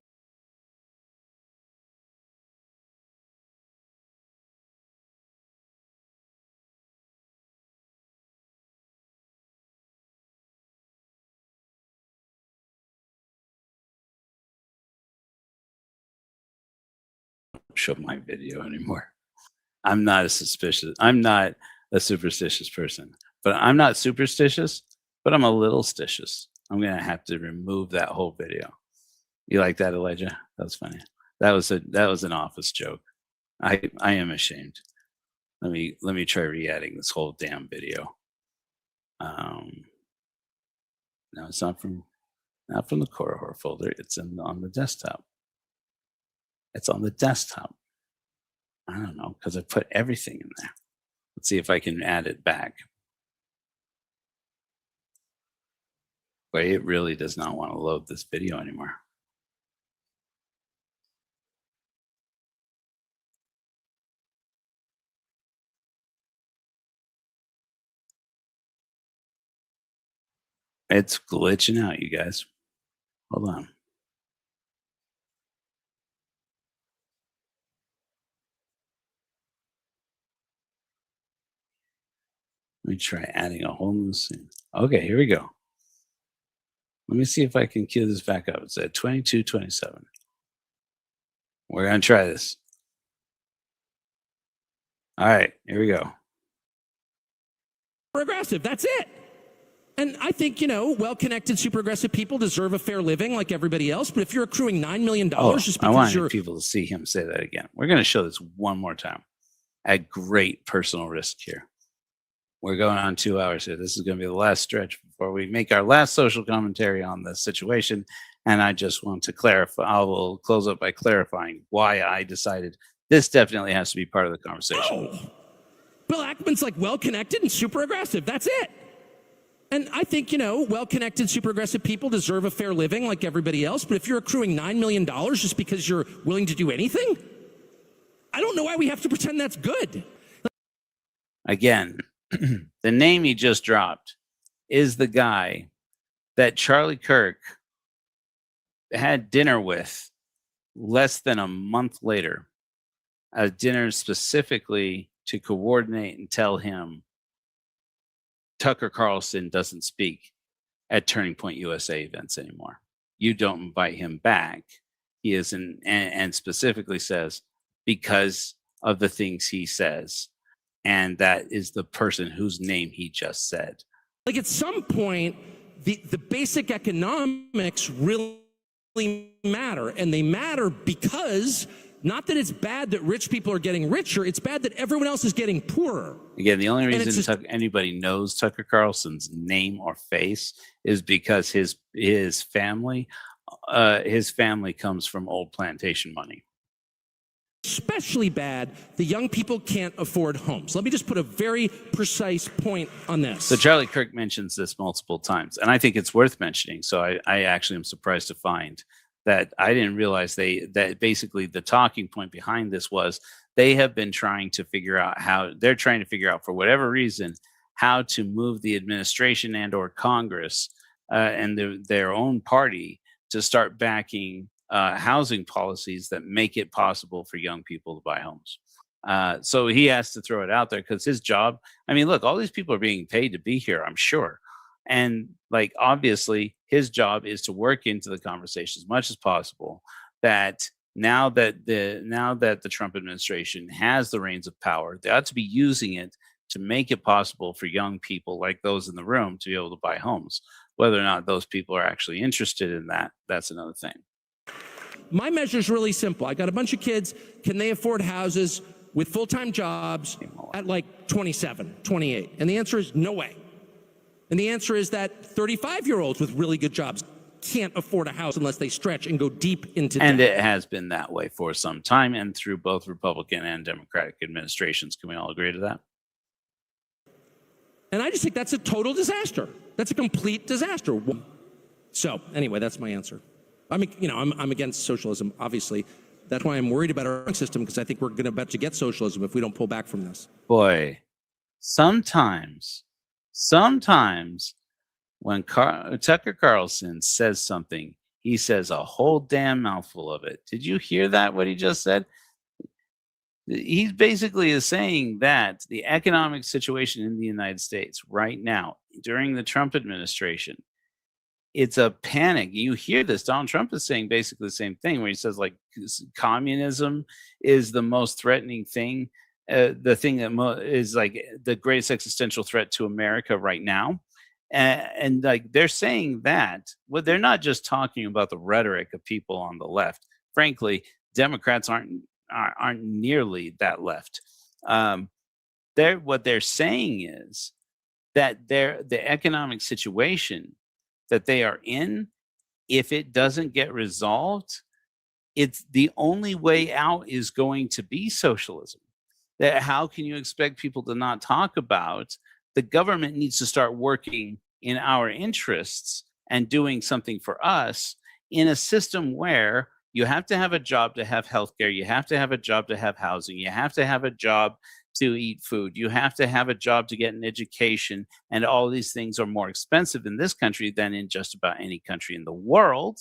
Show my video anymore. I'm not a superstitious person, but I'm not superstitious, but I'm a little stitious. I'm gonna have to remove that whole video. You like that, Elijah? That was funny. That was an office joke. I am ashamed. Let me try re-adding this whole damn video. No, it's not from the Horror folder. It's on the desktop. It's on the desktop. I don't know, because I put everything in there. Let's see if I can add it back. But it really does not want to load this video anymore. It's glitching out, you guys. Hold on. Let me try adding a whole new scene. Okay, here we go. Let me see if I can cue this back up. It's at 22:27. We're going to try this. All right, here we go. Progressive, that's it. And I think, well-connected, super aggressive people deserve a fair living like everybody else. But if you're accruing $9 million just I because want you're... people to see him say that again. We're going to show this one more time at great personal risk here. We're going on 2 hours here. This is going to be the last stretch before we make our last social commentary on the situation. And I just want to clarify. I will close up by clarifying why I decided this definitely has to be part of the conversation. Oh, Bill Ackman's like well-connected and super aggressive. That's it. And I think, well-connected, super aggressive people deserve a fair living like everybody else. But if you're accruing $9 million just because you're willing to do anything, I don't know why we have to pretend that's good. Again, the name he just dropped is the guy that Charlie Kirk had dinner with less than a month later. A dinner specifically to coordinate and tell him Tucker Carlson doesn't speak at Turning Point USA events anymore. You don't invite him back. He isn't, and specifically says because of the things he says. And that is the person whose name he just said. Like at some point, the basic economics really matter. And they matter because not that it's bad that rich people are getting richer, it's bad that everyone else is getting poorer. Again, the only reason anybody knows Tucker Carlson's name or face is because his family comes from old plantation money. Especially bad, the young people can't afford homes. Let me just put a very precise point on this. So Charlie Kirk mentions this multiple times, and I think it's worth mentioning. So I actually am surprised to find that I didn't realize that basically the talking point behind this was they have been trying to figure out for whatever reason how to move the administration and or Congress and their own party to start backing housing policies that make it possible for young people to buy homes. So he has to throw it out there because his job, I mean, look, all these people are being paid to be here, I'm sure. And like, obviously his job is to work into the conversation as much as possible that now that the Trump administration has the reins of power, they ought to be using it to make it possible for young people like those in the room to be able to buy homes. Whether or not those people are actually interested in that, that's another thing. My measure is really simple. I got a bunch of kids. Can they afford houses with full-time jobs at like 27, 28? And the answer is no way. And the answer is that 35-year-olds with really good jobs can't afford a house unless they stretch and go deep into debt. And it has been that way for some time and through both Republican and Democratic administrations. Can we all agree to that? And I just think that's a total disaster. That's a complete disaster. So anyway, that's my answer. I'm against socialism, obviously. That's why I'm worried about our system, because I think we're about to get socialism if we don't pull back from this. Boy, sometimes when Tucker Carlson says something, he says a whole damn mouthful of it. Did you hear that, what he just said? He basically is saying that the economic situation in the United States right now, during the Trump administration, it's a panic. You hear this. Donald Trump is saying basically the same thing, where he says, like, communism is the most threatening thing, the thing that is like the greatest existential threat to America right now. And like, they're saying that, well, they're not just talking about the rhetoric of people on the left. Frankly, Democrats aren't nearly that left. What they're saying is that the economic situation that they are in, if it doesn't get resolved, it's the only way out is going to be socialism. That how can you expect people to not talk about the government needs to start working in our interests and doing something for us in a system where you have to have a job to have healthcare, you have to have a job to have housing, you have to have a job to eat food, you have to have a job to get an education, and all these things are more expensive in this country than in just about any country in the world.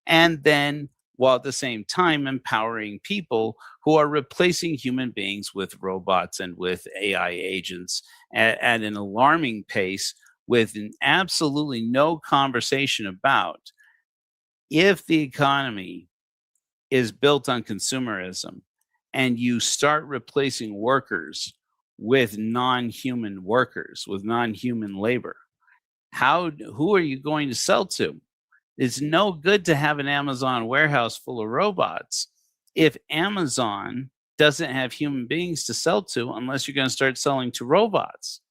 And then, while at the same time empowering people who are replacing human beings with robots and with AI agents at an alarming pace, with absolutely no conversation about if the economy is built on consumerism and you start replacing workers with non-human workers, with non-human labor, who are you going to sell to? It's no good to have an Amazon warehouse full of robots if Amazon doesn't have human beings to sell to, unless you're going to start selling to robots.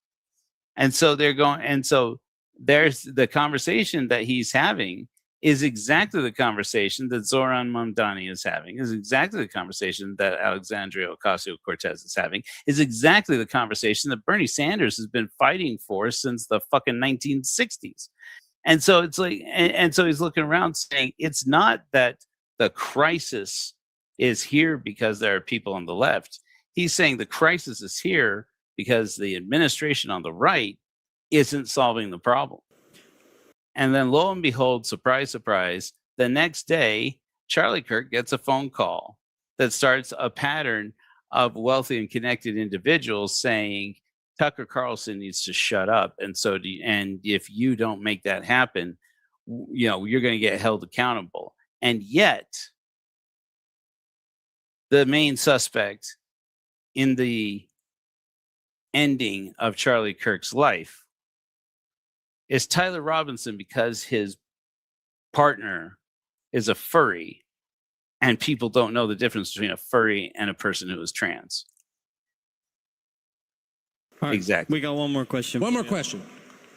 And so there's the conversation that he's having is exactly the conversation that Zoran Mamdani is having, is exactly the conversation that Alexandria Ocasio-Cortez is having, is exactly the conversation that Bernie Sanders has been fighting for since the fucking 1960s. And so it's like, and so he's looking around saying, it's not that the crisis is here because there are people on the left. He's saying the crisis is here because the administration on the right isn't solving the problem. And then lo and behold, surprise, surprise, the next day, Charlie Kirk gets a phone call that starts a pattern of wealthy and connected individuals saying, Tucker Carlson needs to shut up. And so, and if you don't make that happen, you're going to get held accountable. And yet, the main suspect in the ending of Charlie Kirk's life is Tyler Robinson, because his partner is a furry, and people don't know the difference between a furry and a person who is trans. Right, exactly. We got one more question. One more question.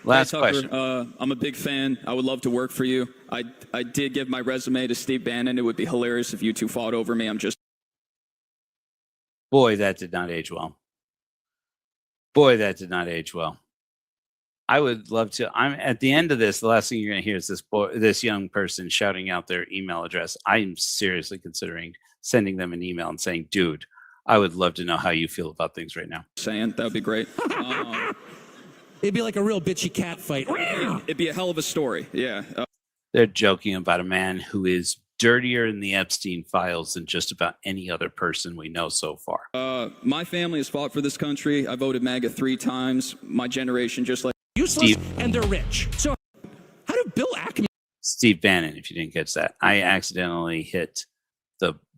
Last Hey, Tucker, question. I'm a big fan. I would love to work for you. I did give my resume to Steve Bannon. It would be hilarious if you two fought over me. Boy, that did not age well. Boy, that did not age well. I would love to. I'm at the end of this. The last thing you're going to hear is this young person shouting out their email address. I'm seriously considering sending them an email and saying, dude, I would love to know how you feel about things right now. Saying that would be great. It'd be like a real bitchy cat fight. It'd be a hell of a story. Yeah. They're joking about a man who is dirtier in the Epstein files than just about any other person we know so far. My family has fought for this country. I voted MAGA 3 times. My generation, just like Useless, and they're rich. So how did Bill Ackman... Steve Bannon, if you didn't catch that. I accidentally hit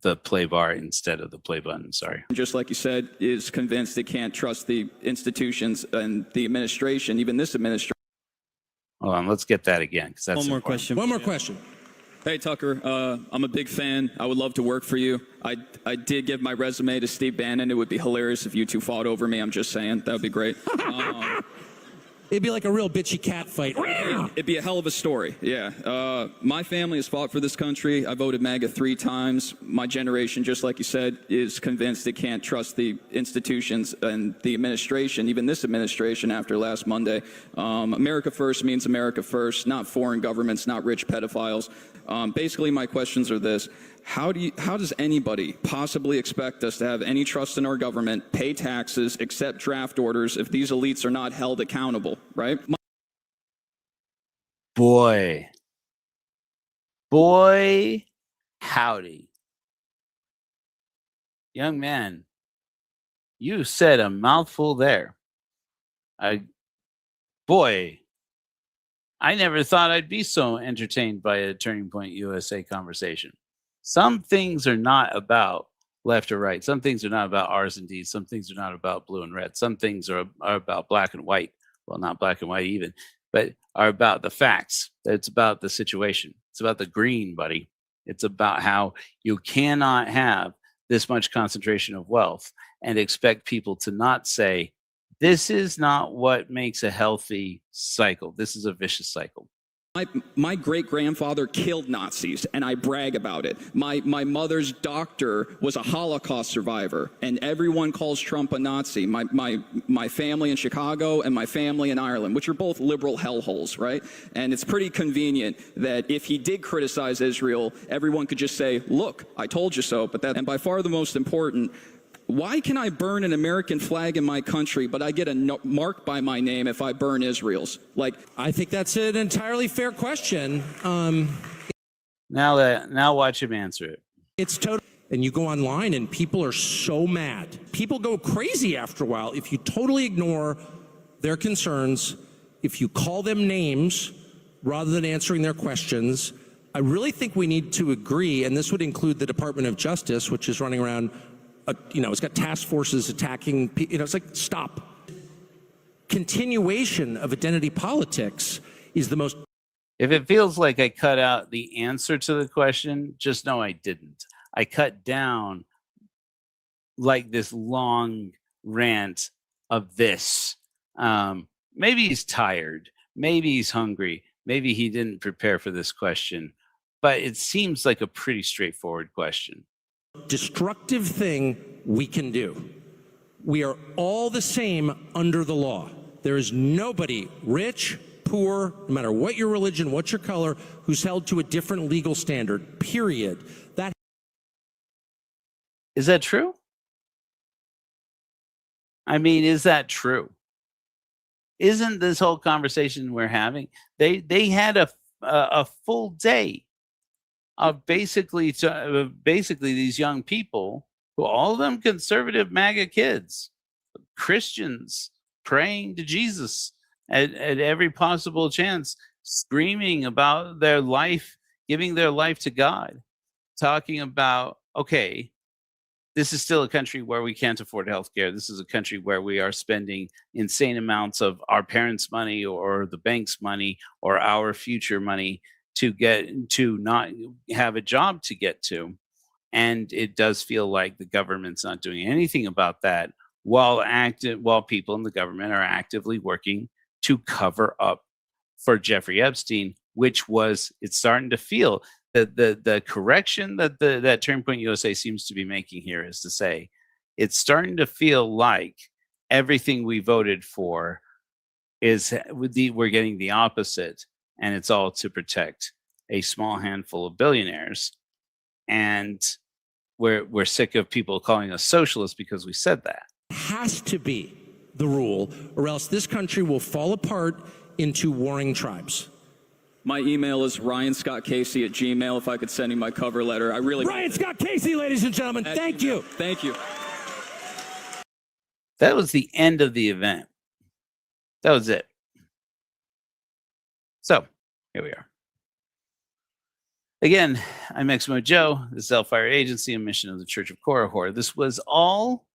the play bar instead of the play button. Sorry. just like you said, is convinced they can't trust the institutions and the administration, even this administration. Hold on, let's get that again. That's One more question. One more question. Hey, Tucker, I'm a big fan. I would love to work for you. I did give my resume to Steve Bannon. It would be hilarious if you two fought over me. I'm just saying. That would be great. It'd be like a real bitchy cat fight. It'd be a hell of a story, yeah. My family has fought for this country. I voted MAGA 3 times. My generation, just like you said, is convinced they can't trust the institutions and the administration, even this administration after last Monday. America first means America first, not foreign governments, not rich pedophiles. Basically, my questions are this. How does anybody possibly expect us to have any trust in our government, pay taxes, accept draft orders if these elites are not held accountable, right? Boy, howdy. Young man, you said a mouthful there. Boy, I never thought I'd be so entertained by a Turning Point USA conversation. Some things are not about left or right. Some things are not about R's and D's. Some things are not about blue and red. Some things are about black and white. Well, not black and white even, but are about the facts. It's about the situation. It's about the green, buddy. It's about how you cannot have this much concentration of wealth and expect people to not say, this is not what makes a healthy cycle. This is a vicious cycle. My great-grandfather killed Nazis, and I brag about it. My mother's doctor was a Holocaust survivor, and everyone calls Trump a Nazi. My family in Chicago and my family in Ireland, which are both liberal hellholes, right? And it's pretty convenient that if he did criticize Israel, everyone could just say, look, I told you so. And by far the most important, why can I burn an American flag in my country, but I get a mark by my name if I burn Israel's? Like, I think that's an entirely fair question. Now watch him answer it. It's total. And you go online and people are so mad. People go crazy after a while if you totally ignore their concerns, if you call them names rather than answering their questions. I really think we need to agree, and this would include the Department of Justice, which is running around, it's got task forces attacking, it's like, stop. Continuation of identity politics is the most... If it feels like I cut out the answer to the question, just know I didn't. I cut down like this long rant of this. Maybe he's tired. Maybe he's hungry. Maybe he didn't prepare for this question. But it seems like a pretty straightforward question. Destructive thing we can do. We are all the same under the law. There is nobody, rich, poor, no matter what your religion, what your color, who's held to a different legal standard, period. Is that true? I mean, is that true? Isn't this whole conversation we're having? They had a full day of basically these young people, who all of them conservative MAGA kids, Christians, praying to Jesus at every possible chance, screaming about their life, giving their life to God, talking about, okay, this is still a country where we can't afford healthcare. This is a country where we are spending insane amounts of our parents' money or the bank's money or our future money to not have a job to get to. And it does feel like the government's not doing anything about that while people in the government are actively working to cover up for Jeffrey Epstein, which was, it's starting to feel that the correction that Turning Point USA seems to be making here is to say, it's starting to feel like everything we voted for we're getting the opposite. And it's all to protect a small handful of billionaires. And we're sick of people calling us socialists because we said that. Has to be the rule, or else this country will fall apart into warring tribes. My email is ryanscottcasey@gmail. If I could send you my cover letter, I really. Ryan Scott Casey, ladies and gentlemen, thank you. Thank you. That was the end of the event. That was it. So here we are. Again, I'm Exmo Joe, the Self-Fire Agency and mission of the Church of Korihor. This was all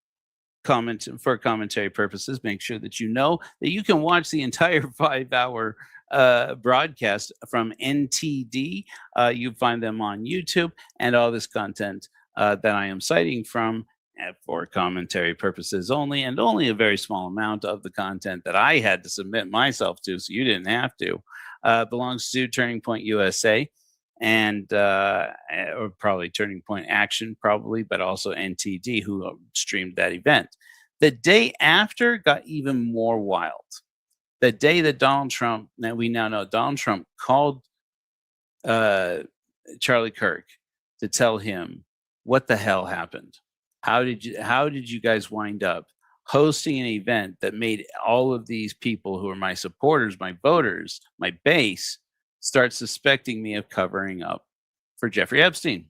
for commentary purposes. Make sure that you know that you can watch the entire 5-hour broadcast from NTD. You find them on YouTube, and all this content that I am citing from for commentary purposes only, and only a very small amount of the content that I had to submit myself to, so you didn't have to, belongs to Turning Point USA and or probably Turning Point Action, probably, but also NTD, who streamed that event. The day after got even more wild. The day that Donald Trump, now we now know Donald Trump called Charlie Kirk to tell him what the hell happened. How did you guys wind up hosting an event that made all of these people who are my supporters, my voters, my base, start suspecting me of covering up for Jeffrey Epstein?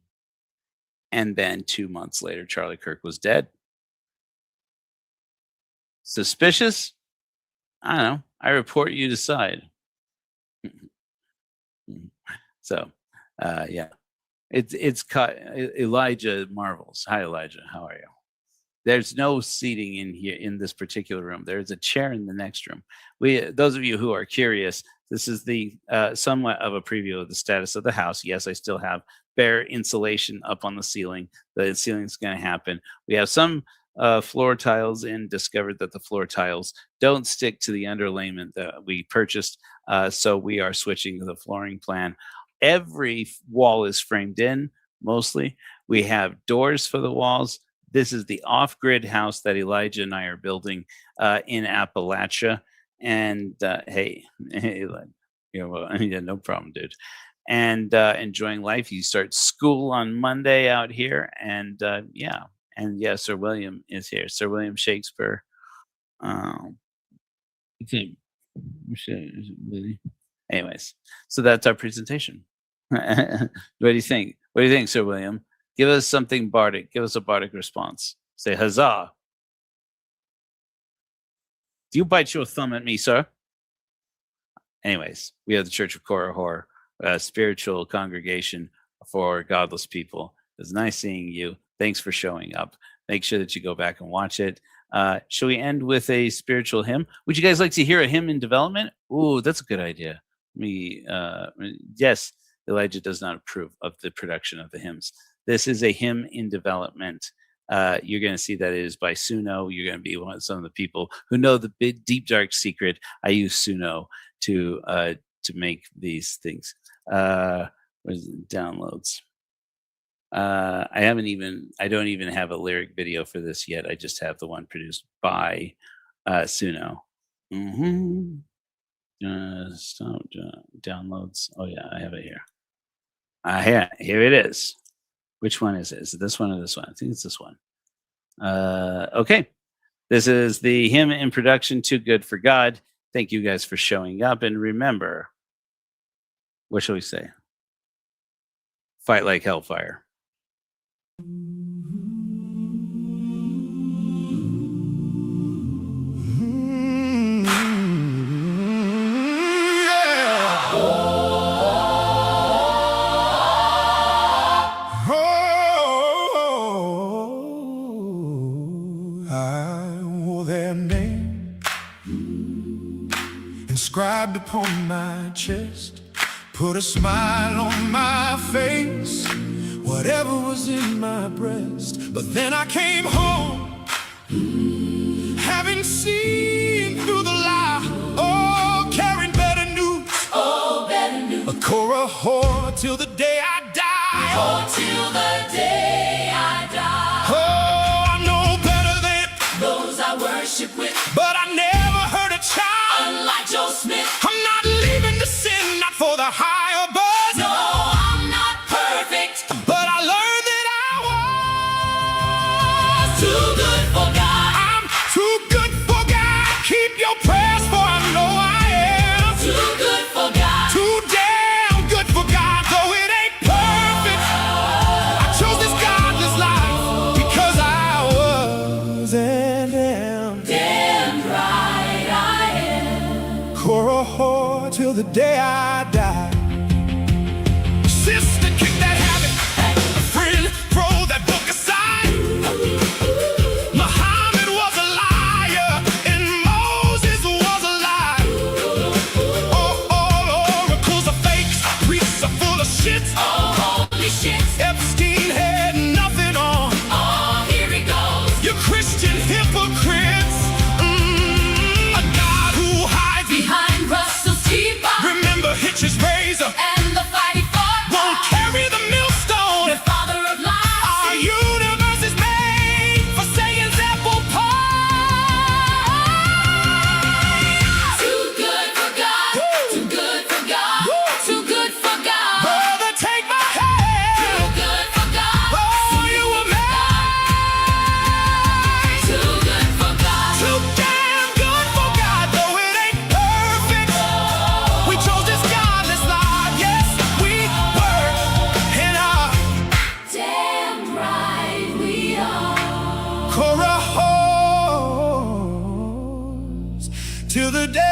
And then 2 months later, Charlie Kirk was dead. Suspicious? I don't know. I report, you decide. So, yeah. It's Elijah marvels. Hi, Elijah. How are you? There's no seating in here in this particular room. There's a chair in the next room. Those of you who are curious, this is the somewhat of a preview of the status of the house. Yes, I still have bare insulation up on the ceiling. The ceiling's going to happen. We have some floor tiles in. Discovered that the floor tiles don't stick to the underlayment that we purchased, so we are switching to the flooring plan. Every wall is framed in, mostly. We have doors for the walls. This is the off-grid house that Elijah and I are building in Appalachia. And hey, Elijah, yeah, no problem, dude. And enjoying life. You start school on Monday out here, and yeah. And yeah, Sir William is here. Sir William Shakespeare. Anyways, so that's our presentation. What do you think? What do you think, Sir William? Give us something bardic. Give us a bardic response. Say huzzah. Do you bite your thumb at me, sir? Anyways, we have the Church of Korihor, a spiritual congregation for godless people. It was nice seeing you. Thanks for showing up. Make sure that you go back and watch it. Shall we end with a spiritual hymn? Would you guys like to hear a hymn in development? Ooh, that's a good idea. Yes, Elijah does not approve of the production of the hymns. This is a hymn in development. You're going to see that it is by Suno. You're going to be one of some of the people who know the big, deep, dark secret. I use Suno to make these things. What is it? Downloads. I don't even have a lyric video for this yet. I just have the one produced by Suno. Stop downloads. Oh yeah, I have it here. Here it is. Which one is it? Is it this one or this one? I think it's this one. Okay. This is the hymn in production, Too Good for God. Thank you guys for showing up. And remember, what shall we say? Fight like hellfire. Inscribed upon my chest, put a smile on my face, whatever was in my breast. But then I came home, having seen through the lie, oh, carrying better news, oh, better news. A Korihor till the day I die, oh, till the day I die. Oh, I know better than those I worship with, but I never heard a child unlike Joe Smith. I'm not leaving the sin, not for the higher buzz. No, I'm not perfect, but I learned that I was too good for God. I'm too good for God. Keep your prayers, for I know I am too good for God. Too damn till the day I die. Sister, kick that habit. Friend, throw that book aside. Muhammad was a liar and Moses was a lie. All oracles are fakes, priests are full of shit. Oh, holy shit. Epstein had nothing on. Oh, here he goes. You Christian hypocrites. A God who hides Behind Russell's teapot Remember Hitch's razor. and the fighting fork. Won't carry the millstone. The father of lies. Our universe is made for Satan's apple pie. Too good for God. Too good for God. Too good for God. Brother, take my hand. Too good for God. Oh, you were made. Too good for God. Too damn good for God, though it ain't perfect. We chose this godless life. Yes, we were. And our Damn right we are. Korahos till the day